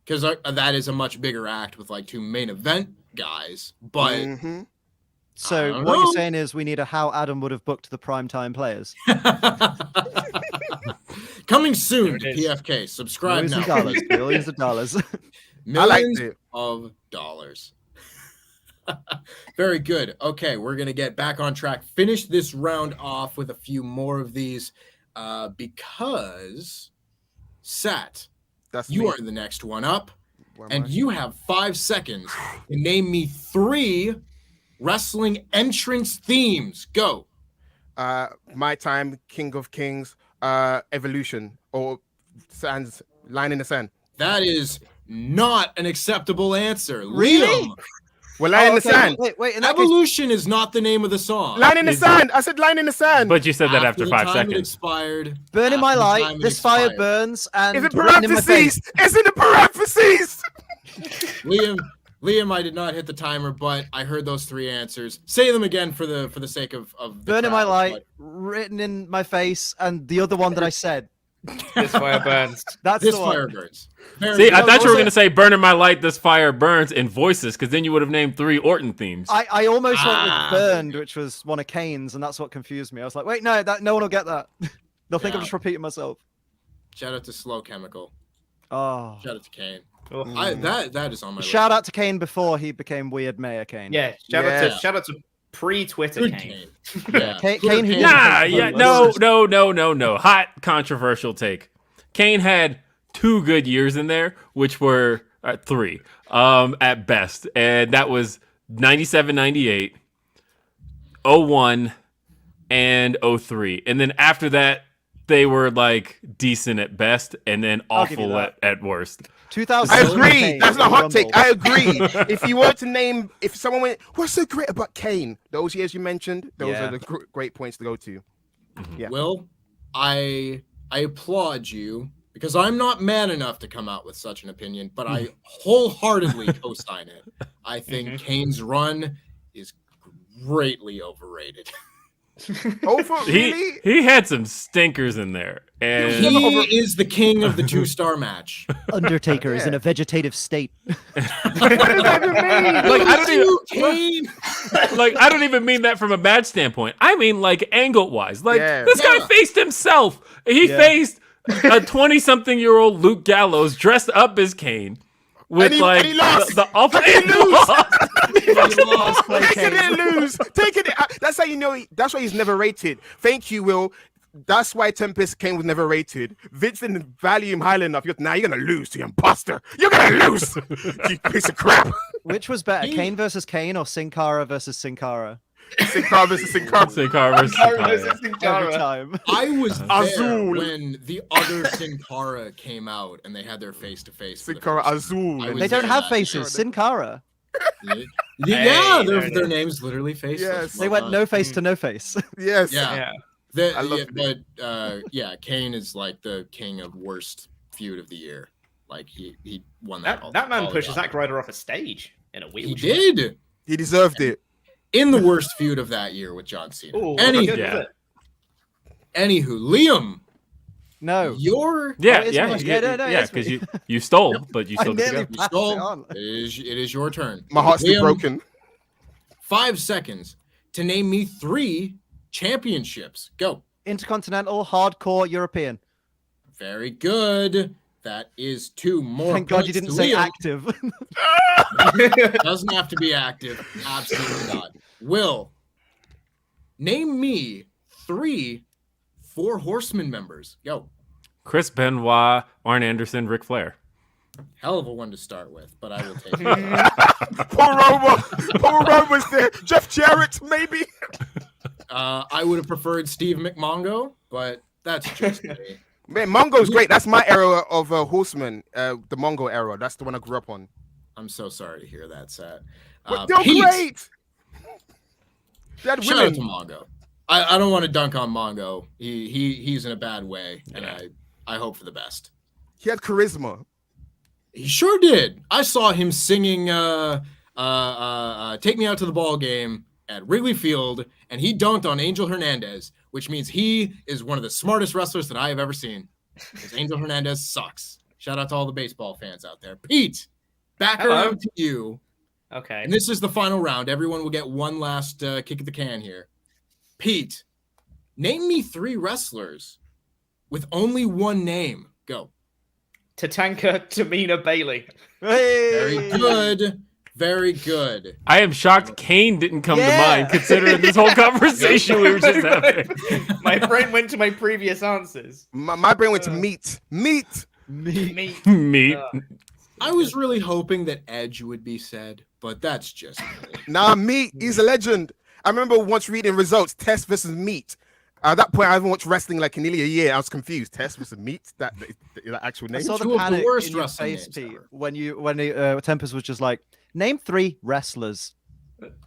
Because that is a much bigger act with like 2 main event guys. But Mhm. So don't what know. you're saying is we need a how Adam would have booked the primetime players. coming soon to There it is. PFK. Subscribe Millions now. of dollars. Billions of dollars. I liked Millions it. of dollars. Very good. Okay, we're gonna get back on track. Finish this round off with a few more of these, because Sat, That's you me. are the next one up, Where am and I? you have 5 seconds to name me 3 wrestling entrance themes. Go. My Time, King of Kings, Evolution, or Sands, Line in the Sand. That is not an acceptable answer. Really? Liam, Well, Line in the okay, Sand. Wait. In that case, Evolution is not the name of the song. Line in the Is- Sand. I said Line in the Sand. But you said that after the 5 time it seconds. expired. burning my after the time light, it this fire expired. burns, and It's in written in my face. parentheses. It's in the parentheses. Liam, I did not hit the timer, but I heard those 3 answers. Say them again for the sake of the Burning my crowd, light, but written in my face, and the other one that I said. This fire burns. That's This the one. fire burns. Very See, good. I thought you were Was going to it- say "Burning My Light, This Fire Burns" in voices, because then you would have named 3 Orton themes. I almost went Ah. with burned, which was one of Kane's, and that's what confused me. I was like, wait, no, no one will get that. They'll think I'm Yeah. just repeating myself. Shout out to Slow Chemical. Oh. Shout out to Kane. Oh. That is on my Shout list. out to Kane before he became Weird Mayor Kane. Yeah, Yeah. shout out to pre-Twitter Good Kane. Kane. Yeah. Kane Good who- Nah, Kane. yeah, no. Hot controversial take. Kane had 2 good years in there, which were 3 at best, and that was 97, 98, 01, and 03. And then after that, they were like decent at best, and then I'll give you awful that. at worst. 2000. I agree. Kane That's not a hot take. Rumble. I agree. If you were to name, if someone went, what's so great about Kane? Those years you mentioned, those Yeah. are the great points to go to. Yeah. Will, I I applaud you because I'm not man enough to come out with such an opinion, but I wholeheartedly co-sign it. I think Kane's run is greatly overrated. Really? He had some stinkers in there, and He is the king of the 2-star match. Undertaker is in a vegetative state. What does that even mean? like I don't even Kane. like I don't even mean that from a match standpoint. I mean like angle wise. Like Yeah. this guy faced himself. He faced a 20-something-year-old Luke Gallows dressed up as Kane. With And he lost. the awful He lost. He lost. He didn't lose. Taking it. That's how you know. That's why he's never rated. Thank you, Will. That's why Tempest Kane was never rated. Vince didn't value him highly enough. Now you're gonna lose to the imposter. You're gonna lose. You piece of crap. Which was better, Kane versus Kane or Sin Cara versus Sin Cara? Sin Cara versus Sin Cara. Sin Cara versus Sin Cara. Every time. I was there Azul. when the other Sin Cara came out and they had their face-to-face. for Sin the Cara first time. Azul. I was They don't there have that faces. year. Sin Cara. Yeah, Hey, their names literally faceless. Yes. They went no face to no face. Yes. Yeah. Yeah. I love But Kane is like the king of worst feud of the year. Like he won that. That man all pushes the Zack time. Ryder off a stage in a He wheelchair. did He deserved it. in the worst feud of that year with John Cena. Ooh, Anywho, good, Yeah. was it? Liam, No. your Yeah, Oh, it's yeah, me. yeah, No, yeah, it's because me. you stole, but you I still get to nearly go. you passed it stole. on. It is your turn. My heart's still Liam, broken. 5 seconds to name me 3 championships. Go. Intercontinental, hardcore, European. Very good. That is 2 more. Thank God you points didn't to say Liam. active. Doesn't have to be active. Absolutely not. Will, name me 3 Four Horsemen members. Go. Chris Benoit, Arn Anderson, Ric Flair. Hell of a one to start with, but I will take it. Paul Roman's there. Jeff Jarrett, maybe. I would have preferred Steve McMongo, but that's just me. Man, Mongo's great. That's my era of Horseman, the Mongo era. That's the one I grew up on. I'm so sorry to hear that, Sat. But they're Pete, great. That shout out women. to Mongo. I don't want to dunk on Mongo. He's in a bad way, and I hope for the best. He had charisma. He sure did. I saw him singing "Take Me Out to the Ball Game" at Wrigley Field, and he dunked on Angel Hernandez, which means he is one of the smartest wrestlers that I have ever seen. Because Angel Hernandez sucks. Shout out to all the baseball fans out there. Pete, back Hello. around to you. Okay. And this is the final round. Everyone will get one last kick at the can here. Pete, name me 3 wrestlers with only one name. Go. Tatanka, Tamina, Bailey. Very good. Very good. I am shocked Kane didn't come to Yeah. mind, considering this whole conversation we were just having. My brain went to my previous answers. My brain went to meat. Meat. Me. Me. I was really hoping that Edge would be said, but that's just me. Nah, meat. He's a legend. I remember once reading results, Test versus Meat. At that point, I haven't watched wrestling like in nearly a year. I was confused. Test versus Meat? That actual I name? saw Two the of the panic worst in your wrestling face, names Pete, ever. when Tempest was just like, name 3 wrestlers,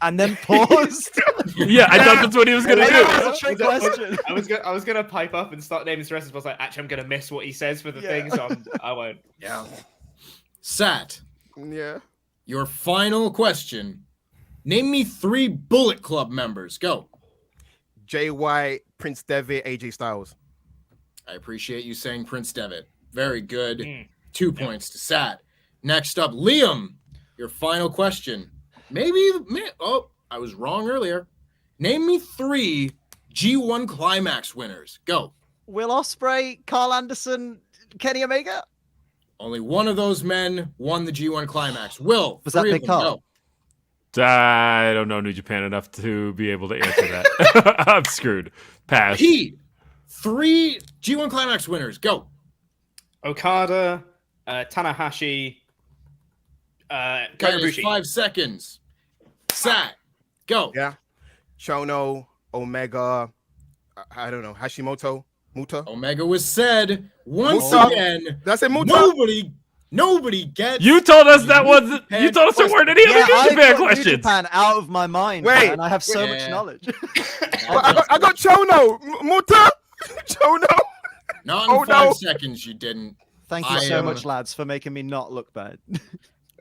and then paused. Yeah, I thought that's what he was gonna I know, do. that's a trick question. I was gonna pipe up and start naming the wrestlers, but I was like, actually, I'm gonna miss what he says for the Yeah. thing, so I won't. Yeah. Sat, Yeah. your final question. Name me 3 Bullet Club members. Go. Jay White, Prince Devitt, AJ Styles. I appreciate you saying Prince Devitt. Very good. Mm. 2 points to Sat. Next up, Liam, your final question. Oh, I was wrong earlier. Name me 3 G1 Climax winners. Go. Will Ospreay, Carl Anderson, Kenny Omega. Only one of those men won the G1 Climax. Will, Was that 3 of Big them, Carl? go. I don't know New Japan enough to be able to answer that. I'm screwed. Pass. Pete, 3 G1 Climax winners. Go. Okada, Tanahashi, That is Karabushi. 5 seconds. Sat, go. Yeah. Shono, Omega, I don't know, Hashimoto, Muta. Omega was said once Muta. again. Did I say Muta? Nobody gets. You told us that wasn't. You told us there weren't any other New I Japan got New questions. Japan out of my mind, Wait. man. I have so Yeah. much knowledge. I got Chono, Muta, Chono. Not in 5 seconds, you didn't. Thank you so much, lads, for making me not look bad.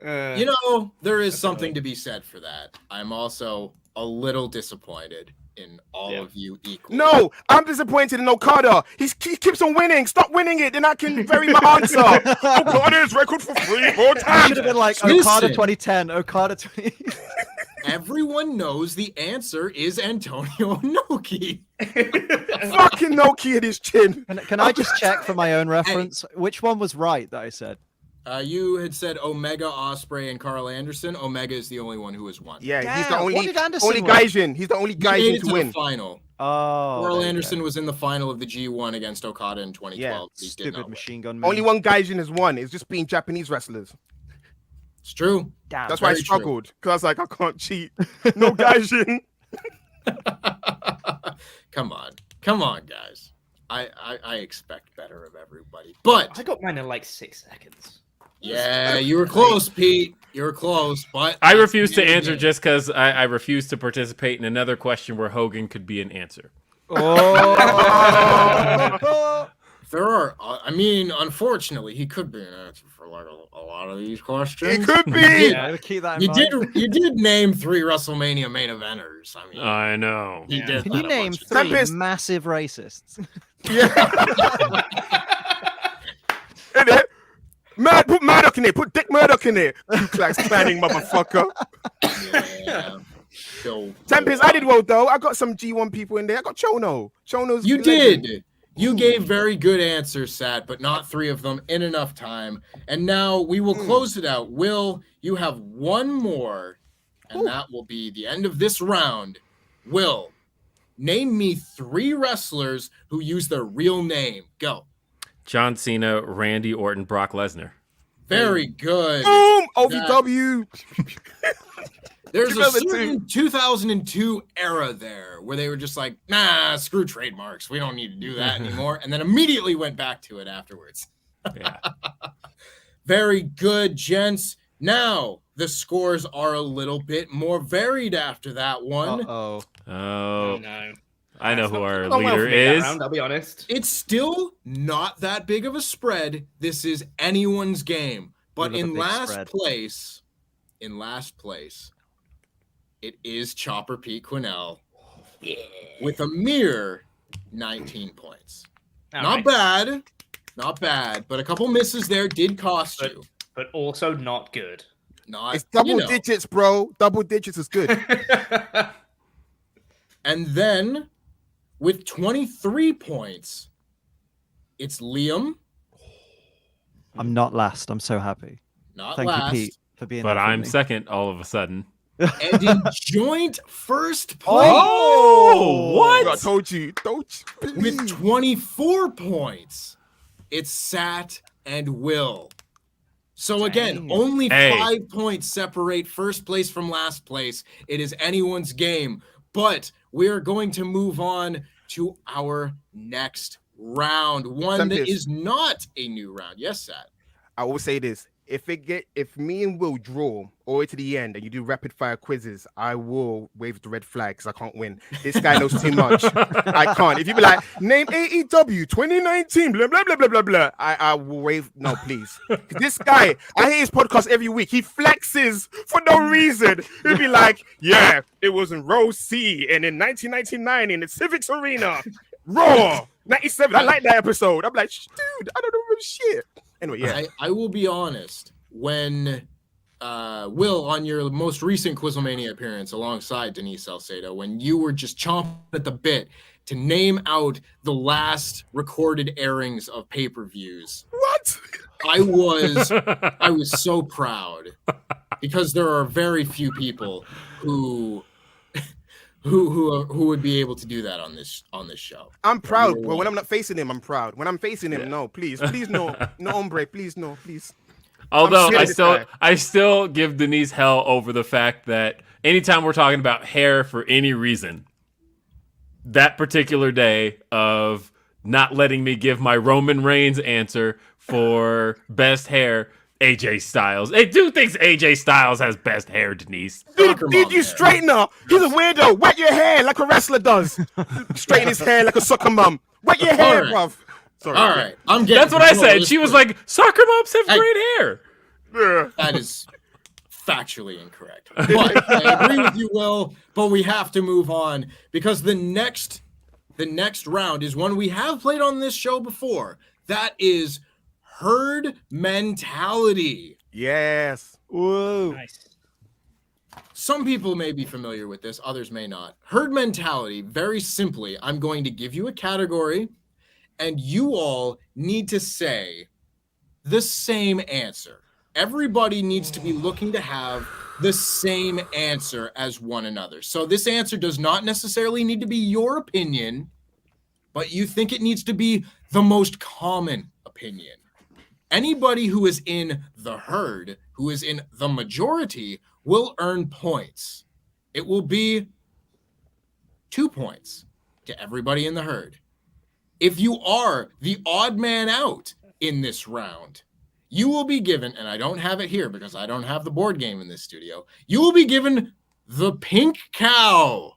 You know, there is something to be said for that. I'm also a little disappointed in all of you equally. No, I'm disappointed in Okada. He keeps on winning. Stop winning it, then I can vary my answer. Okada's record for 3 more times. Should have been like Okada 2010, Okada 20. Everyone knows the answer is Antonio Inoki. Fucking Inoki at his chin. Can I just check for my own reference? Which one was right that I said? You had said Omega, Ospreay, and Carl Anderson. Omega is the only one who has won. Yeah, he's the only win? Gaijin. He's the only Gaijin to win. The final. Oh, Carl Anderson was in the final of the G1 against Okada in 2012. Yeah, he stupid machine gun man. Only one Gaijin has won. It's just being Japanese wrestlers. It's true. Damn, that's why I struggled, because I was like, I can't cheat. No Gaijin. Come on, guys. I expect better of everybody, but I got mine in like 6 seconds. Yeah, you were close, Pete. You were close, but I refuse to answer just because I refuse to participate in another question where Hogan could be an answer. Oh. There are, I mean, unfortunately, he could be an answer for like a lot of these questions. He could be. Yeah, keep that in mind. You did name 3 WrestleMania main eventers. I mean, I know. He did. Can you name 3 Tempest. massive racists? Yeah. Put Murdoch in there. Put Dick Murdoch in there. You class planning, motherfucker. Yeah. Tempest, I did well though. I got some G1 people in there. I got Chono's. You did. You gave very good answers, Sat, but not 3 of them in enough time. And now we will close it out. Will, you have one more, and that will be the end of this round. Will, name me 3 wrestlers who use their real name. Go. John Cena, Randy Orton, Brock Lesnar. Very good. Boom! OVW. There's a certain 2002 era there where they were just like, nah, screw trademarks. We don't need to do that anymore. And then immediately went back to it afterwards. Yeah. Very good, gents. Now, the scores are a little bit more varied after that one. Oh, no. I know who our leader is. I'll be honest. It's still not that big of a spread. This is anyone's game. But in last place, it is Chopper Pete Quinnell with a mere 19 points. Not bad, but a couple misses there did cost you. But also not good. It's double digits, bro. Double digits is good. And then with 23 points, it's Liam. I'm not last. I'm so happy. Thank you, Pete, for being But there for I'm me. second all of a sudden. And in joint first place. Oh, what? I told you. Don't you with 24 points, it's Sat and Will. So again, only 5 points separate first place from last place. It is anyone's game. But we're going to move on to our next round. One that is not a new round. Yes, Sat. I will say this. If me and Will draw all the way to the end and you do rapid fire quizzes, I will wave the red flag because I can't win. This guy knows too much. I can't. If you be like, name AEW 2019, blah, blah, blah, blah, blah, blah, I will wave. No, please. This guy, I hear his podcast every week. He flexes for no reason. He'll be like, yeah, it was in Row C and in 1999 in the Civics Arena. Raw. 97. I like that episode. I'm like, dude, I don't know shit. Anyway, yeah. I will be honest. When Will, on your most recent QuizzleMania appearance alongside Denise Salcedo, when you were just chomping at the bit to name out the last recorded airings of pay-per-views. What? I was so proud because there are very few people who would be able to do that on this show. I'm proud, but when I'm not facing him, I'm proud. When I'm facing him, no, please no, no hombre, please no, please. Although I still give Denise hell over the fact that anytime we're talking about hair for any reason, that particular day of not letting me give my Roman Reigns answer for best hair, AJ Styles. Hey, dude thinks AJ Styles has best hair, Denise. Dude, you straighten her. He's a weirdo. Wet your hair like a wrestler does. Straighten his hair like a soccer mom. Wet your hair, bruv. Sorry. All right, I'm getting. That's what I control of said. this She was group. like, soccer moms have Hey. great hair. Yeah. That is factually incorrect. But I agree with you, Will. But we have to move on because the next round is one we have played on this show before. That is herd mentality. Yes. Whoa. Nice. Some people may be familiar with this, others may not. Herd mentality, very simply, I'm going to give you a category, and you all need to say the same answer. Everybody needs to be looking to have the same answer as one another. So this answer does not necessarily need to be your opinion, but you think it needs to be the most common opinion. Anybody who is in the herd, who is in the majority, will earn points. It will be 2 points to everybody in the herd. If you are the odd man out in this round, you will be given, and I don't have it here because I don't have the board game in this studio, you will be given the pink cow.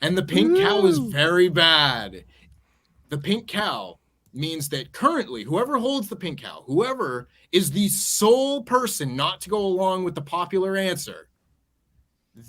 And the pink cow is very bad. The pink cow means that currently, whoever holds the pink cow, whoever is the sole person not to go along with the popular answer,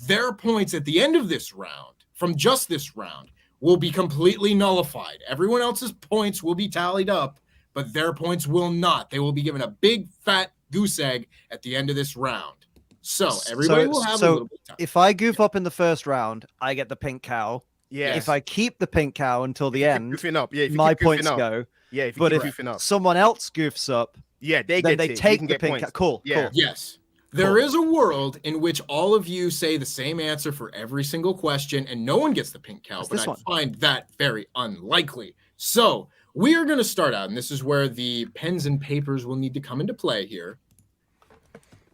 their points at the end of this round, from just this round, will be completely nullified. Everyone else's points will be tallied up, but their points will not. They will be given a big fat goose egg at the end of this round. So everybody will have a little bit of time. If I goof up in the first round, I get the pink cow. Yeah. If I keep the pink cow until the end, Goofing up. Yeah. If you my keep goofing points up. go. Yeah. If you But keep if goofing up. someone else goofs up, Yeah. They then get they it. You take can the get pink points. cow. Cool. Yeah. Cool. Yes. There is a world in which all of you say the same answer for every single question and no one gets the pink cow, That's but this I one. find that very unlikely. So we are going to start out, and this is where the pens and papers will need to come into play here.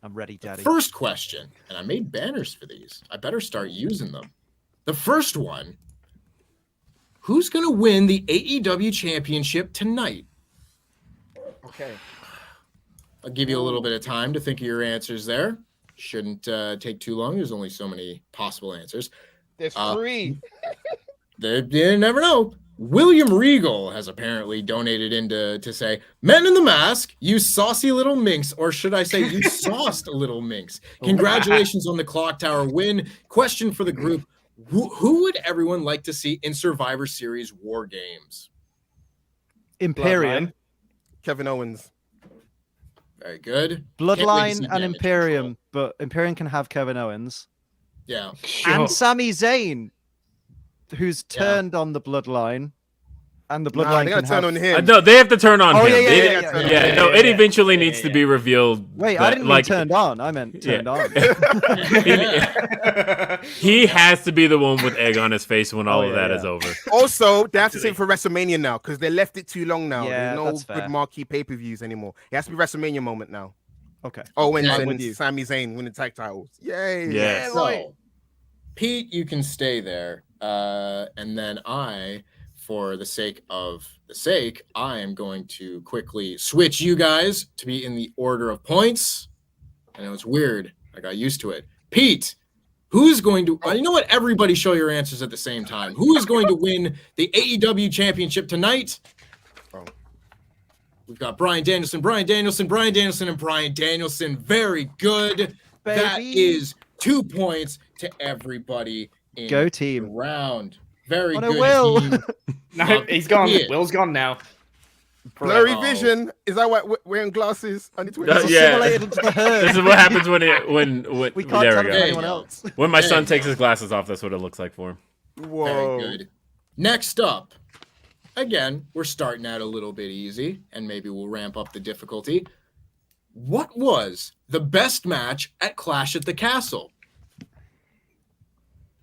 I'm ready, Daddy. First question, and I made banners for these. I better start using them. The first one, who's going to win the AEW championship tonight? Okay. I'll give you a little bit of time to think of your answers there. Shouldn't take too long. There's only so many possible answers. There's 3. You never know. William Regal has apparently donated in to say, Men in the Mask, you saucy little minx, or should I say you sauced little minx. Congratulations on the Clock Tower win. Question for the group, who would everyone like to see in Survivor Series War Games? Imperium, Kevin Owens. Very good. Can't wait to Bloodline, see and Damage Imperium, Control. but Imperium can have Kevin Owens Yeah. and Sami Zayn, who's Yeah. turned on the Bloodline, and the Nah, Bloodline they can gotta turn have... on him. No, they have to turn on Oh, him. yeah, They- yeah, yeah. no, it eventually Yeah, needs to yeah. be revealed. Wait, I that, didn't mean like, turned on. I meant turned on. he has to be the one with egg on his face when all Oh, of yeah, that is yeah. over. Also, they have to say for WrestleMania now because they left it too long now. Yeah, There's no that's fair. good marquee pay-per-views anymore. It has to be WrestleMania moment now. Okay. Owens Yeah, I'm and with you. Sami Zayn winning tag titles. Yay. Yeah. So, Pete, you can stay there. And then for the sake of the sake, I am going to quickly switch you guys to be in the order of points. I know it's weird. I got used to it. Pete, who's going to, you know what? Everybody show your answers at the same time. Who is going to win the AEW championship tonight? Oh. We've got Bryan Danielson, and Bryan Danielson. Very good. That Baby. is 2 points to everybody in Go the team. round. Very Oh, no, good. Will. Team. No, he's gone. Yeah. Will's gone now. Blurry Oh. vision. Is that why wearing glasses? I need to wear Yeah. glasses. Assimilated into the herd. This is what happens when We can't there tell we it go. to anyone go. else. When my There son you takes go. his glasses off, that's what it looks like for him. Whoa. Very good. Next up, again, we're starting out a little bit easy, and maybe we'll ramp up the difficulty. What was the best match at Clash at the Castle?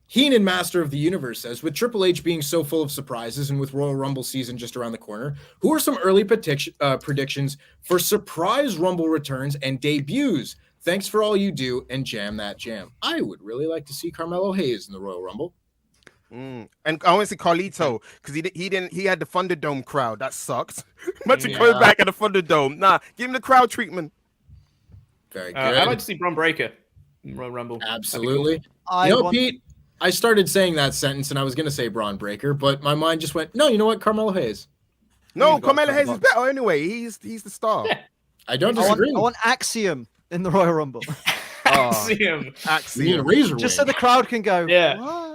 Heenan, Master of the Universe, says, with Triple H being so full of surprises and with Royal Rumble season just around the corner, who are some early predictions for surprise Rumble returns and debuts? Thanks for all you do, and jam that jam. I would really like to see Carmelo Hayes in the Royal Rumble. And I want to see Carlito because he had the Thunderdome crowd. That sucked. Imagine Yeah. coming back at the Thunderdome. Nah, give him the crowd treatment. Very good. I'd like to see Braun Breaker in Royal Rumble. Absolutely. I You know, want- Pete, I started saying that sentence and I was going to say Braun Breaker, but my mind just went, no, you know what? Carmelo Hayes. No, You've got Carmelo Hayes is box. better anyway. He's the star. I don't I disagree. want Axiom in the Royal Rumble. Axiom. You need a Axiom. razor Just so wing. the crowd can go. Yeah. "What?"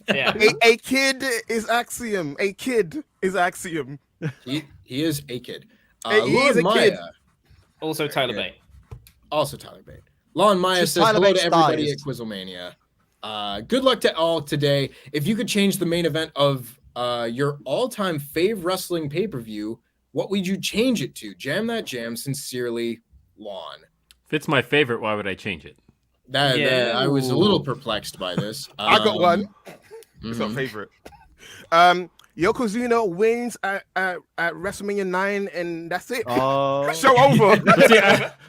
Yeah. A kid is Axiom. A kid is Axiom. He is a kid. He Lon is a Maya, kid. Also Tyler Bate. also Tyler Bate. Lon Maya Just says Tyler hello Bate's to everybody at thighs. QuizzleMania. Good luck to all today. If you could change the main event of your all-time fave wrestling pay-per-view, what would you change it to? Jam that jam. Sincerely, Lon. If it's my favorite, why would I change it? Yeah. I was a little perplexed by this. I got one. It's mhm. not favorite. Yokozuna wins at WrestleMania 9, and that's it. Oh. Show over.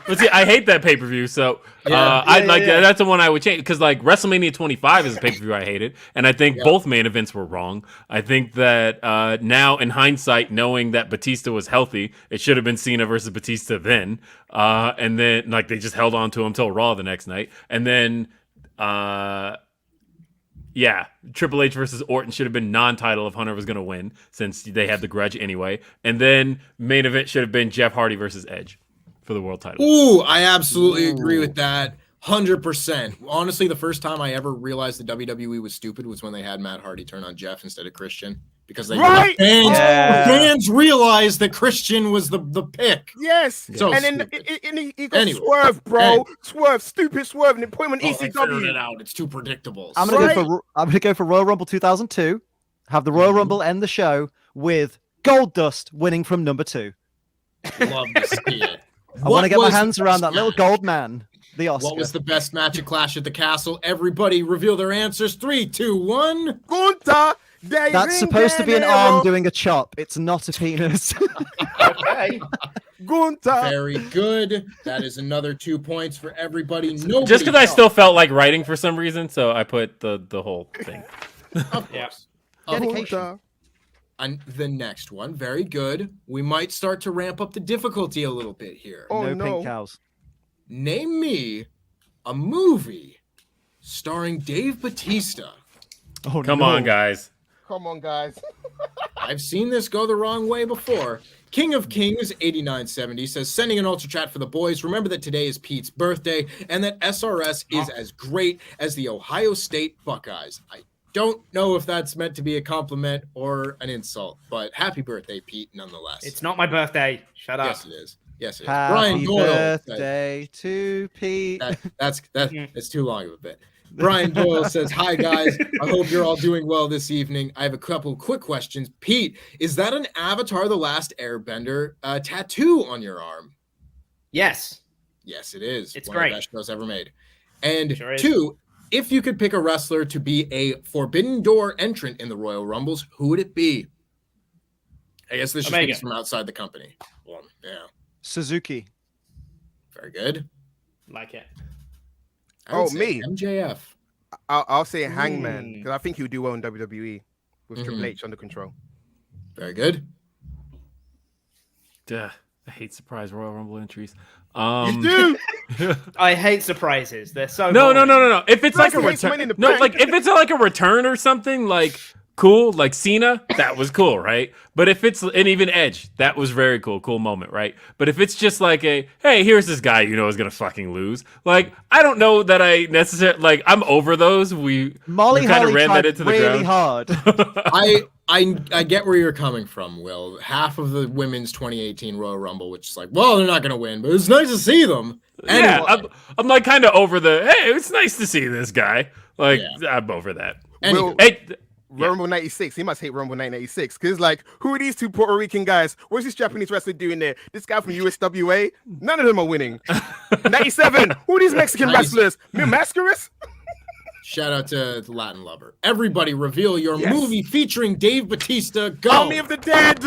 But see, I hate that pay-per-view, so I'd like yeah. that's the one I would change, because like WrestleMania 25 is a pay-per-view I hated, and I think both main events were wrong. I think that now in hindsight, knowing that Batista was healthy, it should have been Cena versus Batista then, and then like they just held on to him till Raw the next night, and then yeah, Triple H versus Orton should have been non-title if Hunter was going to win, since they had the grudge anyway. And then main event should have been Jeff Hardy versus Edge for the world title. Ooh, I absolutely agree with that. 100%. Honestly, the first time I ever realized the WWE was stupid was when they had Matt Hardy turn on Jeff instead of Christian. Because they Right? the fans realized that Christian was the pick. Yes. So and then stupid. he got Anyway. swerve, bro. Swerve, stupid swerve, and then put him on Oh, they figured it ECW. out. It's too predictable. I'm gonna Right. I'm gonna go for Royal Rumble 2002. Have the Royal Rumble end the show with Gold Dust winning from number 2. Love to see it. I want to get my was hands the around that best little match? gold man, the Oscar. What was the best match at Clash at the Castle? Everybody reveal their answers. 3, 2, 1. Gunta, That's supposed to be an arm doing a chop. It's not a penis. Okay. Gunta. Very good. That is another 2 points for everybody. Nobody Just because I else. still felt like writing for some reason, so I put the whole thing. Of Yeah. course. Of course. Dedication. And the next one, very good. We might start to ramp up the difficulty a little bit here. Oh, no no. pink cows. Name me a movie starring Dave Bautista. Oh, Come no. on, guys. Come on, guys. I've seen this go the wrong way before. King of Kings 8970 says, sending an ultra chat for the boys. Remember that today is Pete's birthday and that SRS is as great as the Ohio State Buckeyes. I don't know if that's meant to be a compliment or an insult, but happy birthday, Pete, nonetheless. It's not my birthday. Shut up. Yes, it is. Yes, it is. Happy Brian Doyle. birthday to Pete. That's too long of a bit. Brian Doyle says, hi guys, I hope you're all doing well this evening. I have a couple quick questions. Pete, is that an Avatar The Last Airbender tattoo on your arm? Yes. Yes, it is. It's One of great. the best shows ever made. And Sure is. 2, if you could pick a wrestler to be a Forbidden Door entrant in the Royal Rumbles, who would it be? I guess this just Omega. means from outside the company. Well, yeah, Suzuki. very good. Like it. I would Oh, say me? MJF. I'll say Hangman, Mm. because I think he would do well in WWE with Mhm. Triple H under control. Very good. Duh, I hate surprise Royal Rumble entries. You do? I hate surprises. They're so No. boring. If it's like a Wrestling hates return, Money in the no, Bank. like if it's like a return or something, like cool, like Cena, that was cool, right? But if it's and even Edge, that was very cool moment, right? But if it's just like a hey, here's this guy you know is gonna fucking lose, like I don't know that I necessarily like I'm over those. Molly we kind of Holly ran tried that into the really ground. hard. I get where you're coming from, Will. Half of the women's 2018 Royal Rumble, which is like, well, they're not going to win, but it's nice to see them. Yeah, Anyway. I'm like kind of over the hey, it's nice to see this guy. Like I'm over that. Anyway. Will- Hey, Rumble 96. He must hate Rumble 996 because, like, who are these two Puerto Rican guys? What's this Japanese wrestler doing there? This guy from USWA? None of them are winning. 97. Who are these Mexican 90. wrestlers? Mil Mascaras? Shout out to the Latin Lover. Everybody reveal your Yes. movie featuring Dave Bautista. Go! Army of the Dead.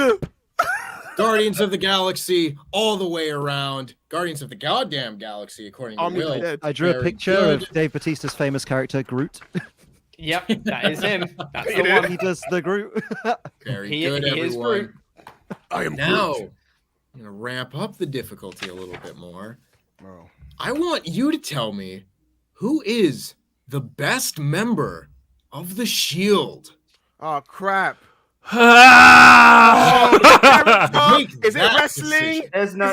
Guardians of the Galaxy all the way around. Guardians of the goddamn Galaxy, according to Army of Will. the Dead. I drew a Very picture good. of Dave Bautista's famous character, Groot. Yep, that is him. That's He the did. one. He does the Groot. Very He- good, he is everyone. Groot. I am Now, Groot. I'm going to ramp up the difficulty a little bit more. Oh. I want you to tell me who is the best member of the Shield. Oh, crap. Is it that wrestling? decision. There's no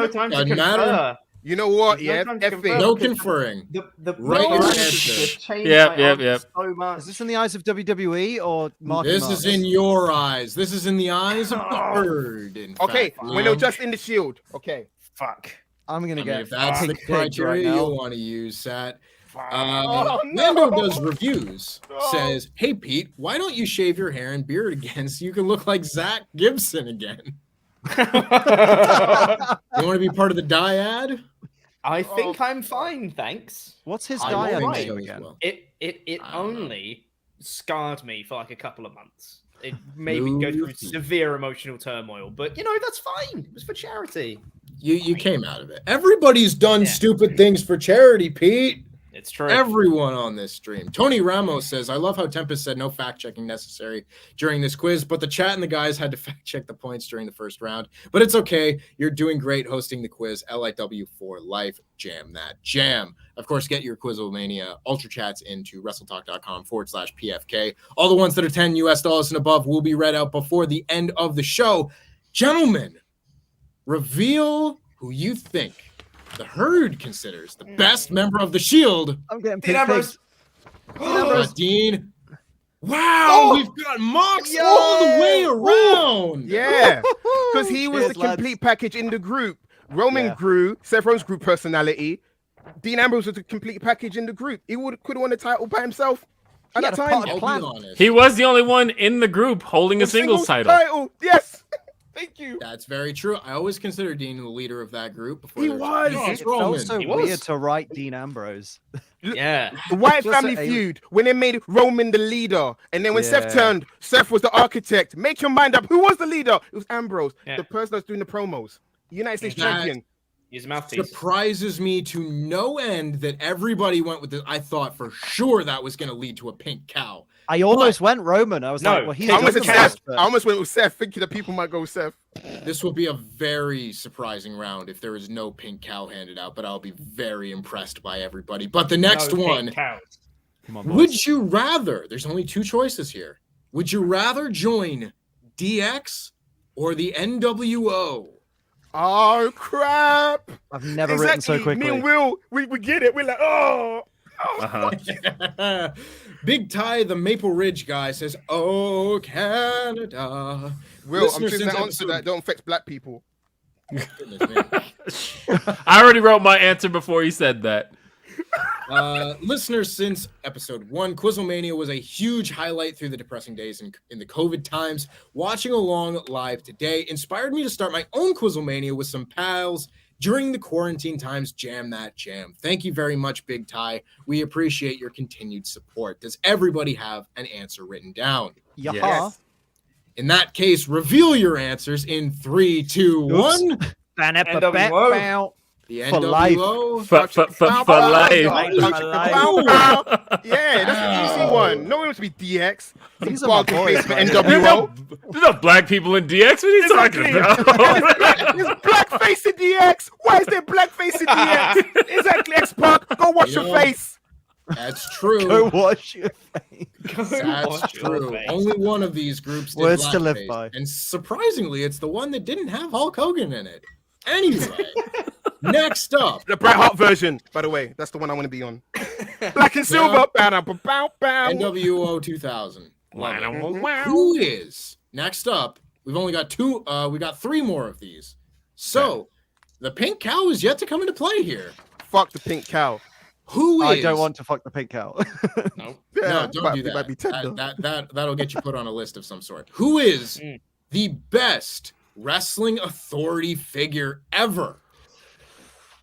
time to Doesn't confer. matter. You know what? There's no Yeah, time to F confirm. it. No because conferring. The Right parameters answer. just changed Yep, my yep, answer yep. so much. Is this in the eyes of WWE or Marky This Mark? is in your eyes. This is in the eyes of the herd. in Okay, fact, when they're Liam. just in the shield. Okay. Fuck. I'm gonna I mean, get if that's the pink pigs right criteria now. you want to use, Sat. Oh, Lando no. does reviews. No. Says, "Hey Pete, why don't you shave your hair and beard again so you can look like Zach Gibson again? You want to be part of the dyad?" I think I'm fine, thanks. What's his I diet think name so as again? well. It I don't know. only scarred me for like a couple of months. It made me go through Luffy. severe emotional turmoil, but you know that's fine. It was for charity. You came out of it. Everybody's done Yeah. stupid things for charity, Pete. It's true. Everyone on this stream. Tony Ramos says, "I love how Tempest said no fact checking necessary during this quiz, but the chat and the guys had to fact check the points during the first round. But it's okay. You're doing great hosting the quiz. LIW for life. Jam that jam." Of course, get your QuizzleMania Ultra Chats into WrestleTalk.com/PFK. All the ones that are $10 US and above will be read out before the end of the show. Gentlemen, reveal who you think the herd considers the best member of the Shield. I'm getting Dean pink Ambrose. pigs. Dean. Wow, we've got Mox all the way around. Yeah, because he was Cheers, the complete package in the group. Roman grew, Seth Rollins' group personality. Dean Ambrose was a complete package in the group. He could have won the title by himself at that had a time. part I'll plan. be honest. He was the only one in the group holding a singles title. Yes. Thank you. That's very true. I always consider Dean the leader of that group. Before He there was. Braun It felt Strowman. so He was. weird to write Dean Ambrose. Yeah. The Wyatt Just family a- feud when they made Roman the leader, and then when Seth Yeah. turned, Seth was the architect. Make your mind up. Who was the leader? It was Ambrose, Yeah. the person that's doing the promos, United States That- champion. Use a mouthpiece. Surprises me to no end that everybody went with this. I thought for sure that was going to lead to a pink cow. I almost went Roman. I was No, like, well, he's I almost, done said this, Seth. but- I almost went with Seth, thinking that people might go with Seth. This will be a very surprising round if there is no pink cow handed out, but I'll be very impressed by everybody. But the next No pink one, cows. Come on, boys. would you rather, there's only two choices here. Would you rather join DX or the NWO? Oh crap! I've never written so Me quickly. and Will, we get it. We're like, oh. Uh-huh. Big Ty, the Maple Ridge guy, says, "Oh, Canada." Will, I'm Listener, choosing since an answer episode- that don't affect black people. Goodness me. I already wrote my answer before he said that. Listeners, since episode 1, QuizzleMania was a huge highlight through the depressing days in the COVID times. Watching along live today inspired me to start my own QuizzleMania with some pals during the quarantine times. Jam that jam. Thank you very much, Big Ty. We appreciate your continued support. Does everybody have an answer written down? Yaha. Yes. In that case, reveal your answers in 3, 2, 1. NWO. The For life. NWO. For life. Yeah, that's an easy one. No one wants to be DX. These Some are my bargain boys, face for man. NWO. There's no black people in DX. What are you talking about? There's blackface in DX. Why is there blackface in DX? Exactly, X-Pac. Go wash your Yeah. face. That's true. Go wash your face. That's Watch your true. face. Only one of these groups did Words to live blackface. by. And surprisingly, it's the one that didn't have Hulk Hogan in it. Anyway, next up, The Bret Hart version, by the way. That's the one I want to be on. Black and silver. Bow, bow, bow, bow. NWO 2000. Who is next up? We've only got two. We got 3 more of these. So the pink cow is yet to come into play here. Fuck the pink cow. Who is? I don't want to fuck the pig cow. No. Yeah, No, don't might do be- that. might be tender. That'll get you put on a list of some sort. Who is the best wrestling authority figure ever?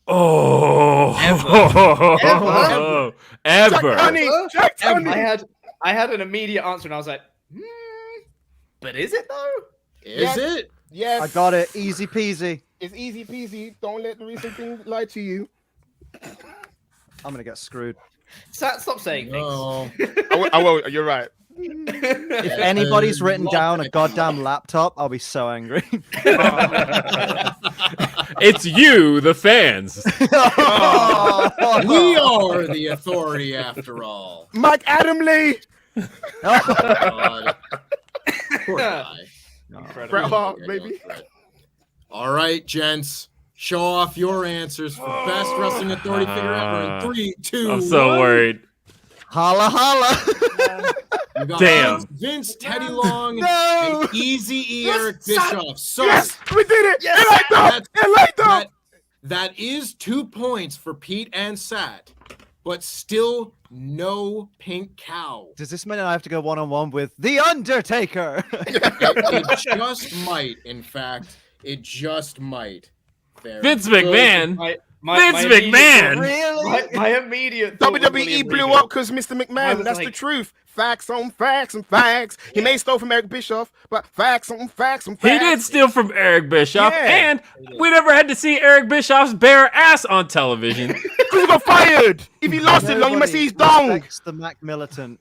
Oh. Ever. Honey, Jack Tony. I had an immediate answer and I was like, but is it though? Is Yes. it? Yes. I got it. Easy peasy. It's easy peasy. Don't let the recent thing lie to you. I'm gonna get screwed. Stop saying No. I will. You're right. things. If anybody's written down a goddamn laptop, I'll be so angry. It's you, the fans. We are the authority after all. Mike Adamley. God. Poor guy. Incredible. Bret Hart, Yeah, maybe. go for it. All right, gents. Show off your answers for best wrestling authority figure ever in 3, 2, I'm so 1. worried. Holla holla. You got Damn. Vince, Teddy Long, No. and Easy E Eric Bischoff. So Yes, we did it. It lighted up. that is 2 points for Pete and Sat, but still no pink cow. Does this mean I have to go one-on-one with The Undertaker? It just might, in fact. It just might. Very Vince good. McMahon. Vince immediate- McMahon. Really? My immediate thought was WWE William blew Regal. up because Mr. I McMahon. was That's the like- truth. Facts on facts and facts. He may stole from Eric Bischoff, but facts on facts and He facts. did steal from Eric Bischoff, Yeah. and we never had to see Eric Bischoff's bare ass on television. Because he got fired. If he lost it long, you must see his dong. Respects the Mac Militant.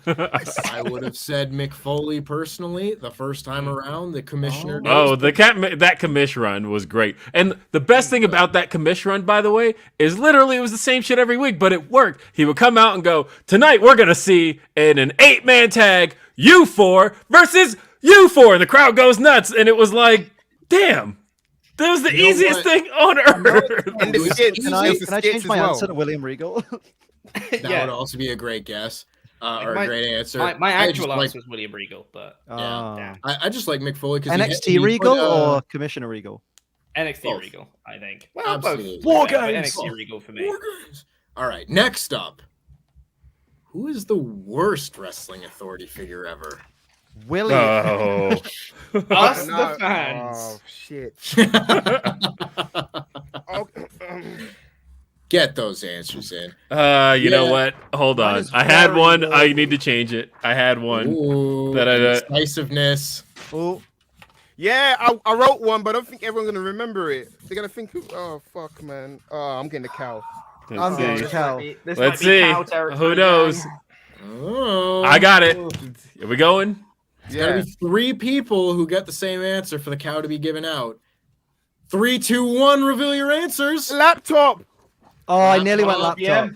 I would have said Mick Foley personally the first time around. The commissioner. Oh, that commish run was great. And the best thing about that commish run, by the way, is literally it was the same shit every week, but it worked. He would come out and go, tonight we're going to see in an 8-man tag, you 4 versus you 4. And the crowd goes nuts. And it was like, damn, that was the You know easiest what? thing on earth. And the skits. Can I the skits change as my well. answer to William Regal? That would also be a great guess or my- a great answer. My I actual just answer was William Regal, but Ah. I just like Mick Foley because NXT Regal or Commissioner Regal? NXT Both. Regal, I think. Well, Absolutely. both. War but Games. NXT Regal for me. All right, next up. Who is the worst wrestling authority figure ever? William. Oh. Us, No. the fans. Oh, shit. Okay. Get those answers in. You know Yeah. what? Hold Mine on. is I had very one. low. I need to change it. I had one. Ooh, that I- decisiveness. Oh, Yeah, I wrote one, but I don't think everyone's gonna remember it. They're gonna think, oh fuck, man. Oh, I'm getting the cow. Let's I'm see. going to Cal. Let's see. Who knows? Oh, I got it. Are we going? There's gotta be 3 people who get the same answer for the cow to be given out. 3, 2, 1. Reveal your answers. Laptop. Oh, I nearly went Laptop.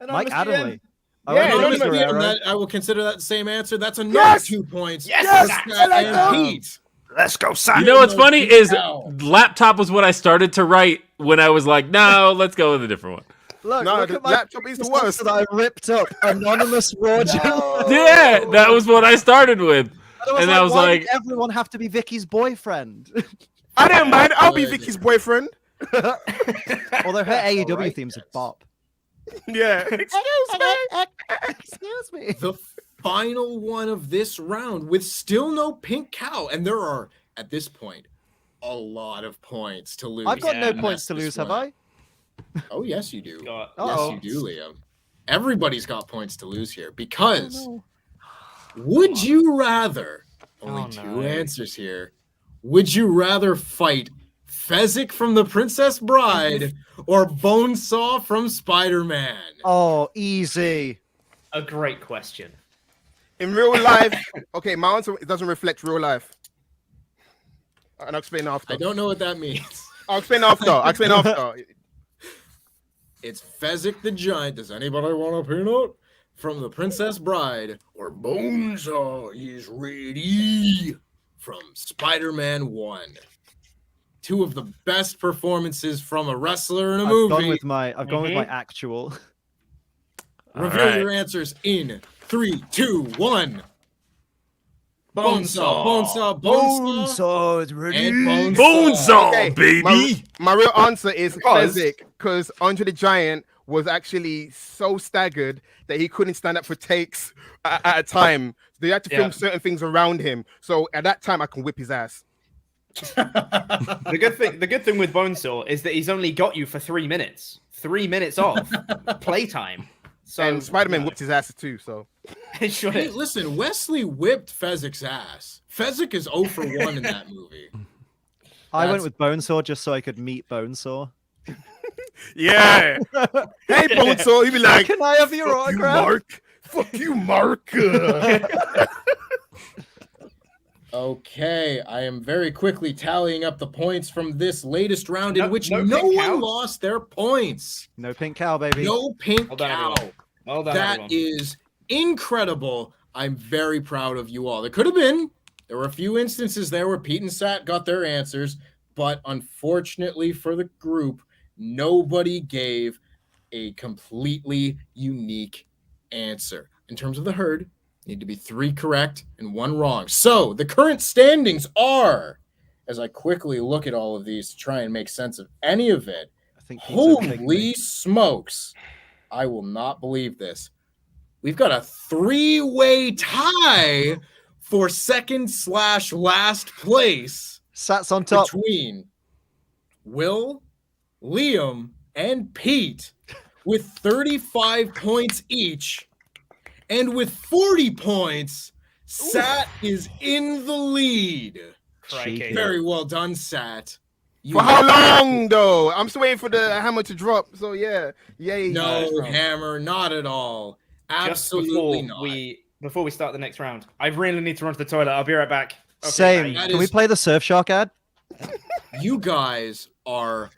laptop. Mike Adamley. I Yeah, went Anonymous Anonymous DM, Guerrero. that I will consider that the same answer. That's another Yes! 2 points. Yes! for Yes! Scott I like and that. Pete. Let's go, son. You know what's funny is Cow. laptop was what I started to write when I was like, no, let's go with a different one. Look, No, look the at my laptop is the response worst. that I ripped up. Anonymous Roger. Yeah, that was what I started with. And I was why like, did everyone have to be Vicky's boyfriend? I don't mind. I'll be Good. Vicky's boyfriend. Although her AEW Alright, theme's a yes. bop. Yeah. Excuse me. The final one of this round with still no pink cow. And there are, at this point, a lot of points to lose. I've got no Yeah, points to This lose, have one. I? Oh, yes, you do. Got- Uh-oh. Yes, you do, Liam. Everybody's got points to lose here because Oh, would you rather, only Oh, 2 no. answers here, would you rather fight Fezik from The Princess Bride or Bonesaw from Spider-Man? Oh, easy. A great question. In real life, okay, my answer it doesn't reflect real life. And I'll explain after. I don't know what that means. I'll explain after. It's Fezik the Giant. Does anybody want a peanut? From The Princess Bride or Bonesaw is ready from Spider-Man 1. 2 of the best performances from a wrestler in a I've movie. gone with my actual. Reveal Alright. your answers in 3, 2, 1. Bonesaw. Bonesaw, Bonesaw, Bonesaw is ready. and Bonesaw. Bonesaw, Okay, baby. My real answer is Because- Fezik, because Andre the Giant was actually so staggered that he couldn't stand up for takes at a time. They had to film Yeah. certain things around him. So at that time, I can whip his ass. The good thing with Bonesaw is that he's only got you for 3 minutes. 3 minutes off playtime. So And Spider-Man whipped his ass too. So It sure Hey, is. listen, Wesley whipped Fezik's ass. Fezik is 0 for 1 in that movie. I That's- went with Bonesaw just so I could meet Bonesaw. yeah. Hey, Bonesaw, he'd be like, Can I have your "Fuck you, autograph? Mark. Fuck you, Mark." Okay, I am very quickly tallying up the points from this latest round in No- which no no pink one cow? lost their points. No pink cow, baby. No pink Well done, cow. everyone. Well done, That everyone. is incredible. I'm very proud of you all. There were a few instances there where Pete and Sat got their answers, but unfortunately for the group, nobody gave a completely unique answer. In terms of the herd, need to be 3 correct and 1 wrong. So the current standings are, as I quickly look at all of these to try and make sense of any of it, I think Pete's overtaking holy me. smokes, I will not believe this. We've got a 3-way tie for second/last place Sat's on top. between Will, Liam, and Pete with 35 points each. And with 40 points, Sat is in the lead. Crikey. Very well done, Sat. You For how long though? I'm still waiting for the hammer to drop. So yeah, yay. No hammer, not at all. Absolutely not. Before we start the next round, I really need to run to the toilet. I'll be right back. Okay, Same. bye. Can we play the Surfshark ad? You guys are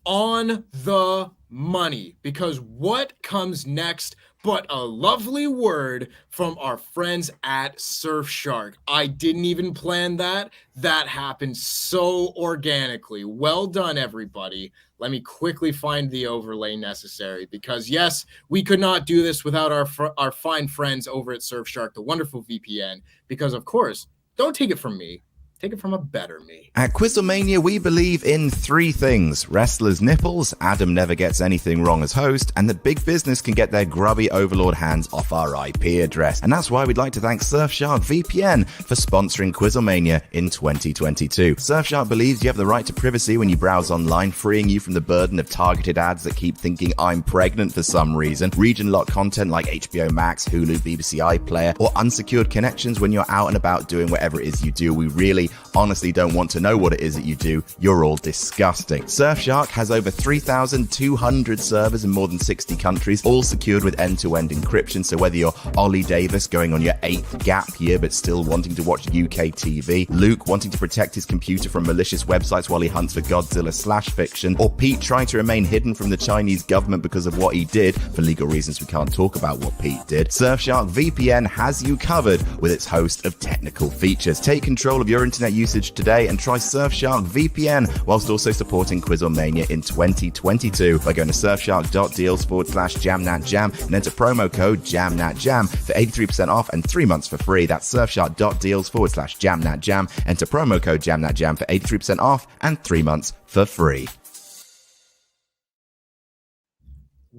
on the money, because what comes next but a lovely word from our friends at Surfshark. I didn't even plan that. That happened so organically. Well done, everybody. Let me quickly find the overlay necessary, because yes, we could not do this without our fine friends over at Surfshark, the wonderful VPN, because of course, don't take it from me. Take it from a better me. At QuizzleMania, we believe in 3 things: wrestlers' nipples, Adam never gets anything wrong as host, and that big business can get their grubby overlord hands off our IP address. And that's why we'd like to thank Surfshark VPN for sponsoring QuizzleMania in 2022. Surfshark believes you have the right to privacy when you browse online, freeing you from the burden of targeted ads that keep thinking I'm pregnant for some reason, region-locked content like HBO Max, Hulu, BBC iPlayer, or unsecured connections when you're out and about doing whatever it is you do. We really honestly don't want to know what it is that you do. You're all disgusting. Surfshark has over 3,200 servers in more than 60 countries, all secured with end-to-end encryption. So whether you're Ollie Davis going on your 8th gap year but still wanting to watch UK TV, Luke wanting to protect his computer from malicious websites while he hunts for Godzilla/fiction, or Pete trying to remain hidden from the Chinese government because of what he did, for legal reasons we can't talk about what Pete did, Surfshark VPN has you covered with its host of technical features. Take control of your internet usage today and try Surfshark VPN whilst also supporting QuizzleMania in 2022 by going to surfshark.deals/jamnatjam and enter promo code JamNatJam for 83% off and 3 months for free. That's surfshark.deals/jamnatjam. Enter promo code JamNatJam for 83% off and 3 months for free.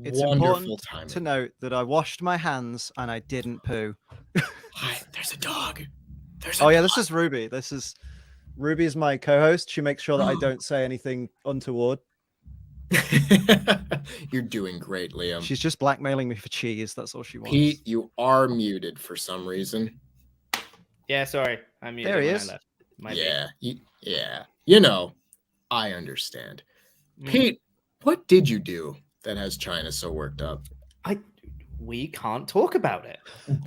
It's Wonderful important timing. to note that I washed my hands and I didn't poo. Hi, there's a dog. Oh yeah, this is Ruby. Ruby is my co-host. She makes sure that I don't say anything untoward. You're doing great, Liam. She's just blackmailing me for cheese. That's all she wants. Pete, you are muted for some reason. Yeah, sorry. I'm muted There he when I is. left. Might be. Yeah. You know, I understand. Pete, what did you do that has China so worked up? We can't talk about it.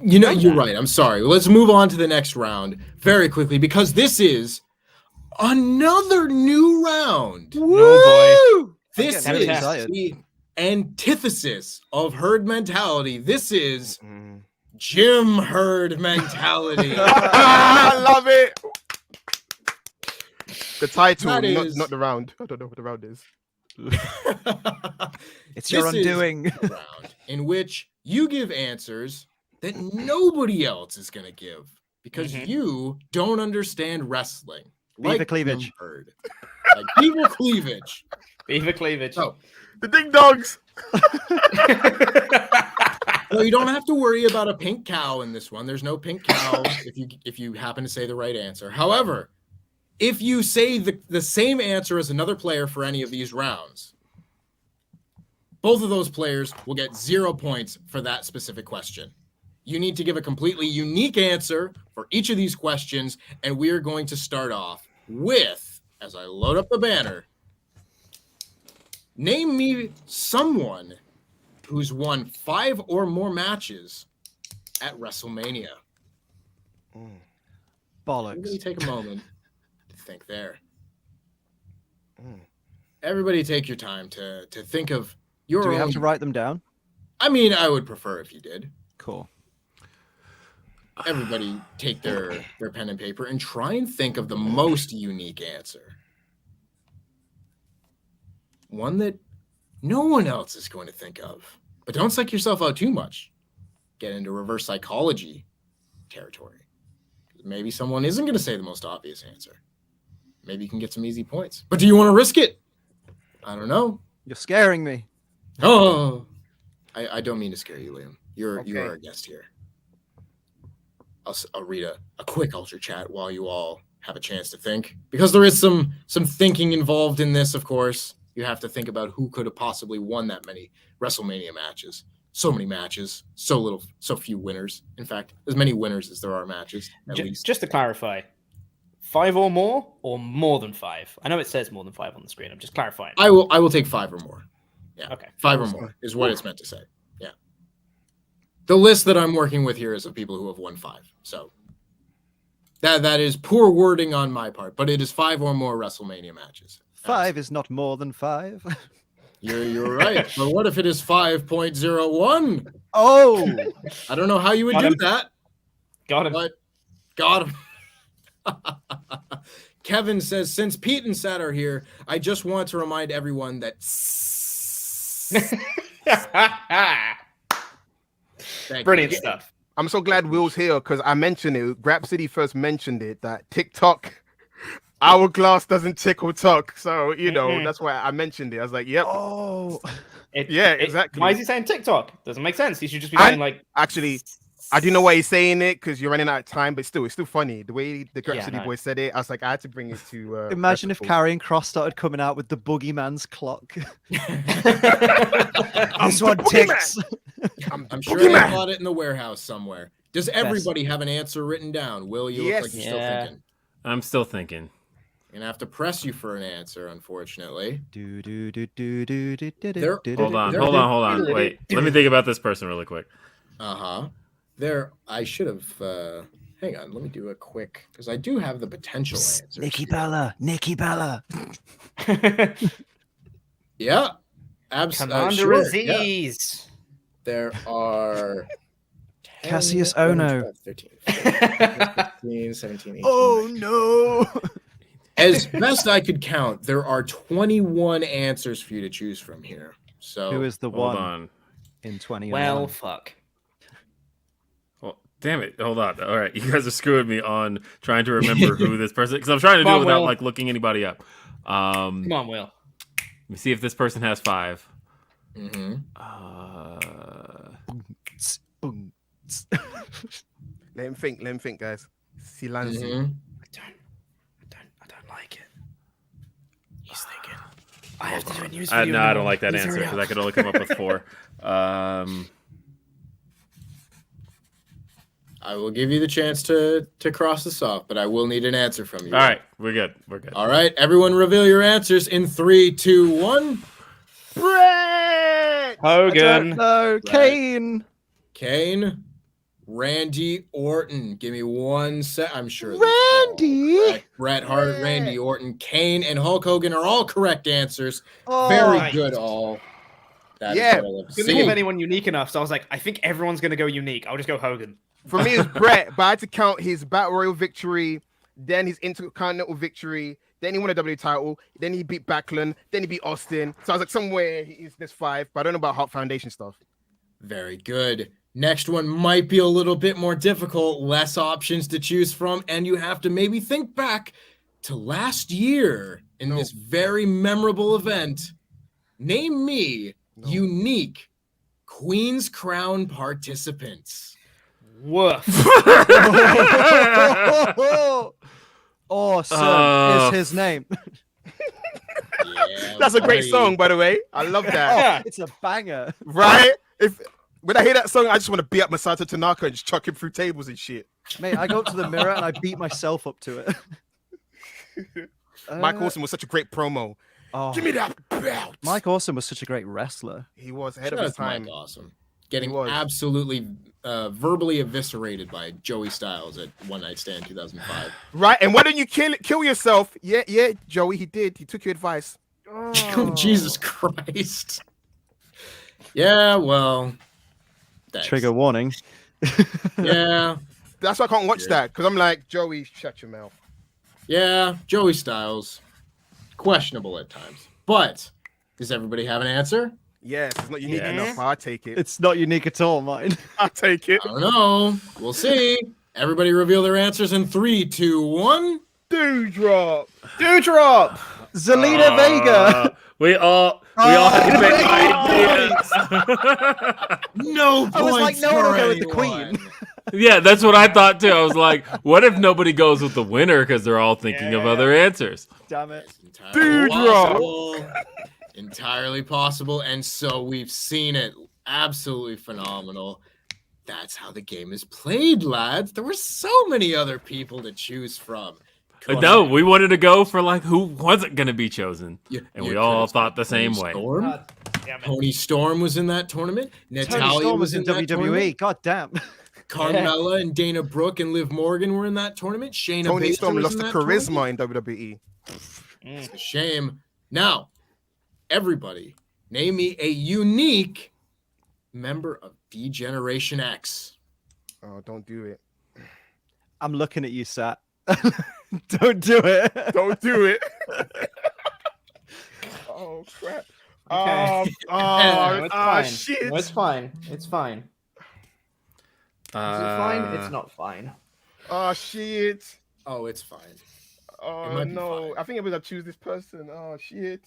You know, you're right. I'm sorry. Let's move on to the next round very quickly, because this is another new round. No, boy. This I'm is getting excited. the antithesis of herd mentality. This is Jim herd mentality. I love it. The title, That is- not the round. I don't know what the round is. It's your This is undoing. a round in which you give answers that nobody else is going to give, because you don't understand wrestling. Beaver cleavage. Jim Herd. Like beaver cleavage. Beaver cleavage. Oh, The ding dogs. no, you don't have to worry about a pink cow in this one. There's no pink cow if you happen to say the right answer. However, if you say the same answer as another player for any of these rounds, both of those players will get 0 points for that specific question. You need to give a completely unique answer for each of these questions, and we are going to start off with, as I load up the banner, name me someone who's won 5 or more matches at WrestleMania. Bollocks. Everybody take a moment to think there. Everybody take your time to think of your Do we own. have to write them down? I mean, I would prefer if you did. Cool. everybody take their pen and paper and try and think of the most unique answer. One that no one else is going to think of. But don't psych yourself out too much. Get into reverse psychology territory. Maybe someone isn't going to say the most obvious answer. Maybe you can get some easy points. But do you want to risk it? I don't know. You're scaring me. Oh, I don't mean to scare you, Liam. You're our guest here. I'll read a quick ultra chat while you all have a chance to think, because there is some thinking involved in this. Of course, you have to think about who could have possibly won that many WrestleMania matches. So many matches, so few winners. In fact, as many winners as there are matches. At least. Just to clarify, 5 or more than 5? I know it says more than 5 on the screen. I'm just clarifying. I will take 5 or more. Yeah. Okay. 5 or more is what it's meant to say. Yeah. The list that I'm working with here is of people who have won 5. So that is poor wording on my part, but it is 5 or more WrestleMania matches. 5 is not more than 5. You're right. But what if it is 5.01? Oh, I don't know how you would Got do him. that. Got him. But got him. Kevin says, since Pete and Sat are here, I just want to remind everyone that Brilliant stuff. I'm so glad Will's here because I mentioned it. Grab City first mentioned it that TikTok, hourglass doesn't tickle talk. So that's why I mentioned it. I was like, yep. oh. Exactly. Why is he saying TikTok? Doesn't make sense. He should just be saying like. Actually, I do know why he's saying it because you're running out of time, but it's still funny. The way the Grab City boy said it, I was like, I had to bring it to. Imagine if Karrion Kross started coming out with the Boogeyman's clock. This one ticks. I'm sure they bought it in the warehouse somewhere. Does everybody have an answer written down? Will, you look like you're still thinking. I'm still thinking. I'm gonna have to press you for an answer, unfortunately. Hold on. Wait, let me think about this person really quick. I should have. Hang on, let me do a quick because I do have the potential answers. Nikki Bella. Yeah, Commander Aziz. Yeah. There are 10, Cassius 11, Ono. 12, 13, 14, 15, 17, 18. Oh no! As best I could count, there are 21 answers for you to choose from here. So Who is the Hold one on. in 20? Well, fuck. Well, damn it. Hold on. All right. You guys are screwing me on trying to remember who this person because I'm trying to do it without like looking anybody up. Come on, Will. Let me see if this person has 5. Mm-hmm. Let him think, guys. Silanzi. Mm-hmm. I don't like it. He's thinking. I have to do a news video. No, I don't like that answer because I could only come up with 4. I will give you the chance to cross this off, but I will need an answer from you. All right, we're good. All right, everyone, reveal your answers in 3, 2, 1. Brett! Hogan. No, Kane. Kane, Randy Orton. Give me 1 sec. I'm sure. Randy. Bret Hart, Randy Orton, Kane, and Hulk Hogan are all correct answers. Oh, Very good, all. That is what I love to Couldn't see. give anyone unique enough, so I was like, I think everyone's gonna go unique. I'll just go Hogan. For me, it's Brett, but I had to count his Battle Royal victory, then his Intercontinental victory, then he won a W title, then he beat Backlund, then he beat Austin. So I was like, somewhere there's 5, but I don't know about Hart Foundation stuff. Very good. Next one might be a little bit more difficult, less options to choose from, and you have to maybe think back to last year in this very memorable event. Name me unique Queen's Crown participants. Woof. Oh, sir, is his name. Yeah, That's a great buddy. song, by the way. I love that. Oh, it's a banger. Right? When I hear that song, I just want to beat up Masato Tanaka and just chuck him through tables and shit. Mate, I go up to the mirror and I beat myself up to it. Mike Awesome was such a great promo. Oh, Give me that belt. Mike Awesome was such a great wrestler. He was ahead Shout of out his to Mike time. Awesome. Getting He was. absolutely verbally eviscerated by Joey Styles at One Night Stand 2005. Right? And why don't you kill yourself? Yeah, Joey, he did. He took your advice. Oh, Jesus Christ. Yeah, well. Thanks. Trigger warning. Yeah. That's why I can't watch Yeah. that because I'm like, Joey, shut your mouth. Yeah, Joey Styles, questionable at times. But does everybody have an answer? Yes, it's not unique Yes. enough. But I'll take it. It's not unique at all, mine. I'll take it. I don't know. We'll see. Everybody reveal their answers in 3, 2, 1. Dewdrop. Dewdrop. Zelina Vega. We all had big Oh, ideas. No I was like, points no one will for go with the anyone. queen. Yeah, that's what I thought too. I was like, what if nobody goes with the winner because they're all thinking of other answers? Damn it. Entirely Dewdrop. possible. Entirely possible. And so we've seen it. Absolutely phenomenal. That's how the game is played, lads. There were so many other people to choose from. No, we wanted to go for like who wasn't going to be chosen. You- And you we all could've thought the Tony same way. Storm. God damn it. Tony Storm was in that tournament. Tony Natalia Storm was was in that WWE. tournament. God damn. Carmella and Dana Brooke and Liv Morgan were in that tournament. Shayna Tony Baszler Storm was lost in the that tournament. charisma in WWE. It's a shame. Now, everybody, name me a unique member of D-Generation X. Oh, don't do it. I'm looking at you, Sat. Don't do it. Don't do it. Oh crap. Okay. No, it's fine. Shit. No, it's fine. It's fine. Is it fine? It's not fine. Oh shit. Oh, it's fine. Oh might be no. fine. I think I'm gonna choose this person. Oh shit.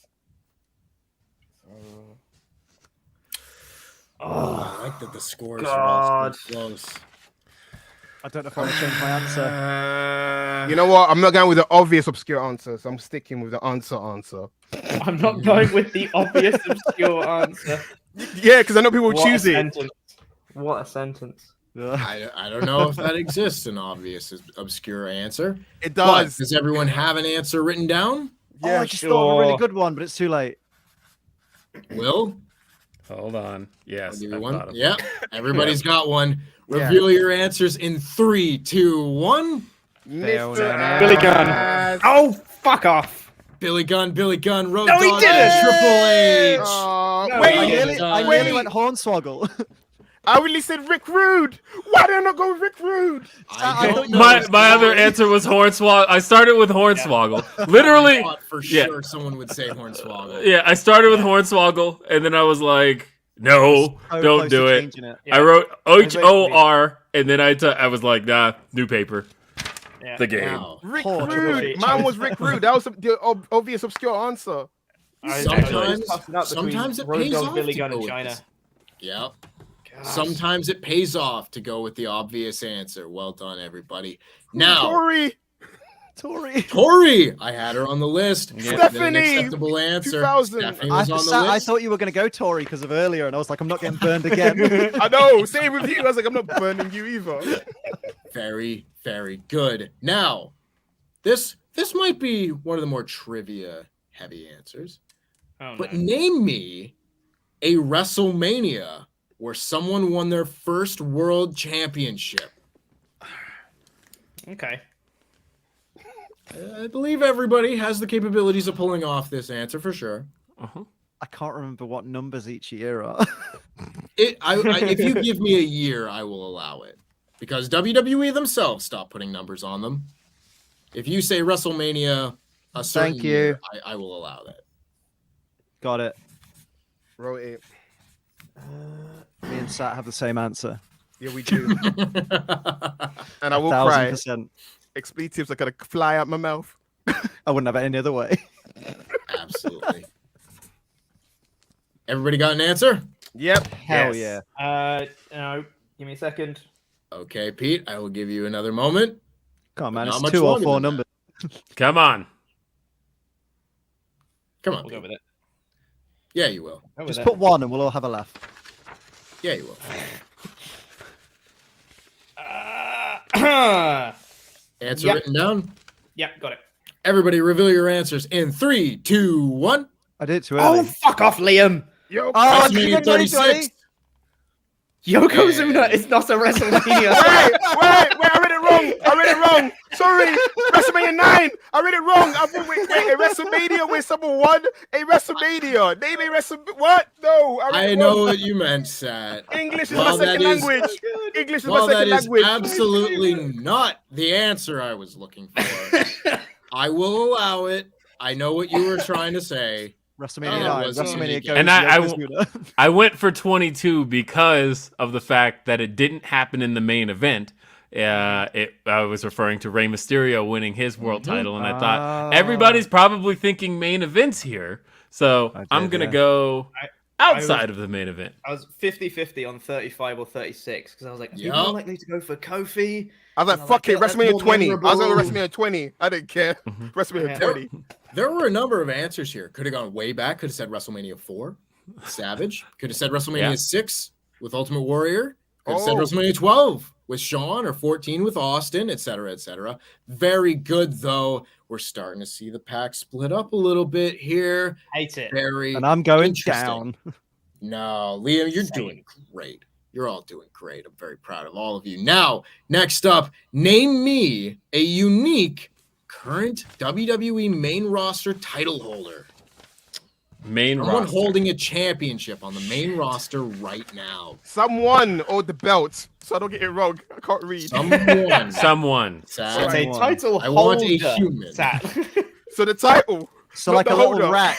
Oh, I like that the scores are all God. so close. I don't know if I want to change my answer. You know what? I'm not going with the obvious obscure answer, so I'm sticking with the answer. I'm not going with the obvious obscure answer. Yeah, because I know people will What a choose it. sentence. What a sentence. I don't know if that exists, an obvious obscure answer. It But does. does everyone have an answer written down? Oh, I just thought of a really sure. good one, but it's too late. Will? Hold on. Yes. I'll give you I've one. thought of it. Yep. Everybody's got one. Yeah. Reveal your answers in 3, 2, 1. Mr. Billy Gunn. Ass. Oh, fuck off. Billy Gunn, Road No, he Dogg, didn't! Triple H. Oh, No, I wait, nearly went Hornswoggle. I really said Rick Rude. Why did I not go with Rick Rude? I don't know. My other answer was Hornswoggle. I started with Hornswoggle. Literally, I thought for yeah. sure someone would say Hornswoggle. yeah, I started with Hornswoggle, and then I was like, no, So don't close do to it. changing it. I wrote HOR, and then I was like, nah, new paper. Yeah. The game. Wow. Rick Poor Triple Rude. H. Mine was Rick Rude. That was the obvious obscure answer. Sometimes it pays off Billy to Gunn go and with China. this. Yep. Sometimes it pays off to go with the obvious answer. Well done, everybody. Now, Tori. Tori, I had her on the list. Yeah. An Stephanie, acceptable answer. 2000. Stephanie was on the I list. thought you were going to go Tory because of earlier, and I was like, I'm not getting burned again. I know. Same with you. I was like, I'm not burning you either. Very, very good. Now, this might be one of the more trivia heavy answers. Oh, But no. name me a WrestleMania where someone won their first world championship. Okay. I believe everybody has the capabilities of pulling off this answer for sure. I can't remember what numbers each year are. If you give me a year, I will allow it. Because WWE themselves stopped putting numbers on them. If you say WrestleMania a certain Thank you. year, I will allow that. Got it. Wrote it. Me and Sat have the same answer. Yeah, we do. And I will cry. 1000%. Expletives are gonna fly out my mouth. I wouldn't have it any other way. Absolutely. Everybody got an answer? Yep. Hell Yes. yeah. No. Give me a second. Okay, Pete, I will give you another moment. Come on, man. Not It's much 2 or longer 4 than that. numbers. Come on. Come on, We'll go Pete. with it. Yeah, you will. Go with Just it. put 1 and we'll all have a laugh. Yeah, you will. Answer Yep. written down. Yep, got it. Everybody reveal your answers in 3, 2, 1. I did it too Oh, early. fuck off, Liam. Yo. Oh, WrestleMania 36. Yokozuna Yeah. is not a WrestleMania. Wait, I read it wrong. wrong. I read it wrong. Sorry. WrestleMania 9. I read it wrong. I thought, wait, a WrestleMania where someone won a WrestleMania. Name a WrestleMania. What? No. I know what you meant, Sat. English is Well, my second that is- language. English is Well, my that second is language. absolutely not the answer I was looking for. I will allow it. I know what you were trying to say. WrestleMania Oh, 9. it was WrestleMania only- goes. I went for 22 because of the fact that it didn't happen in the main event. I was referring to Rey Mysterio winning his world title, and I thought everybody's probably thinking main events here. So I'm going to go outside of the main event. I was 50-50 on 35 or 36 because I was like, Yup. people are likely to go for Kofi. I was like, And I'm fuck it, that's WrestleMania more 20. I was on memorable. WrestleMania 20. I didn't care. WrestleMania Yeah. 20. There were a number of answers here. Could have gone way back. Could have said WrestleMania 4, Savage. Could have said WrestleMania 6 with Ultimate Warrior. Could have said WrestleMania 12 with Shawn or 14 with Austin, etc., etc. Very good, though. We're starting to see the pack split up a little bit here. Hate it. Very And I'm going interesting. down. No, Liam, you're Same. doing great. You're all doing great. I'm very proud of all of you. Now, next up, name me a unique current WWE main roster title holder. Main Someone roster. holding a championship on the main roster right now. Someone owed the belt, so I don't get it wrong. I can't read. Someone. Someone. Sad. It's a Someone. title I want a holder, human. Sat. So the title. So Not like a the little holder. rack.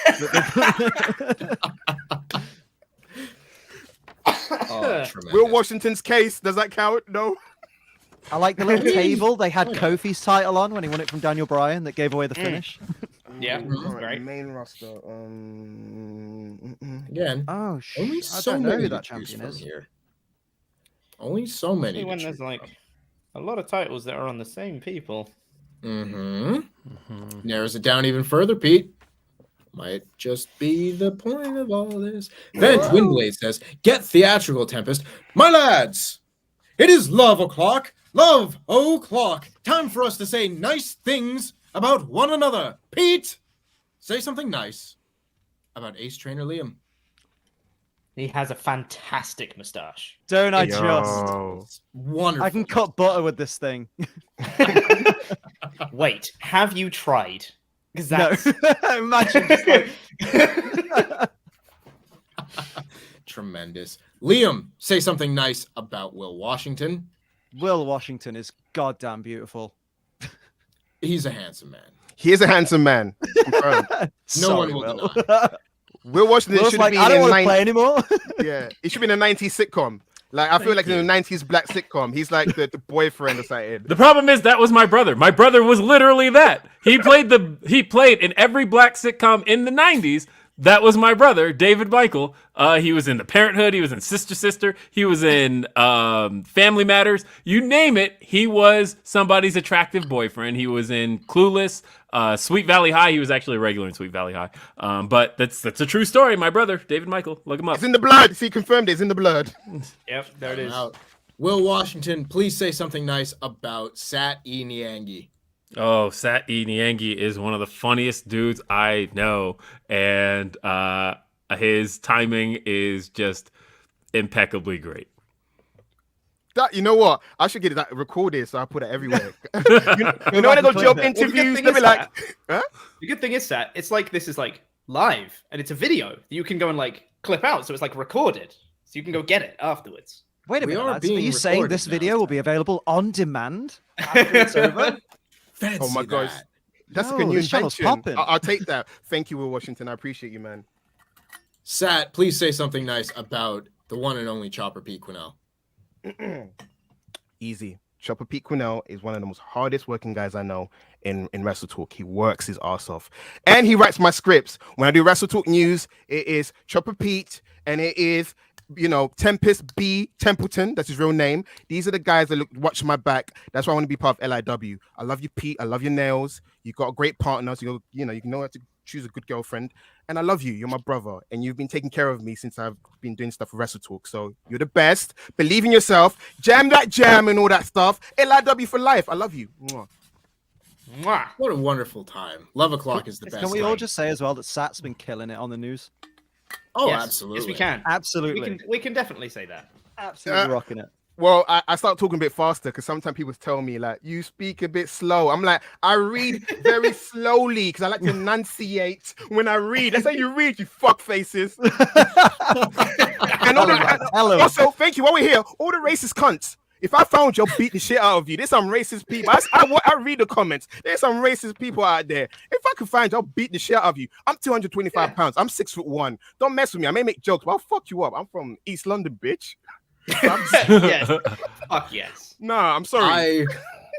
Oh, tremendous. Will Washington's case, does that count? No. I like the little table they had Kofi's title on when he won it from Daniel Bryan that gave away the finish. Yeah, Mhm. great. Main roster. Again, Oh, only I so don't know many who to that choose champion from is. here. Only so many. Especially when there's like a lot of titles that are on the same people. Mm-hmm. Narrows it down even further, Pete. Might just be the point of all this. Then Twinblade says, "Get theatrical, Tempest. My lads, it is love o'clock. Love o'clock. Time for us to say nice things about one another. Pete, say something nice about Ace Trainer Liam." He has a fantastic mustache. Don't I Yo. just? Wonderful. I can cut butter with this thing. Wait, have you tried? Because No. that's Imagine just like... Tremendous. Liam, say something nice about Will Washington. Will Washington is goddamn beautiful. He's a handsome man. He is a handsome man. Confirmed. No one Sorry, will Will. deny. Will Washington Will's should like, be I don't in want to play anymore. Yeah, he should be in a 90s sitcom. Like I feel like in a 90s black sitcom. He's like the boyfriend or something. The problem is that was my brother. My brother was literally that. He played in every black sitcom in the 90s. That was my brother, David Michael. He was in The Parenthood. He was in Sister Sister. He was in Family Matters. You name it, he was somebody's attractive boyfriend. He was in Clueless, Sweet Valley High. He was actually a regular in Sweet Valley High. But that's a true story. My brother, David Michael. Look him up. It's in the blood. See, confirmed it's in the blood. Yep, there it is. Out. Will Washington, please say something nice about Sat E Niangi. Oh, Sat E Niangi is one of the funniest dudes I know, and his timing is just impeccably great. That, you know what? I should get that recorded so I put it everywhere. you know when I go job interviews, thing they'll be is like, huh? The good thing is that it's like this is like live and it's a video. You can go and like clip out, so it's like recorded, so you can go get it afterwards. Wait a We minute, are lads. Are being you saying recorded this now, video will be available on demand after it's over? Fancy Oh my gosh. that. That's a No, good new this channel's invention. popping. I'll take that. Thank you, Will Washington. I appreciate you, man. Sat, please say something nice about the one and only Chopper Pete Quinnell. Easy. Chopper Pete Quinnell is one of the most hardest working guys I know in Wrestle Talk. He works his ass off. And he writes my scripts. When I do Wrestle Talk news, it is Chopper Pete and it is, Tempest B. Templeton. That's his real name. These are the guys that watch my back. That's why I want to be part of LIW. I love you, Pete. I love your nails. You got a great partner. So you know how to choose a good girlfriend. And I love you. You're my brother. And you've been taking care of me since I've been doing stuff with Wrestle Talk. So you're the best. Believe in yourself. Jam that jam and all that stuff. LIW for life. I love you. Mwah. Mwah. What a wonderful time. Love o'clock is the best. Can we all time. just say as well that Sat's been killing it on the news? Oh, Yes. absolutely. Yes, we can. Absolutely. We can definitely say that. Absolutely rocking it. Well, I start talking a bit faster because sometimes people tell me like you speak a bit slow. I'm like, I read very slowly because I like to enunciate when I read. That's how you read, you fuck faces. And also, thank you. While we're here, all the racist cunts. If I found you, I'll beat the shit out of you. There's some racist people. I read the comments. There's some racist people out there. If I can find you, I'll beat the shit out of you. I'm 225 pounds. I'm 6'1". Don't mess with me. I may make jokes, but I'll fuck you up. I'm from East London, bitch. Yes. Fuck yes. Nah, I'm sorry.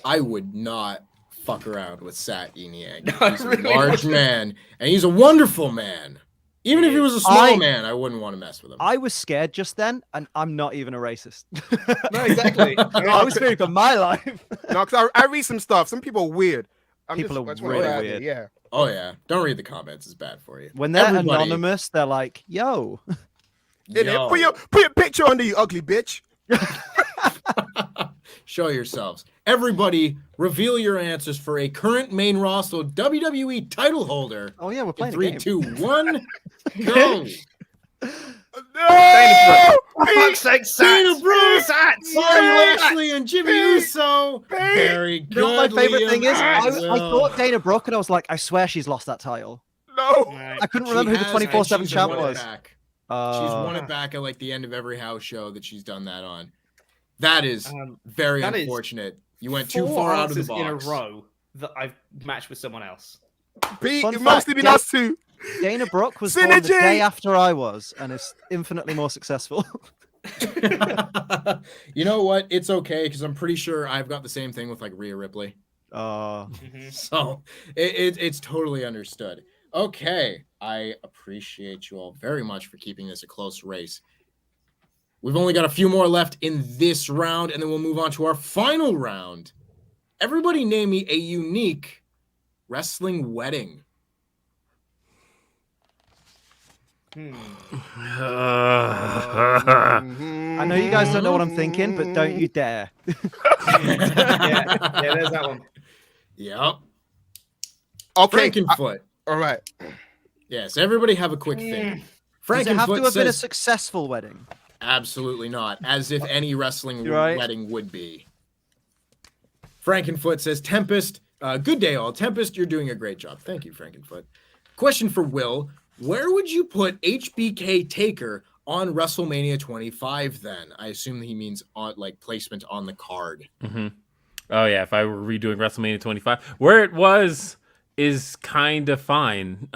I would not fuck around with Sat E Niangi. No, He's a really large man, and he's a wonderful man. Even if he was a small man, I wouldn't want to mess with him. I was scared just then, and I'm not even a racist. No, exactly. I was fearing for my life. No, because I read some stuff. Some people are weird. People are I just really wanna put it out there, weird. Yeah. Oh yeah, don't read the comments; it's bad for you. When they're Everybody- anonymous, they're like, "Yo." Yo. Put your picture under, you ugly bitch. Show yourselves. Everybody, reveal your answers for a current main roster WWE title holder. Oh yeah, we're In playing 3, a game. 2, 1, go. No! For fuck's sake, Dana Brooke, Sats! Bobby Lashley, and Jimmy Uso. Very good. You know what my favorite Liam. thing is? I Will. thought Dana Brooke, and I was like, I swear she's lost that title. No! I couldn't She remember who the has, and 24/7 she's champ won it was. back. She's won it back at like the end of every house show that she's done that on. That is very that is unfortunate. You went too 4 far out of the answers box. in a row that I've matched with someone else. Pete, Fun it must have fact, been us two. Dana Brooke was born the Synergy! day after I was, and is infinitely more successful. You know what? It's okay because I'm pretty sure I've got the same thing with like Rhea Ripley. So it's totally understood. Okay, I appreciate you all very much for keeping this a close race. We've only got a few more left in this round, and then we'll move on to our final round. Everybody name me a unique wrestling wedding. I know you guys don't know what I'm thinking, but don't you dare. Yeah, there's that one. Yep. Okay. Frankenfoot. All right. Yes, everybody have a quick think. Does it have to Frankenfoot have been a says successful wedding? absolutely not, as if any wrestling Right. wedding would be. Frankenfoot says, Tempest, good day all. Tempest, you're doing a great job. Thank you, Frankenfoot. Question for Will. Where would you put HBK Taker on WrestleMania 25 then? I assume he means on like placement on the card. Oh yeah, if I were redoing WrestleMania 25, where it was is kind of fine.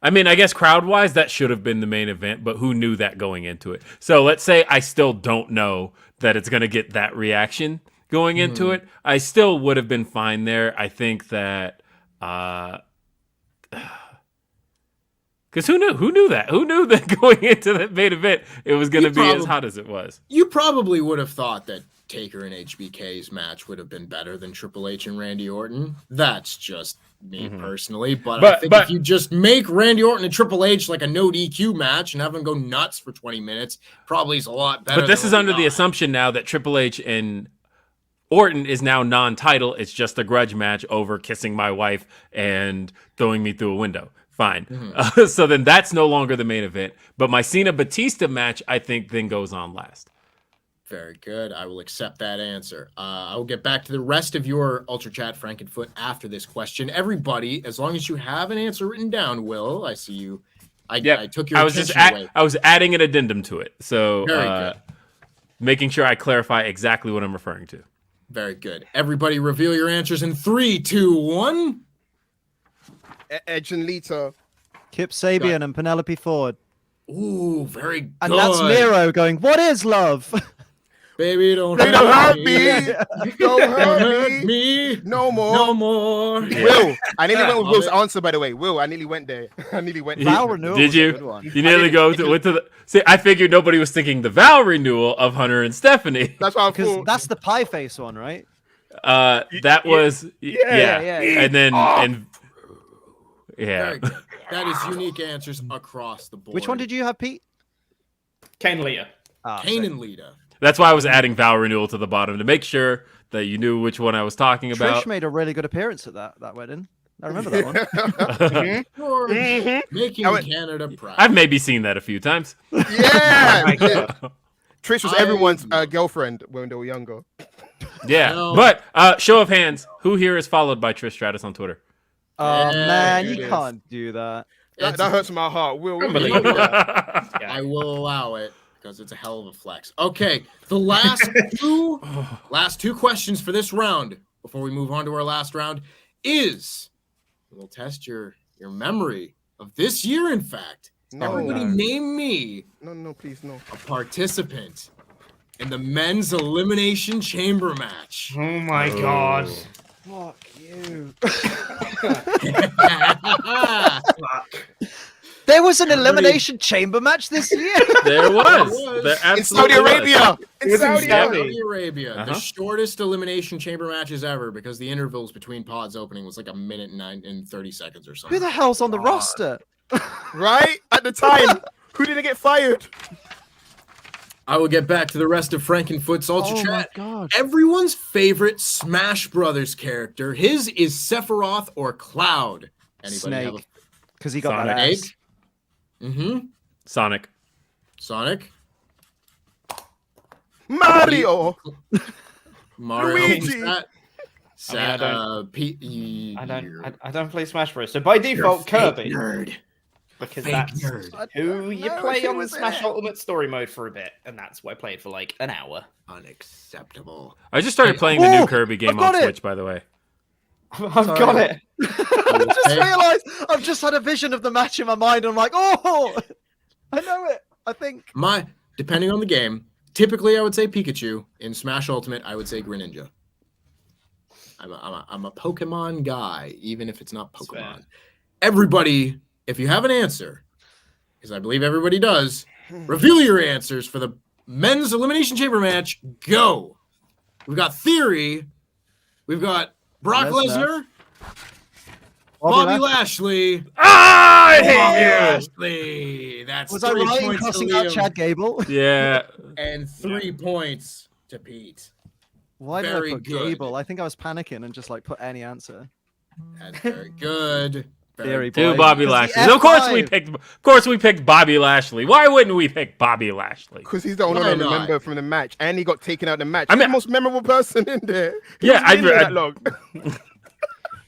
I mean, I guess crowd-wise, that should have been the main event, but who knew that going into it? So let's say I still don't know that it's going to get that reaction going into it. I still would have been fine there. I think that... Because who knew? Who knew that? Who knew that going into that main event, it was going to be as hot as it was? You probably would have thought that Taker and HBK's match would have been better than Triple H and Randy Orton. That's just me personally, but I think if you just make Randy Orton and Triple H like a no DQ match and have them go nuts for 20 minutes, probably is a lot better. But this than is what under we the got. assumption now that Triple H and Orton is now non-title. It's just a grudge match over kissing my wife and throwing me through a window. Fine. So then that's no longer the main event. But my Cena Batista match, I think, then goes on last. Very good. I will accept that answer. I will get back to the rest of your Ultra Chat Frankenfoot after this question. Everybody, as long as you have an answer written down, Will, I see you. I took your attention away. I was adding an addendum to it. So Very good. making sure I clarify exactly what I'm referring to. Very good. Everybody reveal your answers in 3, 2, 1. Edge and Lita. Kip Sabian and Penelope Ford. Ooh, very good. And that's Miro going, "What is love?" Baby, don't They don't hurt hurt me. me. Don't Don't hurt hurt me. me. No more. No more. Will, I nearly went with Love Will's it. answer, by the way. Will, I nearly went there. I nearly went there. Vow renewal Did was a you? good one. You nearly went to the. See, I figured nobody was thinking the vow renewal of Hunter and Stephanie. That's what I Because thought. that's the pie face one, right? That was yeah. and then and yeah. Very good. That is unique answers across the board. Which one did you have, Pete? Kane Lita. Kane and Lita. That's why I was adding vow renewal to the bottom to make sure that you knew which one I was talking about. Trish made a really good appearance at that wedding. I remember that one. George, making I went- Canada proud. I've maybe seen that a few times. Yeah. Trish was everyone's girlfriend when they were younger. Yeah, No. but show of hands, who here is followed by Trish Stratus on Twitter? Oh Yeah, man, here you it is. can't do that. That hurts my heart. Will you Unbelievable. do that? I will allow it because it's a hell of a flex. Okay, the last two questions for this round before we move on to our last round is we'll test your memory of this year. In fact, No. everybody name me No, please, no. a participant in the men's elimination chamber match. Oh my god. Fuck you. There was an elimination chamber match this year. There was. was. There In absolutely Saudi Arabia. It was in Saudi Saudi. Arabia. Saudi Arabia, the Uh-huh. shortest elimination chamber matches ever because the intervals between pods opening was like a minute and 30 seconds or Who something. the hell's on the roster? Right? At the time. Who didn't get fired? I will get back to the rest of Frankenfoot's Ultra Oh my Chat. god. Everyone's favorite Smash Brothers character. His is Sephiroth or Cloud. Anybody have Snake. Because he got Sonic. that ass. Snake? Mm-hmm. Sonic. Sonic? Mario. Mario? Luigi. Pete. I don't play Smash Bros. So by default, Kirby, Nerd. because Fake that's nerd. who you No, play it on the was Smash it. Ultimate Story mode for a bit, and that's what I played for like an hour. Unacceptable. I just started playing the new Oh, Kirby game I've got on it. Switch, by the way. I've Sorry. got it. I just realized I've just had a vision of the match in my mind. I'm like, oh, I know it. I think. Depending on the game, typically I would say Pikachu. In Smash Ultimate, I would say Greninja. I'm a Pokemon guy, even if it's not That's Pokemon. fair. Everybody, if you have an answer, because I believe everybody does, reveal your answers for the men's elimination chamber match. Go. We've got Theory. We've got Brock Lesnar. Lesnar, Bobby Lashley. I Bobby hate you! Lashley. That's Was I 3 right in points to crossing out Liam Chad Gable? Yeah. and 3 points to Pete. Why did Very I put good. Gable? I think I was panicking and just like put any answer. That's very good. Theory Two boy. Bobby Because the Lashley. F5. Of course we picked Bobby Lashley. Why wouldn't we pick Bobby Lashley? Because he's the only Why one I not? remember from the match, and he got taken out of the match. I He's mean- the most memorable person in there. He Yeah, wasn't in there I- that long.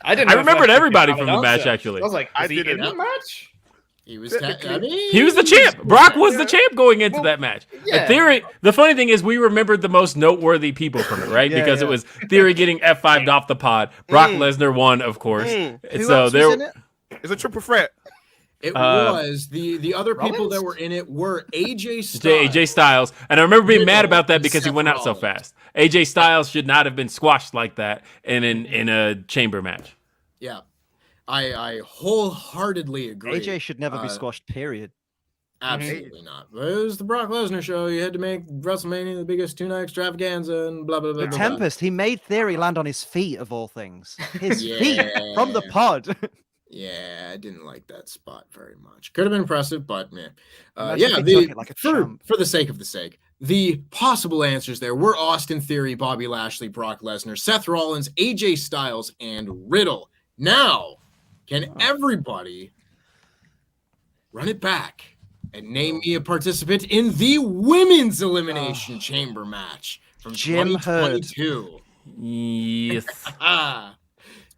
I didn't. I know if remembered Lashley everybody could from have the an match, answer. actually. I was like, I is he in didn't. the match? He was. Technically. He was the champ. Brock was the champ going into that match. yeah. And Theory. The funny thing is, we remembered the most noteworthy people from it, right? Yeah, because yeah. it was Theory getting F5'd off the pod. Brock Lesnar won, of course. And Who so else there. was in it? It's a triple threat. It was the other people that Rollins? were in it were AJ Styles. AJ Styles, and I remember being mad Riddle about that and because he Seth went out so Rollins. fast. AJ Styles should not have been squashed like that in a chamber match. Yeah, I wholeheartedly agree. AJ should never be squashed. Period. Absolutely not. But it was the Brock Lesnar show. You had to make WrestleMania the biggest two-night extravaganza and blah blah blah. The blah, blah. Tempest. He made Theory land on his feet of all things. His Yeah. feet from the pod. Yeah, I didn't like that spot very much. Could have been impressive, but man. Imagine Yeah, if he took it like a champ. for the sake of the sake, the possible answers there were Austin Theory, Bobby Lashley, Brock Lesnar, Seth Rollins, AJ Styles, and Riddle. Now, can everybody run it back and name me a participant in the women's elimination chamber match from Jim Herd. 2022? Yes. Ah,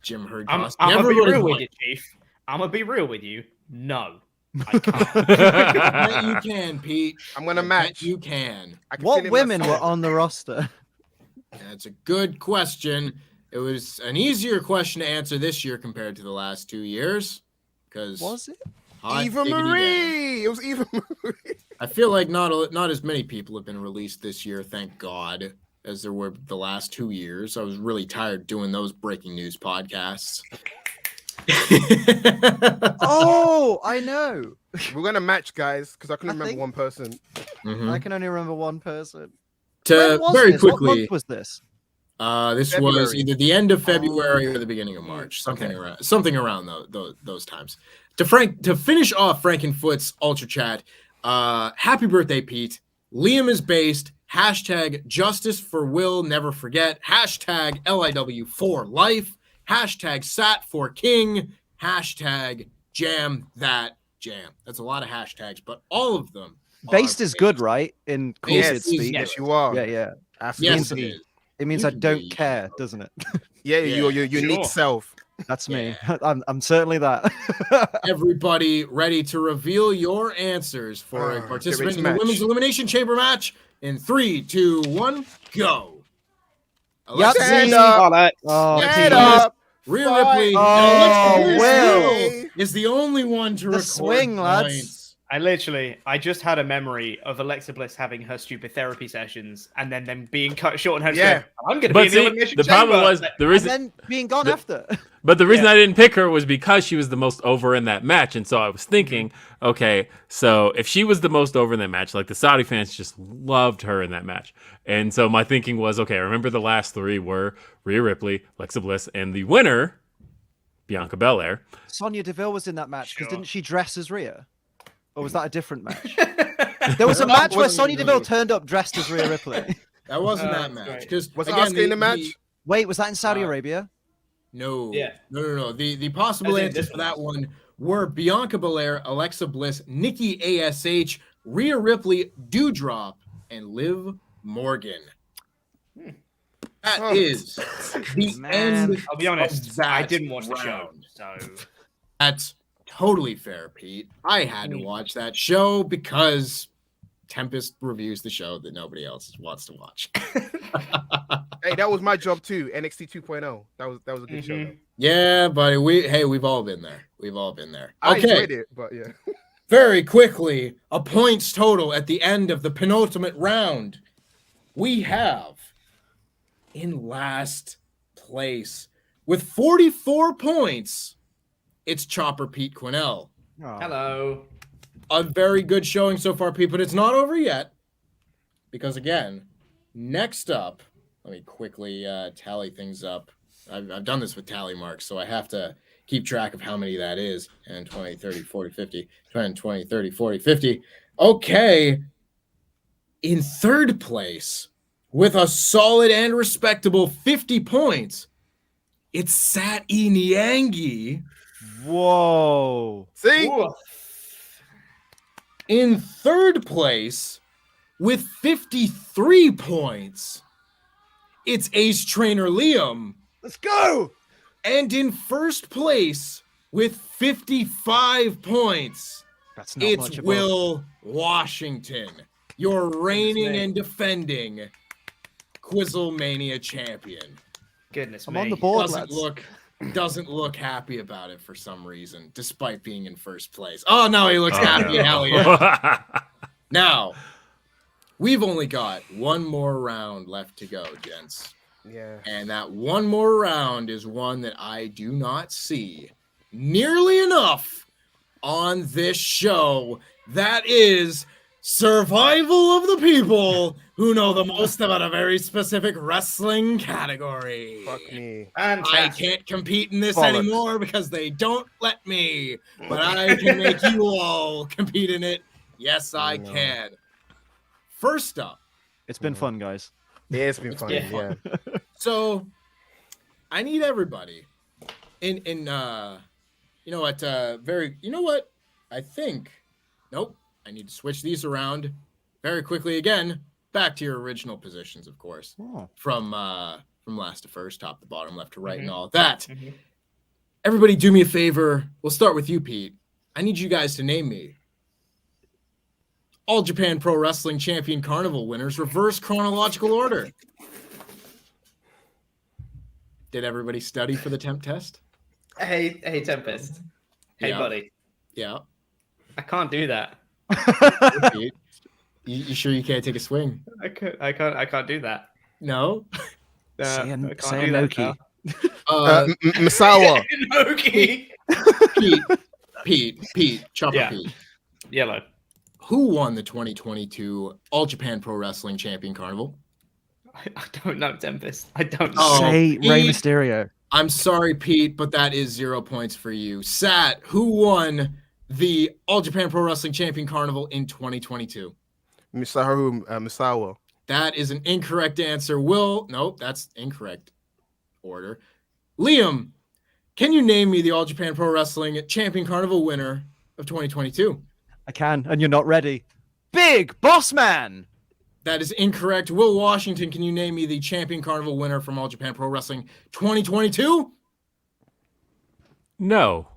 Jim Herd. I'm cost gonna be everybody real one. with you, Chief. I'm gonna be real with you. No, I can't. I bet you can, Pete. I'm gonna I bet match. You can. I can feel What it in women my were soul. on the roster? That's a good question. It was an easier question to answer this year compared to the last 2 years. Because Was it? Eva Marie. It was Eva Marie. I feel like not as many people have been released this year, thank God, as there were the last 2 years. I was really tired doing those breaking news podcasts. Oh, I know. We're gonna match, guys, because I can I remember think- one person. Mhm. I can only remember one person. To When was very this? What quickly, month was this? this was February. either the end of February or the beginning of March, something around those times. To finish off Frankenfoot's Ultra Chat, happy birthday, Pete. Liam is based. Hashtag justice for Will never forget. Hashtag LIW for life. Hashtag sat for king. Hashtag jam that jam. That's a lot of hashtags, but all of them Based is good, right? In cool Based kid is speak. Yes, you are. Yeah. Yes, Absolutely. it is. It means You I can don't be- care, doesn't it? Yeah, your Yeah, unique sure. self. That's me. Yeah. I'm certainly that. Everybody ready to reveal your answers for a Get participant ready in to the match. Women's Elimination Chamber match in 3, 2, 1, go. Yahtzee. Stand up. Oh, that, Oh, Stand Pete. up. Rhea Fight. Ripley Oh, and Alexa Will. Bliss is the only one to The record swing, lads. points. I just had a memory of Alexa Bliss having her stupid therapy sessions and then them being cut short and her Yeah. going, I'm going to be But in the see, elimination the problem chamber. was the And reason. then being gone the- after. But the reason Yeah. I didn't pick her was because she was the most over in that match. And so I was thinking, okay, so if she was the most over in that match, like the Saudi fans just loved her in that match. And so my thinking was, okay, remember the last three were Rhea Ripley, Alexa Bliss, and the winner, Bianca Belair. Sonya Deville was in that match because Sure. didn't she dress as Rhea? Or was that a different match? There was a match where Wasn't Sonya really. Deville turned up dressed as Rhea Ripley. That wasn't that that's match. right. Because Was Asuka in the match? Wait, was that in Saudi Uh, Arabia? No. Yeah. No. The possible I think answers this for one that was. one were Bianca Belair, Alexa Bliss, Nikki ASH, Rhea Ripley, Dewdrop, and Liv Morgan. That Oh. is the Man. end. I'll be honest, of that I didn't watch the show. round. So That's totally fair, Pete. I had to watch that show because Tempest reviews the show that nobody else wants to watch. Hey, that was my job too. NXT 2.0. That was a good show. Though. Yeah, buddy. We've all been there. We've all been there. I Okay. enjoyed it, but yeah. Very quickly, a points total at the end of the penultimate round. We have in last place with 44 points, it's Chopper Pete Quinnell. Oh. hello. A very good showing so far, Pete, but it's not over yet. Because again, next up, let me quickly tally things up. I've done this with tally marks, so I have to keep track of how many that is. 10, 20, 30, 40, 50. 10, 20, 30, 40, 50. Okay. In third place, with a solid and respectable 50 points, it's Sat E Niangi. Whoa. See? Ooh. In third place, with 53 points, it's Ace Trainer Liam. Let's go. And in first place, with 55 points, That's not it's much above. Will Washington, your reigning me. and defending QuizzleMania champion. Goodness I'm me. on the board, Doesn't lads. look happy about it for some reason, despite being in first place. Oh no, he looks Oh, happy. no. Hell yeah. Now, we've only got one more round left to go, gents. Yeah. And that one more round is one that I do not see nearly enough on this show. That is survival of the people who know the most about a very specific wrestling category. Fuck me. I Fantastic. can't compete in this Bollocks. anymore because they don't let me. But I can make you all compete in it. Yes, I No. can. First up, It's been fun, guys. Yeah, it's been fun. been Yeah. fun. so I need everybody in you know what, I think nope, I need to switch these around very quickly again. Back to your original positions, of course. Oh. From last to first, top to bottom, left to right, and all of that. Mhm. Everybody do me a favor. We'll start with you, Pete. I need you guys to name me All Japan Pro Wrestling Champion Carnival winners, reverse chronological order. Did everybody study for the temp test? Hey, Tempest. Hey, Yeah. buddy. Yeah. I can't do that. Pete, you sure you can't take a swing? I can't do that. No. Say I can't a do that Noki. now. Misawa. Noki. Pete, Chopper Yeah. Pete. Yellow. Who won the 2022 All Japan Pro Wrestling Champion Carnival? I don't know, Tempest. I don't know. Oh, Say Rey Pete. Mysterio. I'm sorry, Pete, but that is 0 points for you. Sat, who won the All Japan Pro Wrestling Champion Carnival in 2022? Misaharu Misawa. That is an incorrect answer. Nope, that's incorrect order. Liam, can you name me the All Japan Pro Wrestling Champion Carnival winner of 2022? I can, and you're not ready. Big Boss Man. That is incorrect. Will Washington, can you name me the Champion Carnival winner from All Japan Pro Wrestling 2022? No.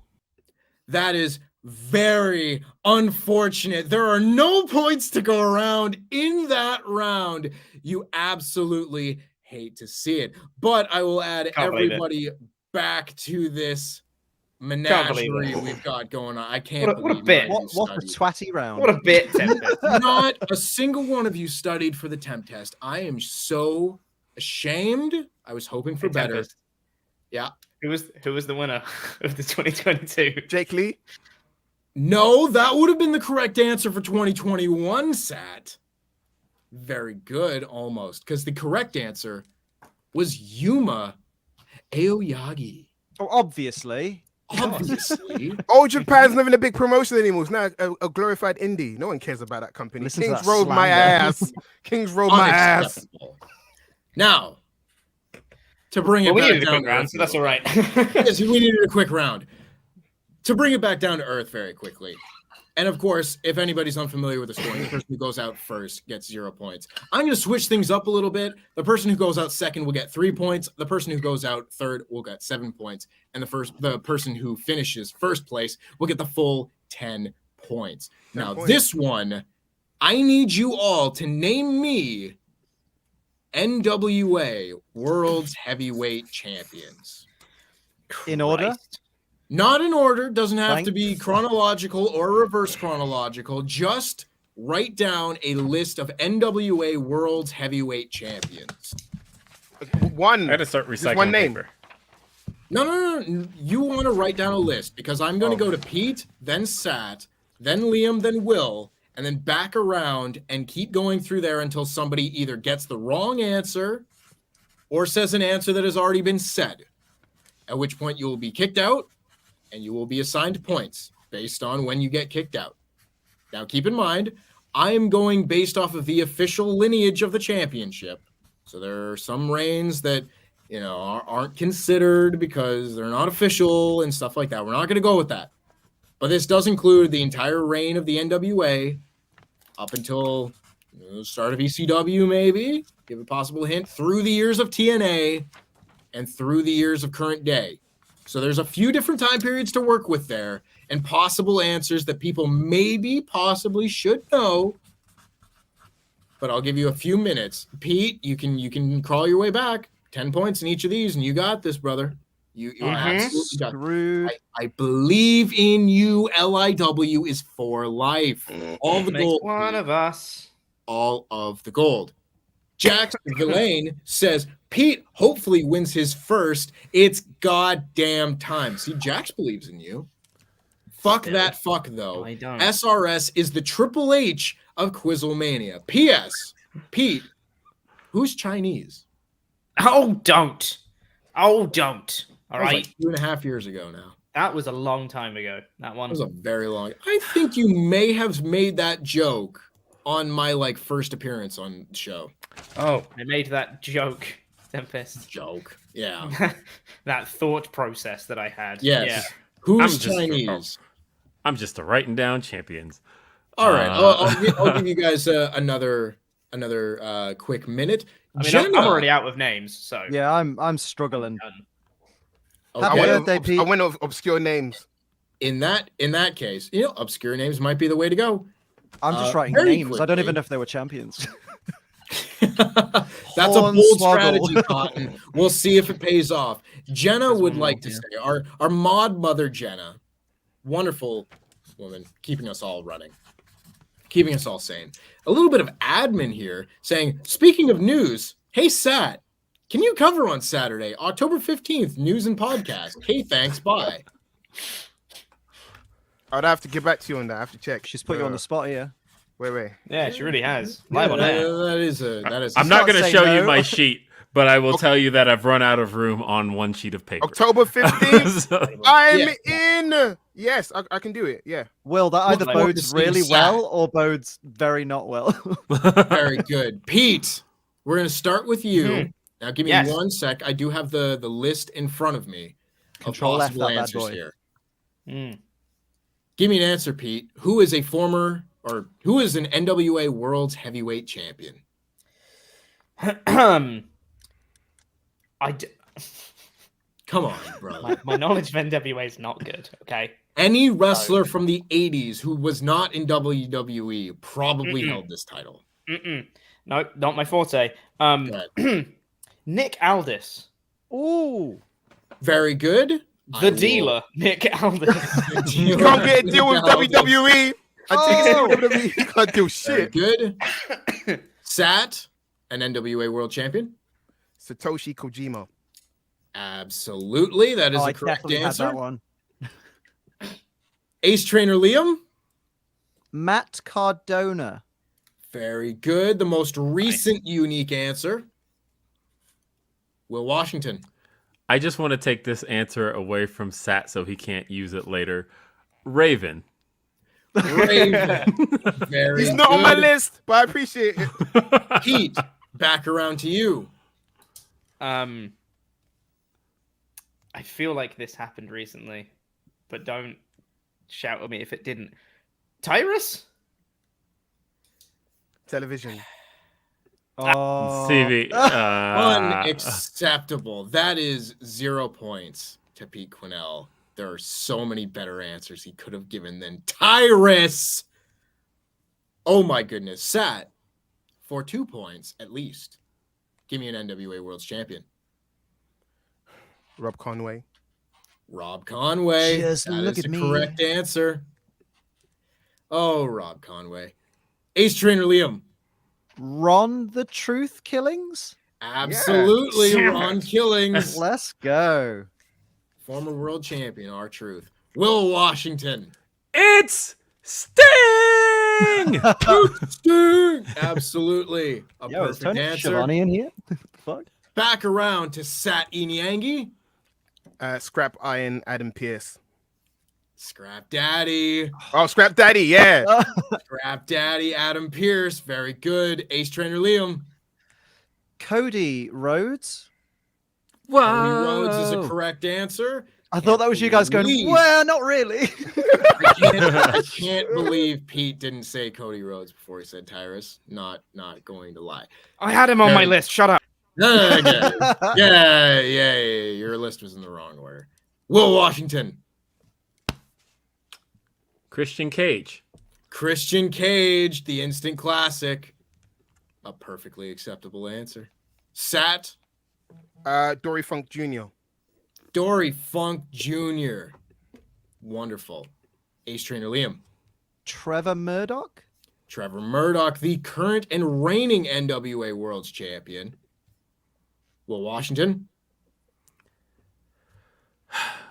That is very unfortunate. There are no points to go around in that round. You absolutely hate to see it. But I will add everybody back to this menagerie we've got going on. I can't believe what a bit. What a twatty round. What a bit, Tempest. Not a single one of you studied for the temp test. I am so ashamed. I was hoping for better. Tempest. Yeah. Who was the winner of the 2022? Jake Lee. No, that would have been the correct answer for 2021, Sat. Very good, almost. Because the correct answer was Yuma Aoyagi. Oh, obviously. Obviously. All Japan's not even a big promotion anymore. It's now a glorified indie. No one cares about that company. Listen to Kings that rolled my slander. ass. Kings rolled my ass. Unacceptable. Now, to bring it Well, we back needed a down quick to round, earth, so that's all right. yes, we needed a quick round. To bring it back down to earth very quickly. And of course, if anybody's unfamiliar with the scoring, the person who goes out first gets 0 points. I'm going to switch things up a little bit. The person who goes out second will get 3 points. The person who goes out third will get 7 points. And the person who finishes first place will get the full 10 points. Now, this one, I need you all to name me NWA World's Heavyweight Champions. In order? Not in order. Doesn't have to Thank be chronological or reverse chronological. Just write down a list of NWA World's Heavyweight Champions. One. I had to start recycling one name. paper. No. You want to write down a list because I'm going to go to Pete, then Sat, then Liam, then Will, and then back around and keep going through there until somebody either gets the wrong answer or says an answer that has already been said. At which point you will be kicked out and you will be assigned points based on when you get kicked out. Now, keep in mind, I am going based off of the official lineage of the championship. So there are some reigns that, aren't considered because they're not official and stuff like that. We're not going to go with that. But this does include the entire reign of the NWA up until the start of ECW, maybe. Give a possible hint. Through the years of TNA and through the years of current day. So there's a few different time periods to work with there and possible answers that people possibly should know. But I'll give you a few minutes. Pete, you can crawl your way back. 10 points in each of these, and you got this, brother. You absolutely got this. I believe in you. LIW is for life. All the gold. One of us. All of the gold. Jax Villain says, Pete hopefully wins his first. It's goddamn time. See, Jax believes in you. Fuck that fuck, though. I don't. SRS is the Triple H of QuizzleMania. P.S. Pete, who's Chinese? Oh, don't. All right. Like 2.5 years ago now. That was a long time ago. That one. That was a very long. I think you may have made that joke on my first appearance on the show. Oh, I made that joke, Tempest. Joke. Yeah. That thought process that I had. Yes. Yeah. Who's Chinese? I'm just writing down champions. All right. I'll give you guys another quick minute. I mean, Jenna, I'm already out of names, so Yeah, I'm struggling. okay. Happy birthday, Pete. I went of obscure names. In that case, obscure names might be the way to go. I'm just writing very names. I don't quickly. even know if they were champions. That's a bold Hornswoggle. strategy, Cotton. We'll see if it pays off. Jenna would like to say, our mod mother, Jenna, wonderful woman, keeping us all running, keeping us all sane. A little bit of admin here saying, speaking of news, hey, Sat, can you cover on Saturday, October 15th, news and podcast? Hey, thanks, bye. I'd have to get back to you on that. I have to check. She's put you on the spot here. Wait. yeah, she really has. Live on air. That is a I'm not going to say show you no. my sheet, but I will tell you that I've run out of room on one sheet of paper. October 15th. So- I'm Yeah. in. Yes, I can do it. Yeah. Will, that either Look bodes forward to really seeing well Sat. or bodes very not well. Very good. Pete, we're going to start with you. Mhm. Now, give me Yes. 1 sec. I do have the list in front of me of Control F possible that bad answers boy. here. Mm. Give me an answer, Pete. Who is a former or who is an NWA World's Heavyweight Champion? I Come on, brother. my knowledge of NWA is not good. Okay. Any wrestler from the 80s who was not in WWE probably held this title. No, not my forte. Nick Aldis. Ooh. Very good. The dealer, Nick Aldis. You can't get a deal with WWE. WWE. You can't do Very shit. good. Sat, an NWA World Champion. Satoshi Kojima. Absolutely. That is I a correct definitely had that answer. one. Ace Trainer Liam. Matt Cardona. Very good. The most recent unique answer. Will Washington. I just want to take this answer away from Sat so he can't use it later. Raven. Raven. Very He's not on my good. list, but I appreciate it. Pete, back around to you. I feel like this happened recently, but don't shout at me if it didn't. Tyrus? Television. Oh. CV. Unacceptable. That is 0 points to Pete Quinnell. There are so many better answers he could have given than Tyrus. Oh my goodness. Sat for 2 points at least. Give me an NWA World's Champion. Rob Conway. Rob Conway. Just That look is at the me. correct answer. Oh, Rob Conway. Ace Trainer Liam. Ron the Truth Killings? Absolutely. Yeah. Ron Killings. Let's go. Former world champion, R-Truth. Will Washington. It's Sting! Sting. Absolutely. A Yo, is perfect Tony answer. Schiavone in here? Fuck. Back around to Sat E Niangi. Scrap Iron Adam Pierce. Scrap Daddy. Oh, Scrap Daddy, yeah. Scrap Daddy Adam Pierce. Very good. Ace Trainer Liam. Cody Rhodes? Cody Rhodes is a correct answer. I thought that was you guys going, believe- well, not really. I can't believe Pete didn't say Cody Rhodes before he said Tyrus. Not going to lie. I had him on my list. Shut up. No. Yeah. Your list was in the wrong order. Will Washington. Christian Cage. Christian Cage, the instant classic. A perfectly acceptable answer. Sat. Dory Funk Jr. Dory Funk Jr. Wonderful. Ace Trainer Liam. Trevor Murdoch? Trevor Murdoch, the current and reigning NWA World's Champion. Will Washington.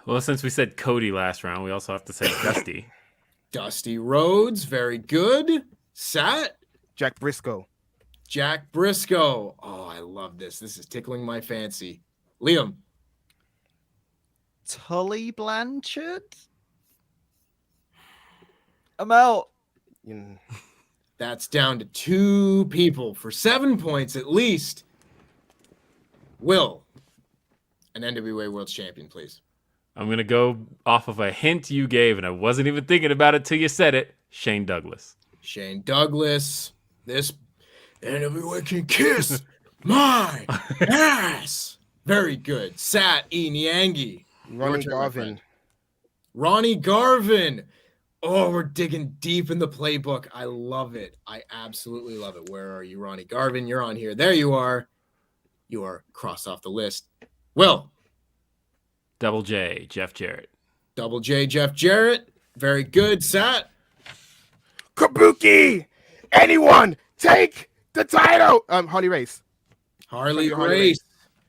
Well, since we said Cody last round, we also have to say Dusty. Dusty Rhodes, very good. Sat. Jack Briscoe. Jack Briscoe. Oh, I love this. This is tickling my fancy. Liam. Tully Blanchard? I'm out. You know, That's down to 2 people for 7 points at least. Will, an NWA World Champion, please. I'm going to go off of a hint you gave, and I wasn't even thinking about it till you said it. Shane Douglas. Shane Douglas. This NWA can kiss my ass. Very good. Sat E Niangi. Ronnie Your turn, my Garvin. friend. Ronnie Garvin. Oh, we're digging deep in the playbook. I love it. I absolutely love it. Where are you, Ronnie Garvin? You're on here. There you are. You are crossed off the list. Will. Double J, Jeff Jarrett. Double J, Jeff Jarrett. Very good. Sat. Kabuki. Anyone take the title. Harley Race. Harley Harley Race.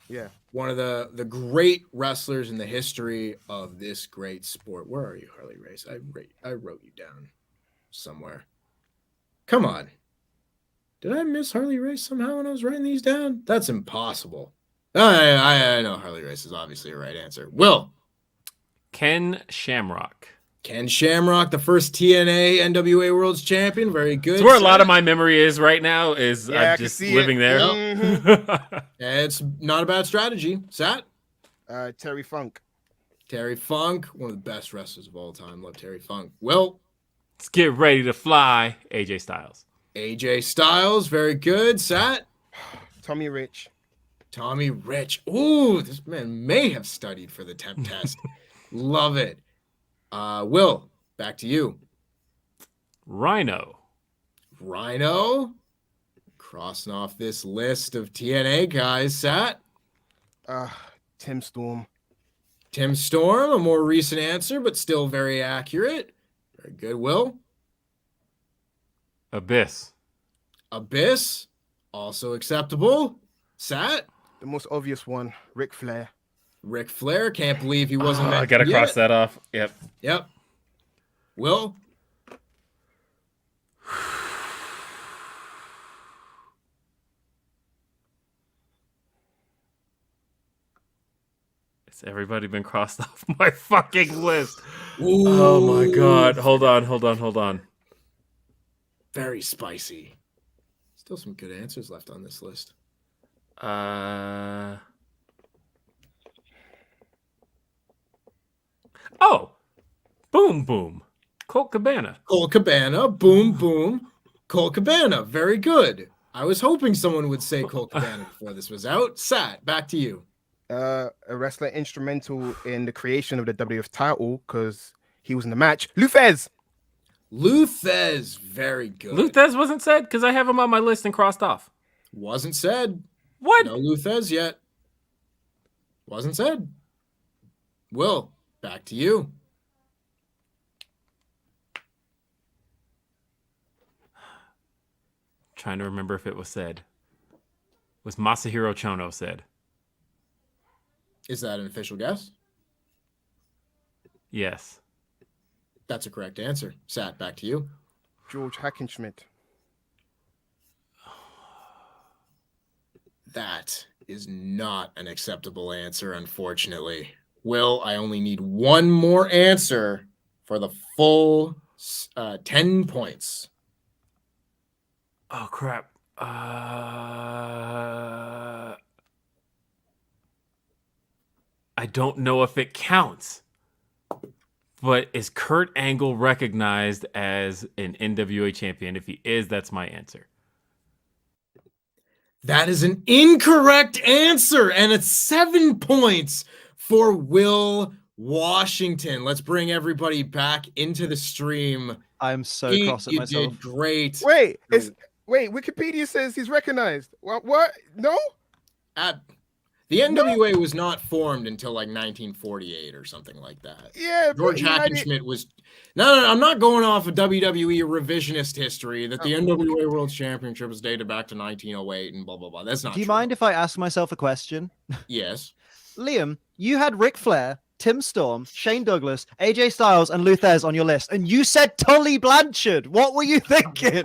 Yeah. One of the great wrestlers in the history of this great sport. Where are you, Harley Race? I wrote you down somewhere. Come on. Did I miss Harley Race somehow when I was writing these down? That's impossible. I know Harley Race is obviously a right answer. Will. Ken Shamrock. Ken Shamrock, the first TNA NWA World's Champion. Very good. It's where a lot of my memory is right now. Is Yeah, I I'm can just see living it. there. Mhm. It's not a bad strategy. Sat. Terry Funk. Terry Funk, one of the best wrestlers of all time. Love Terry Funk. Will. Let's get ready to fly. AJ Styles. AJ Styles, very good. Sat? Tommy Rich. Tommy Rich. Ooh, this man may have studied for the Temptest. Love it. Will, back to you. Rhino. Rhino. Crossing off this list of TNA guys. Sat? Tim Storm. Tim Storm, a more recent answer, but still very accurate. Very good. Will? Abyss. Abyss. Also acceptable. Sat? The most obvious one, Ric Flair. Ric Flair. Can't believe he wasn't I mentioned gotta yet. cross that off. Yep. Yep. Will? Has everybody been crossed off my fucking list? Ooh, Oh my god. Hold on. very spicy. Still some good answers left on this list. Oh. Boom Boom. Colt Cabana. Colt Cabana. Boom, boom. Colt Cabana. Very good. I was hoping someone would say Colt Cabana before this was out. Sat, back to you. A wrestler instrumental in the creation of the WF title because he was in the match. Luthez. Luthez. Very good. Luthez wasn't said because I have him on my list and crossed off. Wasn't said. What? No Luthez yet. Wasn't said. Will, back to you. Trying to remember if it was said. Was Masahiro Chono said? Is that an official guess? Yes. That's a correct answer. Sat, back to you. George Hackenschmidt. That is not an acceptable answer, unfortunately. Will, I only need one more answer for the full 10 points. Oh crap. I don't know if it counts. But is Kurt Angle recognized as an NWA champion? If he is, that's my answer. That is an incorrect answer, and it's 7 points for Will Washington. Let's bring everybody back into the stream. I'm so Pete, cross at you myself. did great. Wait, Wikipedia says he's recognized. What? No? The NWA was not formed until like 1948 or something like that. Yeah, George Hackenschmidt was... No, I'm not going off of WWE revisionist history that the NWA World Championship was dated back to 1908 and blah, blah, blah. That's not Do you true. mind if I ask myself a question? Yes. Liam, you had Ric Flair, Tim Storm, Shane Douglas, AJ Styles, and Luthez on your list, and you said Tully Blanchard. What were you thinking?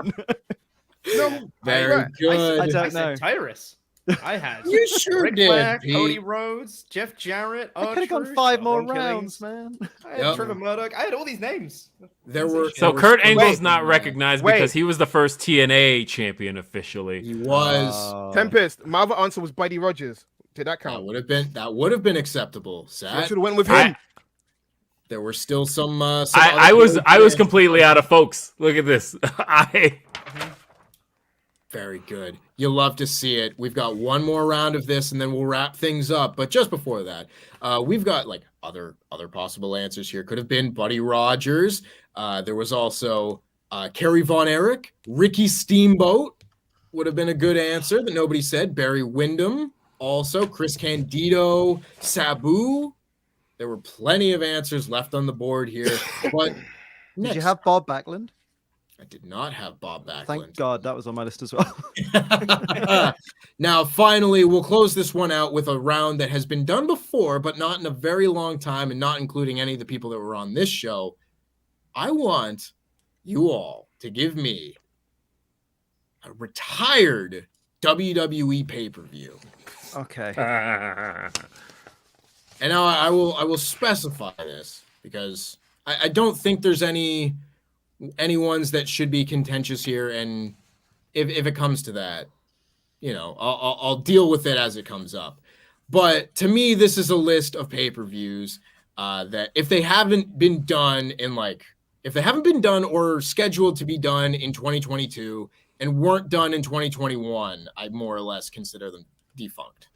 No. Very good. I don't I know. said Tyrus. I had You sure Ric did, Flair, Pete. Cody Rhodes, Jeff Jarrett. I could have gone R-Truth, 5 more Ron rounds, Killings. man. I had Yep. Trevor Murdoch. I had all these names. There were So there were Kurt some- Angle's not recognized Wait. because he was the first TNA champion officially. He was. Tempest. My other answer was Buddy Rogers. Did that That count? would have been acceptable. So I Sad. should have went with him. There were still some. I other was players. completely out of focus. Look at this. Very good. You'll love to see it. We've got one more round of this, and then we'll wrap things up. But just before that, we've got like other possible answers here. Could have been Buddy Rogers. There was also Kerry Von Erich, Ricky Steamboat would have been a good answer that nobody said. Barry Windham, also Chris Candido, Sabu. There were plenty of answers left on the board here. But Did next, you have Bob Backlund? I did not have Bob Backlund. Thank God that was on my list as well. Now, finally, we'll close this one out with a round that has been done before, but not in a very long time and not including any of the people that were on this show. I want you all to give me a retired WWE pay-per-view. Okay. And now I will specify this because I don't think there's any ones that should be contentious here, and if it comes to that, you know, I'll deal with it as it comes up. But to me, this is a list of pay-per-views that if they haven't been done in like if they haven't been done or scheduled to be done in 2022 and weren't done in 2021, I more or less consider them defunct.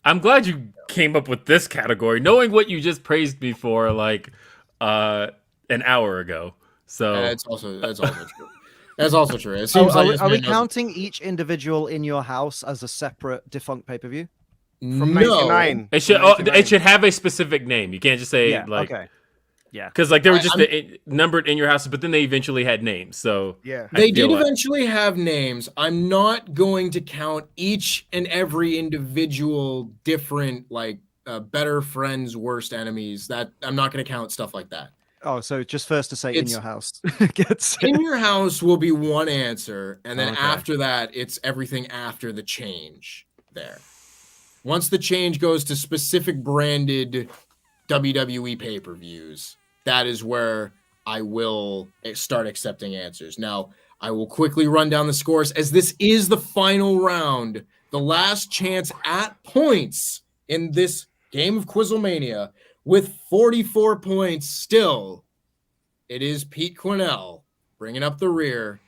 I'm glad you came up with this category, knowing what you just praised me for like an hour ago. So That's also true. That's also true. It seems like are we counting each individual in your house as a separate defunct pay-per-view? From no. 99. it should From 99. it should have a specific name. You can't just say Okay. Yeah. because like they were just numbered in your house, but then they eventually had names. So Yeah. They did eventually have names. I'm not going to count each and every individual different, like better friends, worst enemies. That I'm not going to count stuff like that. Oh, so just first to say in It's- your house gets In your house will be one answer, and then Okay. after that, it's everything after the change there. Once the change goes to specific branded WWE pay-per-views, that is where I will start accepting answers. Now, I will quickly run down the scores as this is the final round, the last chance at points in this game of QuizzleMania. With 44 points still, it is Pete Quinnell bringing up the rear.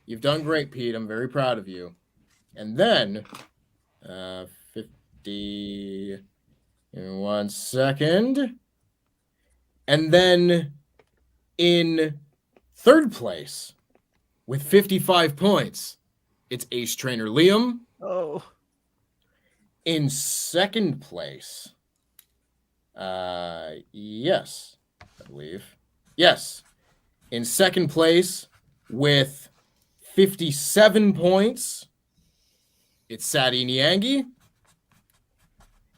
You've done great, Pete. I'm very proud of you. And then, 50 in 1 second. And then in third place with 55 points, it's Ace Trainer Liam. Oh. In second place, yes, I believe. Yes. In second place with 57 points, it's Sad E Niangi.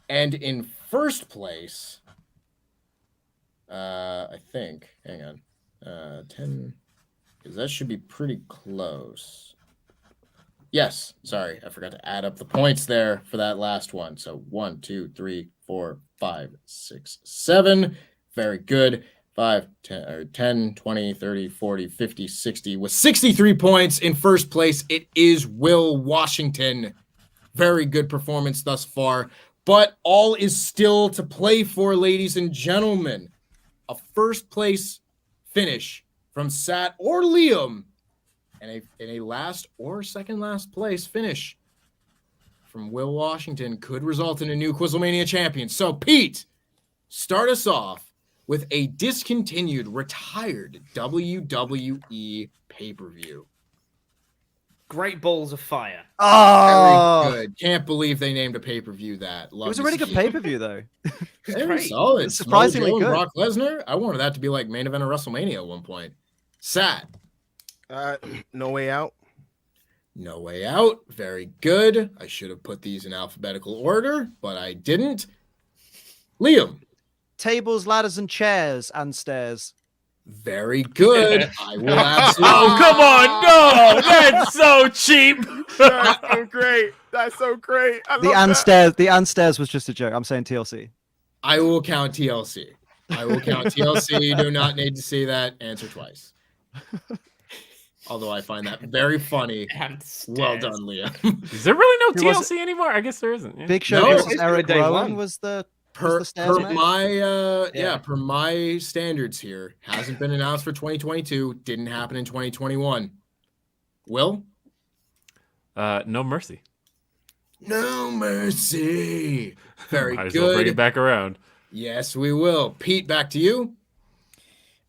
And in first place, I think, hang on, 10, because that should be pretty close. Yes, sorry, I forgot to add up the points there for that last one. So 1, 2, 3, 4, 5, 6, 7. Very good. 5, 10, 20, 30, 40, 50, 60. With 63 points in first place, it is Will Washington. Very good performance thus far. But all is still to play for, ladies and gentlemen. A first place finish from Sat or Liam, and a last or second last place finish from Will Washington could result in a new QuizzleMania champion. So, Pete, start us off with a discontinued, retired WWE pay-per-view. Great Balls of Fire. Oh, Very good. Can't believe they named a pay-per-view that. it was a really good pay-per-view though. Very Great. solid. It's surprisingly Mojo and good. Brock Lesnar. I wanted that to be like main event of WrestleMania at one point. Sat. No Way Out. No Way Out. Very good. I should have put these in alphabetical order, but I didn't. Liam. Tables, ladders, and chairs and stairs. Very good. I will absolutely. Oh, come on. No, that's so cheap. That's so great. That's so great. I The love and that. stairs. The and stairs was just a joke. I'm saying TLC. I will count TLC. I will count TLC. You do not need to see that. Answer twice. Although I find that very funny. And Well stairs. done, Liam. Is there really no It was- TLC anymore? I guess there isn't. Yeah. Big Show No, versus it's Eric day Rowan one. was the Per stairs match? my Yeah. per my standards here, hasn't been announced for 2022. Didn't happen in 2021. Will? No Mercy. No mercy. Very Might as well bring good. it back around. Yes, we will. Pete, back to you.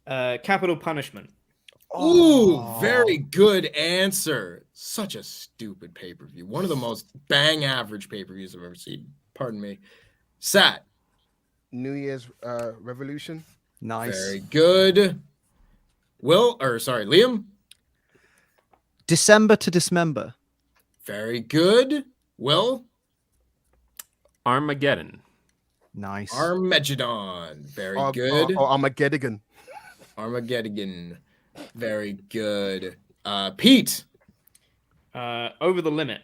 Capital Punishment. Ooh, very good answer. Such a stupid pay-per-view. One of the most bang average pay-per-views I've ever seen. Pardon me. Sat. New Year's Revolution. Nice. Very good. Liam. December to Dismember. Very good. Will. Armageddon. Nice. Armageddon. Very good. Armageddon. Armageddon. Very good. Pete. Over the Limit.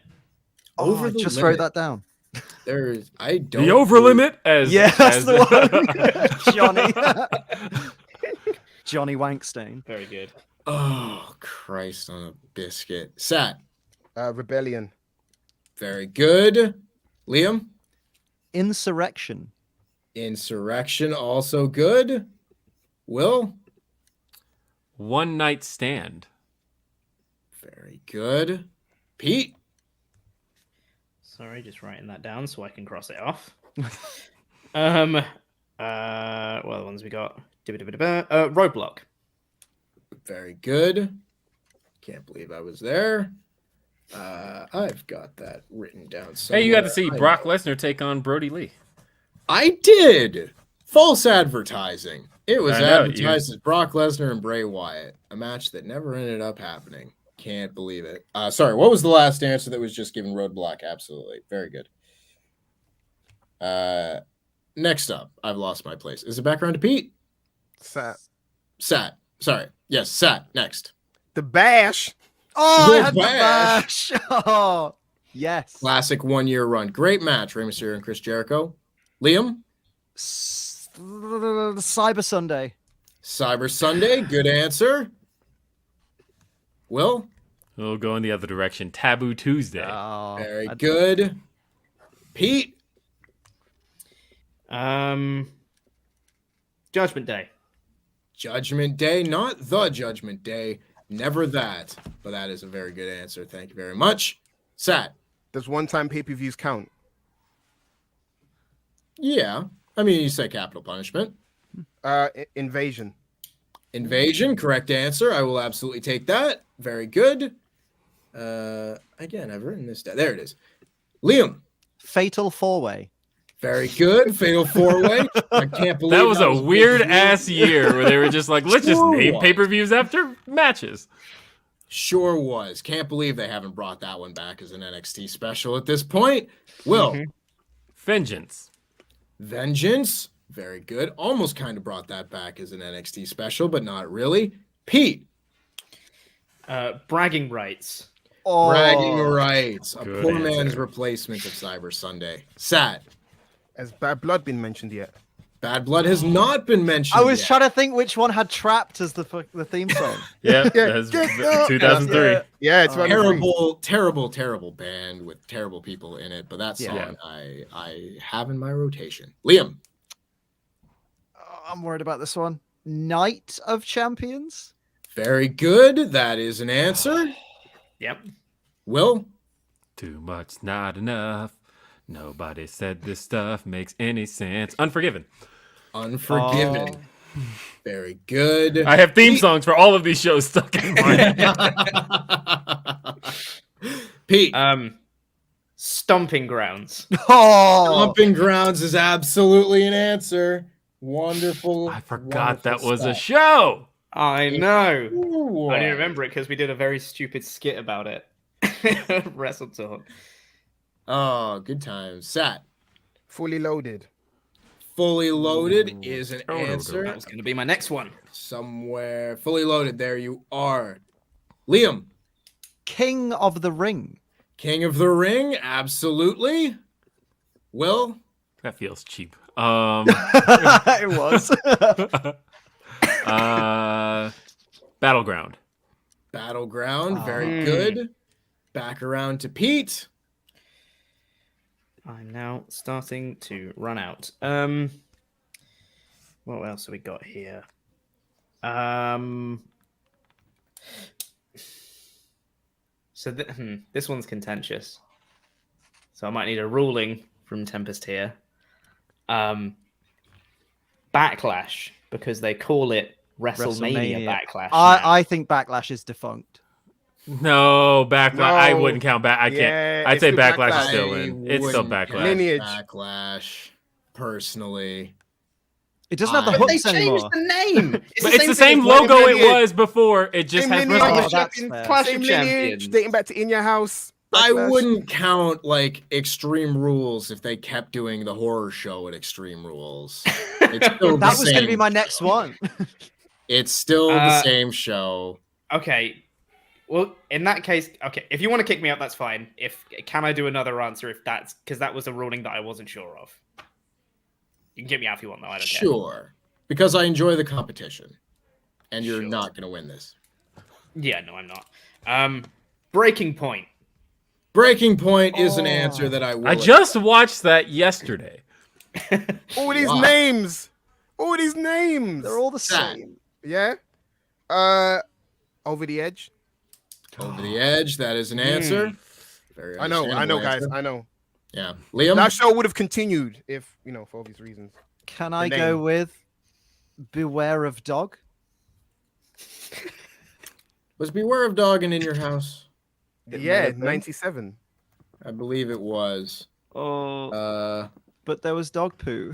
Over I the just limit. wrote that down. There's I don't The over limit as Yeah, that's as- the one. Johnny Wankstein. Very good. Oh, Christ on a biscuit. Sat. Rebellion. Very good. Liam. Insurrection. Insurrection. Also good. Will. One Night Stand. Very good. Pete. Sorry, just writing that down so I can cross it off. What are the ones we got? Roadblock. Very good. Can't believe I was there. I've got that written down somewhere. Hey, you got to see Brock Lesnar take on Brody Lee. I did. False advertising. It was I know, advertised as Brock Lesnar and Bray Wyatt, a match that never ended up happening. Can't believe it. Sorry, what was the last answer that was just given? Roadblock. Absolutely. Very good. Next up, I've lost my place. Is it back around to Pete? Sat. Sorry. Yes, Sat. Next. The Bash. Oh, The I had the Bash. bash. Oh, yes. Classic 1-year run. Great match. Rey Mysterio and Chris Jericho. Liam? Cyber Sunday. Cyber Sunday. Good answer. Will? We'll go in the other direction. Taboo Tuesday. Oh, Very good. Pete? Judgment Day. Judgment Day. Not the Judgment Day. Never that. But that is a very good answer. Thank you very much. Sat? Does one-time pay-per-views count? Yeah. I mean, you say capital punishment. Invasion. Invasion. Correct answer. I will absolutely take that. Very good. Again, I've written this down. There it is. Liam? Fatal 4-Way. Very good. Fatal 4-Way. I can't believe That was a big weird deal. ass year where they were just like, let's just Sure name was. pay-per-views after matches. Sure was. Can't believe they haven't brought that one back as an NXT special at this point. Will? Vengeance. Vengeance. Very good. Almost kind of brought that back as an NXT special, but not really. Pete? Bragging rights. Oh, Bragging rights. A Good poor answer. man's replacement of Cyber Sunday. Sat. Has Bad Blood been mentioned yet? Bad Blood has not been mentioned I was yet. trying to think which one had Trapped as the theme song. Yeah, Yeah, that's yeah, 2003. yeah. Yeah, it's one of the Terrible band with terrible people in it, but that song Yeah. I have in my rotation. Liam? Oh, I'm worried about this one. Night of Champions. Very good. That is an answer. Yep. Will? Too much, not enough. Nobody said this stuff makes any sense. Unforgiven. Unforgiven. Oh. Very good. I have theme songs for all of these shows stuck in my head. Pete. Stomping Grounds. Oh, Stomping Grounds is absolutely an answer. Wonderful. I forgot that wonderful was a stuff. show. I know. Ooh. I only remember it because we did a very stupid skit about it. Wrestle Talk. Oh, good times. Sat. Fully Loaded. Fully Loaded is an Oh, answer. That was going to be my next one. Somewhere. Fully Loaded. There you are. Liam. King of the Ring. King of the Ring. Absolutely. Will. That feels cheap. It was. Battleground. Battleground. Very Mm. good. Back around to Pete. I'm now starting to run out. What else have we got here? So this one's contentious. So I might need a ruling from Tempest here. Backlash, because they call it WrestleMania Backlash. now. I think Backlash is defunct. No, Backlash. I No. wouldn't count back. I can't. Yeah, I'd it's say still Backlash is Backlash. still in. It's still wouldn't Backlash. count Lineage. Backlash. Personally. It doesn't have the But But they hooks changed anymore. the name. But it's the thing same as logo it lineage. was before. It just Same has lineage, wrestling. Oh, that's fair. Clash Same of lineage, Champions. dating back to In Your House. I Backlash. wouldn't count like Extreme Rules if they kept doing the horror show at Extreme Rules. It's still the That was going to be same. my next one. It's still the same show. Okay. Well, in that case, okay. If you want to kick me out, that's fine. Can I do another answer? If that's because that was a ruling that I wasn't sure of. You can get me out if you want, though. I don't care. Sure. Because I enjoy the competition. And you're Sure. not going to win this. Yeah, no, I'm not. Breaking Point. Breaking Point is an Oh. answer that I will. I just watched that yesterday. All these Wow. names. All these names. They're all the Sad. same. Yeah. Over the Edge. Over the Edge. That is an answer. Very I know, understandable guys. answer. I know. Yeah. Liam? That show would have continued if, for obvious reasons. Can I go with Beware of Dog? Was Beware of Dog in Your House? Yeah, 97. I believe it was. Oh. But there was dog poo.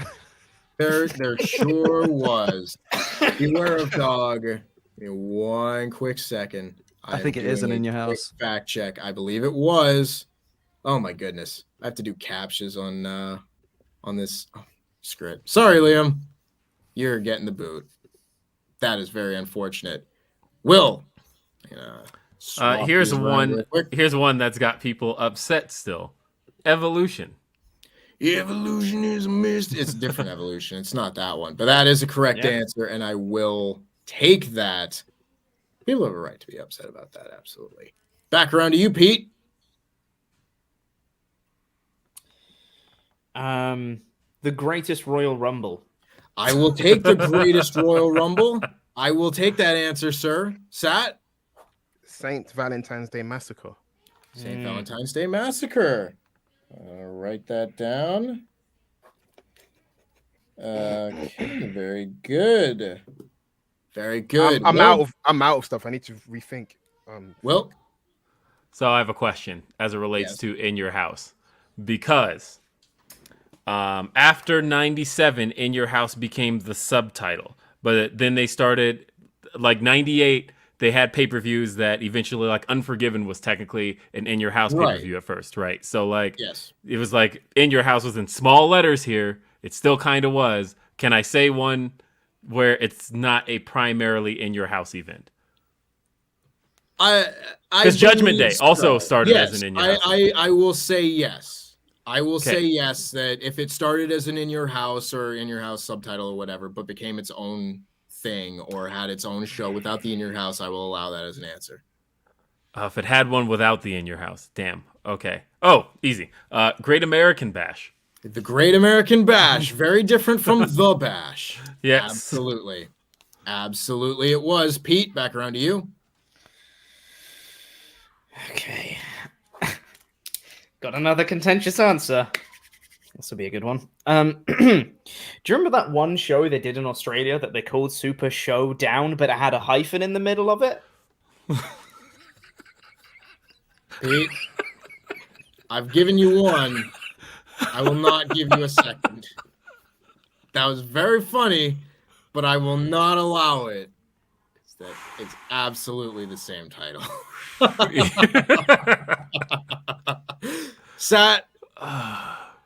There sure was. Beware of Dog. Give me one quick second. I think it isn't in your house. Fact check. I believe it was. Oh my goodness. I have to do captures on this script. Sorry, Liam. You're getting the boot. That is very unfortunate. Will. Here's one that's got people upset still. Evolution. Evolution is missed. It's a different evolution. It's not that one. But that is a correct answer, and I will take that. People have a right to be upset about that, absolutely. Back around to you, Pete. The Greatest Royal Rumble. I will take the Greatest Royal Rumble. I will take that answer, sir. Sat? Saint Valentine's Day Massacre. St. Valentine's Day Massacre. I'll write that down. Okay, very good. Very good. I'm out of stuff. I need to rethink. Will? So I have a question as it relates to In Your House. Because after 97, In Your House became the subtitle. But then they started, 98, they had pay-per-views that eventually, Unforgiven was technically an In Your House pay-per-view at first, right? So, yes. It was In Your House was in small letters here. It still kind of was. Can I say one where it's not a primarily In Your House event? Because Judgment Day also started as an In Your House event. I will say yes. I will say yes, that if it started as an In Your House or In Your House subtitle or whatever, but became its own thing or had its own show without the In Your House, I will allow that as an answer. If it had one without the In Your House, damn. Okay. Oh, easy. Great American Bash. The Great American Bash, very different from the Bash. Yes. Absolutely. Absolutely it was. Pete, back around to you. Okay. Got another contentious answer. This will be a good one. Do you remember that one show they did in Australia that they called Super Showdown, but it had a hyphen in the middle of it? Pete, I've given you one. I will not give you a second. That was very funny, but I will not allow it. It's absolutely the same title. Sat,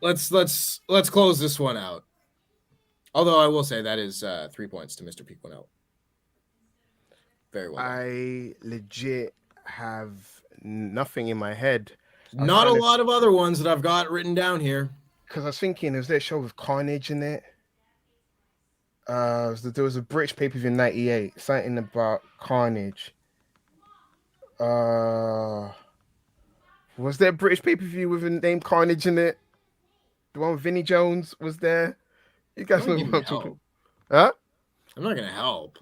let's close this one out. Although I will say that is 3 points to Mr. Pete Quinnell. Very well. I legit have nothing in my head. Not a lot of other ones that I've got written down here. Because I was thinking, was there a show with Carnage in it? There was a British pay-per-view in 98, something about Carnage. Was there a British pay-per-view with a name Carnage in it? The one with Vinnie Jones was there? You guys know what I'm talking about. Huh? I'm not gonna help.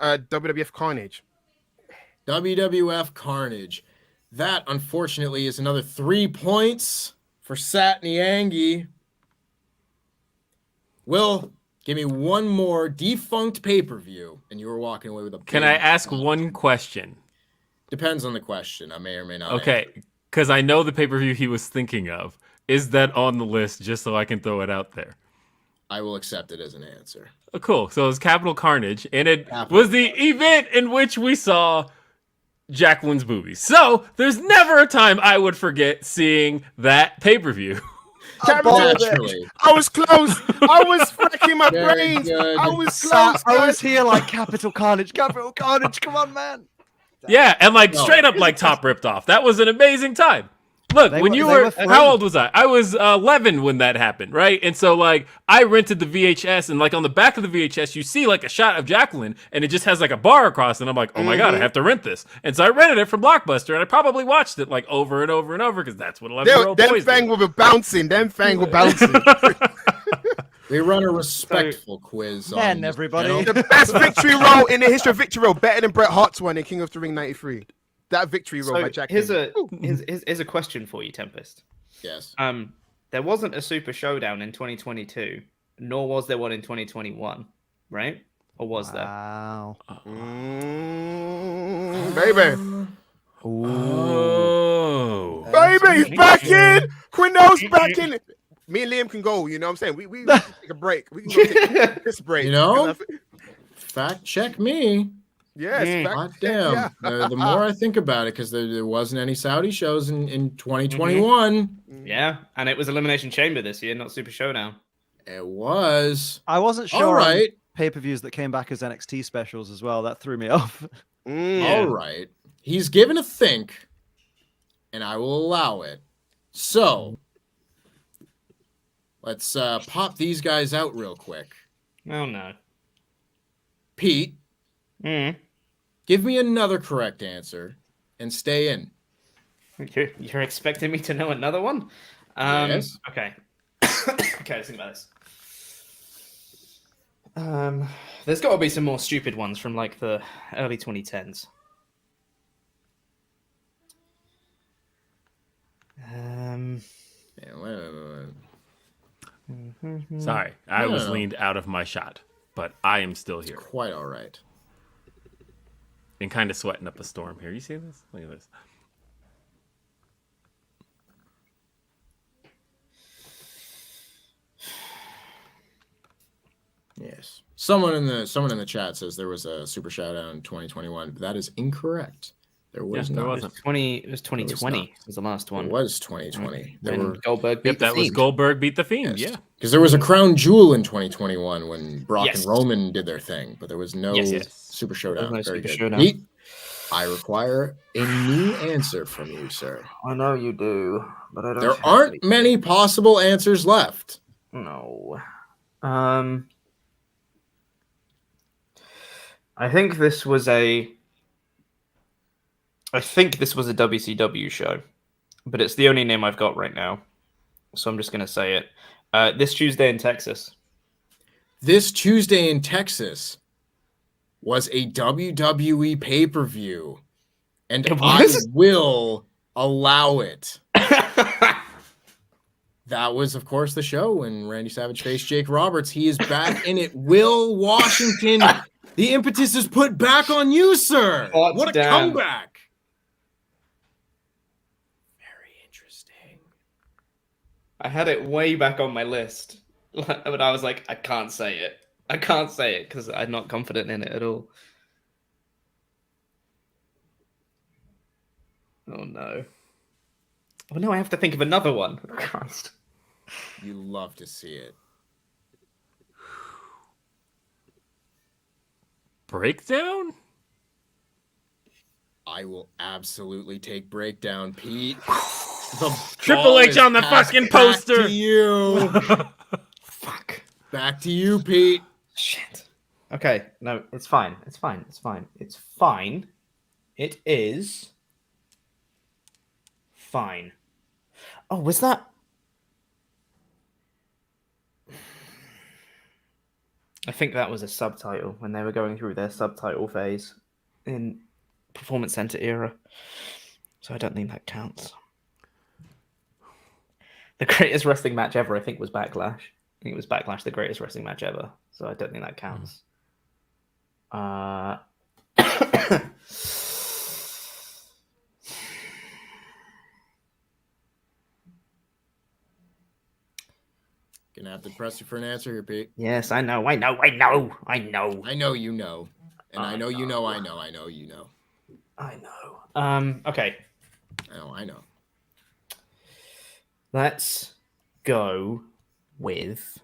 WWF Carnage. WWF Carnage. That, unfortunately, is another 3 points for Sat Niangi. Will, give me one more defunct pay-per-view, and you were walking away with a... Can I ask one question? Depends on the question. I may or may not. Okay, because I know the pay-per-view he was thinking of. Is that on the list, just so I can throw it out there? I will accept it as an answer. Oh, cool. So it was Capital Carnage, and it was the event in which we saw Jacqueline's boobies. So there's never a time I would forget seeing that pay-per-view. Naturally. I was close. I was wrecking my brains. Good. I was close. I was here like Capital Carnage. Capital Carnage. Come on, man. Yeah, and straight up top ripped off. That was an amazing time. Look, how old was I? I was 11 when that happened, right? And so I rented the VHS, and on the back of the VHS, you see a shot of Jacqueline, and it just has a bar across, and I'm like, oh my God, I have to rent this. And so I rented it from Blockbuster, and I probably watched it over and over and over because that's what 11-year-old boys do. Them fang were bouncing. We run a respectful quiz. Men, on this everybody. channel. The best victory roll in the history of victory roll, better than Bret Hart's one in King of the Ring '93. That victory roll by Jack. Here's a question for you, Tempest. Yes. There wasn't a Super Showdown in 2022, nor was there one in 2021, right? Or was there? Wow. Baby. Oh. Baby, he's back in. Quinnell's back in. Me and Liam can go. You know what I'm saying? We can take a break. We can go take this break. You know? Fact check me. Yes. God damn. The more I think about it, because there wasn't any Saudi shows in 2021. Yeah, and it was Elimination Chamber this year, not Super Showdown. It was. I wasn't All sure on right. pay-per-views that came back as NXT specials as well. That threw me off. All right. He's given a think, and I will allow it. So, let's pop these guys out real quick. Oh, no. Pete, give me another correct answer and stay in. You're expecting me to know another one? Yes. Okay. Okay, let's think about this. There's got to be some more stupid ones from like the early 2010s. Sorry, I was leaned out of my shot, but I am still here Quite all right. and kind of sweating up a storm here. You see this? Look at this. Yes. Someone in the chat says there was a Super Showdown in 2021. But that is incorrect. There was there not. wasn't. It was 2020 was the last one. It was 2020. There When were Goldberg beat Yep, the that was Fiend. Goldberg beat the Fiend. Yes. Yeah. Because there was a crown jewel in 2021 when Brock Yes. and Roman did their thing, but there was no Yes. Super Showdown. There was no Very Super good. Showdown. Pete, I require a new answer from you, sir. I know you do, but I don't. There aren't many possible answers left. No. I think this was a WCW show, but it's the only name I've got right now, so I'm just gonna say it. This Tuesday in Texas. This Tuesday in Texas was a WWE pay-per-view, and It I was? will allow it. That was, of course, the show when Randy Savage faced Jake Roberts. He is back in it. Will Washington, the impetus is put back on you, sir. Hot What a damn. comeback. Very interesting. I had it way back on my list, but I was like, I can't say it. I can't say it because I'm not confident in it at all. Oh no. Oh no, I have to think of another one. Christ. You love to see it. Breakdown? I will absolutely take breakdown, Pete. Triple H on the fucking poster. Back to you. Fuck. Back to you, Pete. Shit. Okay, no, it's fine. It's fine. It's fine. It's fine. It is fine. Oh, was that? I think that was a subtitle when they were going through their subtitle phase in Performance Center era. So I don't think that counts. The greatest wrestling match ever, I think, was Backlash. I think it was Backlash, the greatest wrestling match ever. So I don't think that counts. Gonna have to press you for an answer here, Pete. Yes, I know. I know you know. And I know you know. I know. Okay. I know. Let's go with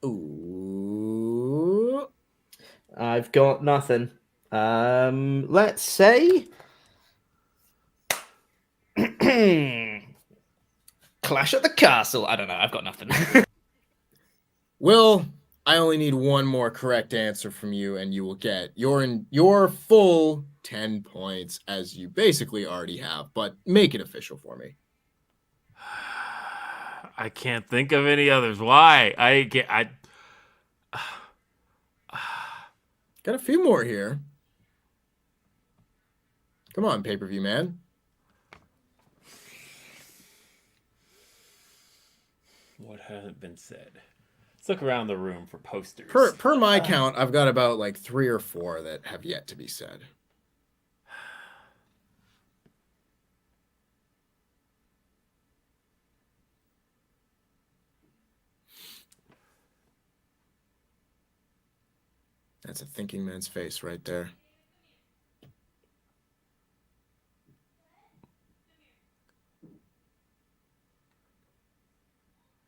Ooh. I've got nothing. Let's say Clash at the Castle. I don't know. I've got nothing. Will, I only need one more correct answer from you, and you will get your full 10 points, as you basically already have. But make it official for me. I can't think of any others. Why? I can't. Got a few more here. Come on, pay-per-view man. What hasn't been said? Let's look around the room for posters. Per my count, I've got about like 3 or 4 that have yet to be said. That's a thinking man's face right there.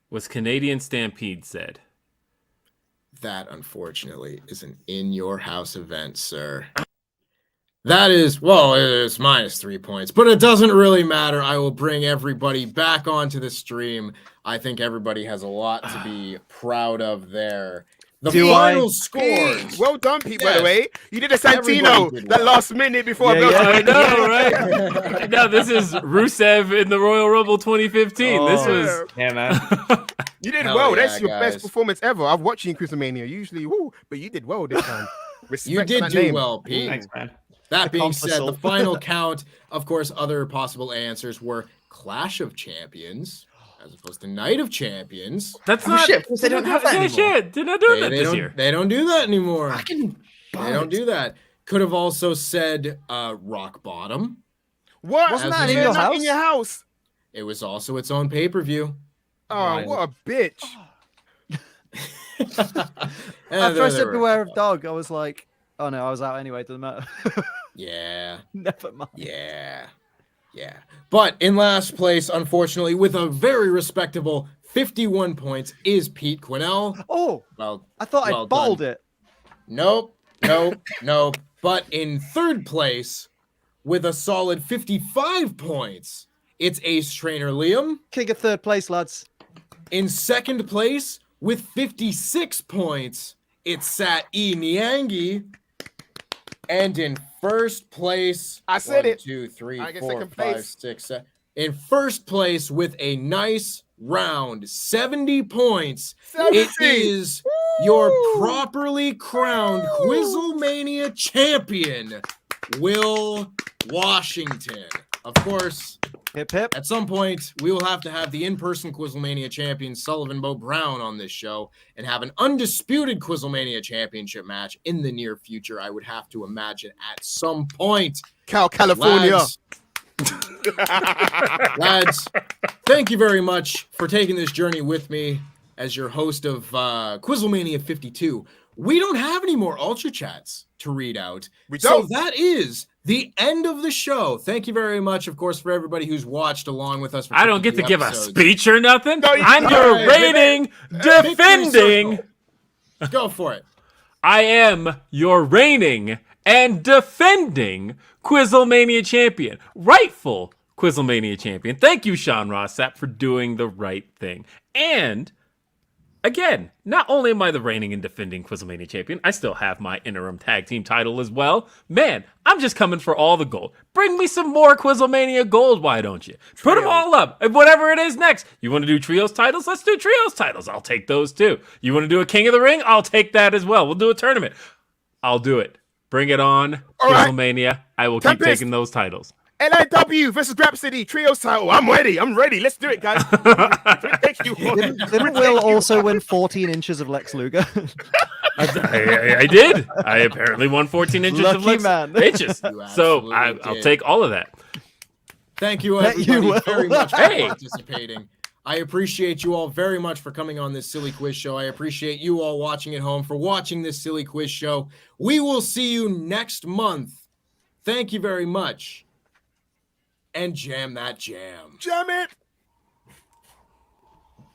Was Canadian Stampede said? That, unfortunately, is an in-your-house event, sir. That is, well, it's minus 3 points, but it doesn't really matter. I will bring everybody back onto the stream. I think everybody has a lot to be proud of there. The final scores. Well done, Pete, by the Yes. way. You did a Santino Everybody did that well. last minute before Yeah, yeah. I know, right? I know, this is Rusev in the Royal Rumble 2015. This Oh. was... Yeah, man. You did Hell well. yeah, That's your guys. best performance ever. I've watched you in QuizzleMania. Usually, woo, but you did well this time. Respect You on did that do name. well, Pete. Thanks, man. That being Accomplice said, the all. final count, of course, other possible answers were Clash of Champions as opposed to Night of Champions. That's Oh, not... shit, they don't have that Yeah, anymore. shit. They're not doing that this don't, year. They don't do that anymore. Fucking They don't do that. Could have also said Rock Bottom. What? Wasn't How's that in it your not house? in your house? It was also its own pay-per-view. Oh, Right. what a bitch. After I said beware of dog, I was like, oh no, I was out anyway. Doesn't matter. Yeah. Never mind. Yeah. Yeah. But in last place, unfortunately, with a very respectable 51 points, is Pete Quinnell. Oh, Well, I thought well I bottled done. it. Nope. But in third place, with a solid 55 points, it's Ace Trainer Liam. King of third place, lads. In second place, with 56 points, it's Sat E Niangi. And in first place, I said it. 2, 3, I get 4, second 5, place. 6, 7. In first place with a nice round 70 points, it 70. is your properly crowned QuizzleMania champion, Will Washington. Of course, Hip hip. at some point, we will have to have the in-person QuizzleMania champion, Sullivan Bo Brown, on this show and have an undisputed QuizzleMania championship match in the near future, I would have to imagine, at some point. California. Lads, thank you very much for taking this journey with me as your host of QuizzleMania 52. We don't have any more Ultra Chats to read out. So that is the end of the show. Thank you very much, of course, for everybody who's watched along with us. For I don't get to 52 give a episodes. speech or nothing. No, you I'm don't. your Hey, reigning, Victory defending... circle. Go for it. I am your reigning and defending QuizzleMania champion. Rightful QuizzleMania champion. Thank you, Sean Rossap, for doing the right thing. And... again, not only am I the reigning and defending QuizzleMania champion, I still have my interim tag team title as well. Man, I'm just coming for all the gold. Bring me some more QuizzleMania gold, why don't you? Put them all up. And whatever it is next. You want to do trios titles? Let's do trios titles. I'll take those too. You want to do a King of the Ring? I'll take that as well. We'll do a tournament. I'll do it. Bring it on, All right. QuizzleMania. I will Tempest. keep taking those titles. LIW versus Grab City Trios title. I'm ready. Let's do it, guys. Thank you. Didn't Will also win 14 inches of Lex Luger? I did. I apparently won 14 inches of Lucky Lex man. inches. You So absolutely I'll did. take all of that. Thank you, Bet you everybody, will. very much for Hey. participating. I appreciate you all very much for coming on this silly quiz show. I appreciate you all watching at home for watching this silly quiz show. We will see you next month. Thank you very much. And jam that jam. Jam it.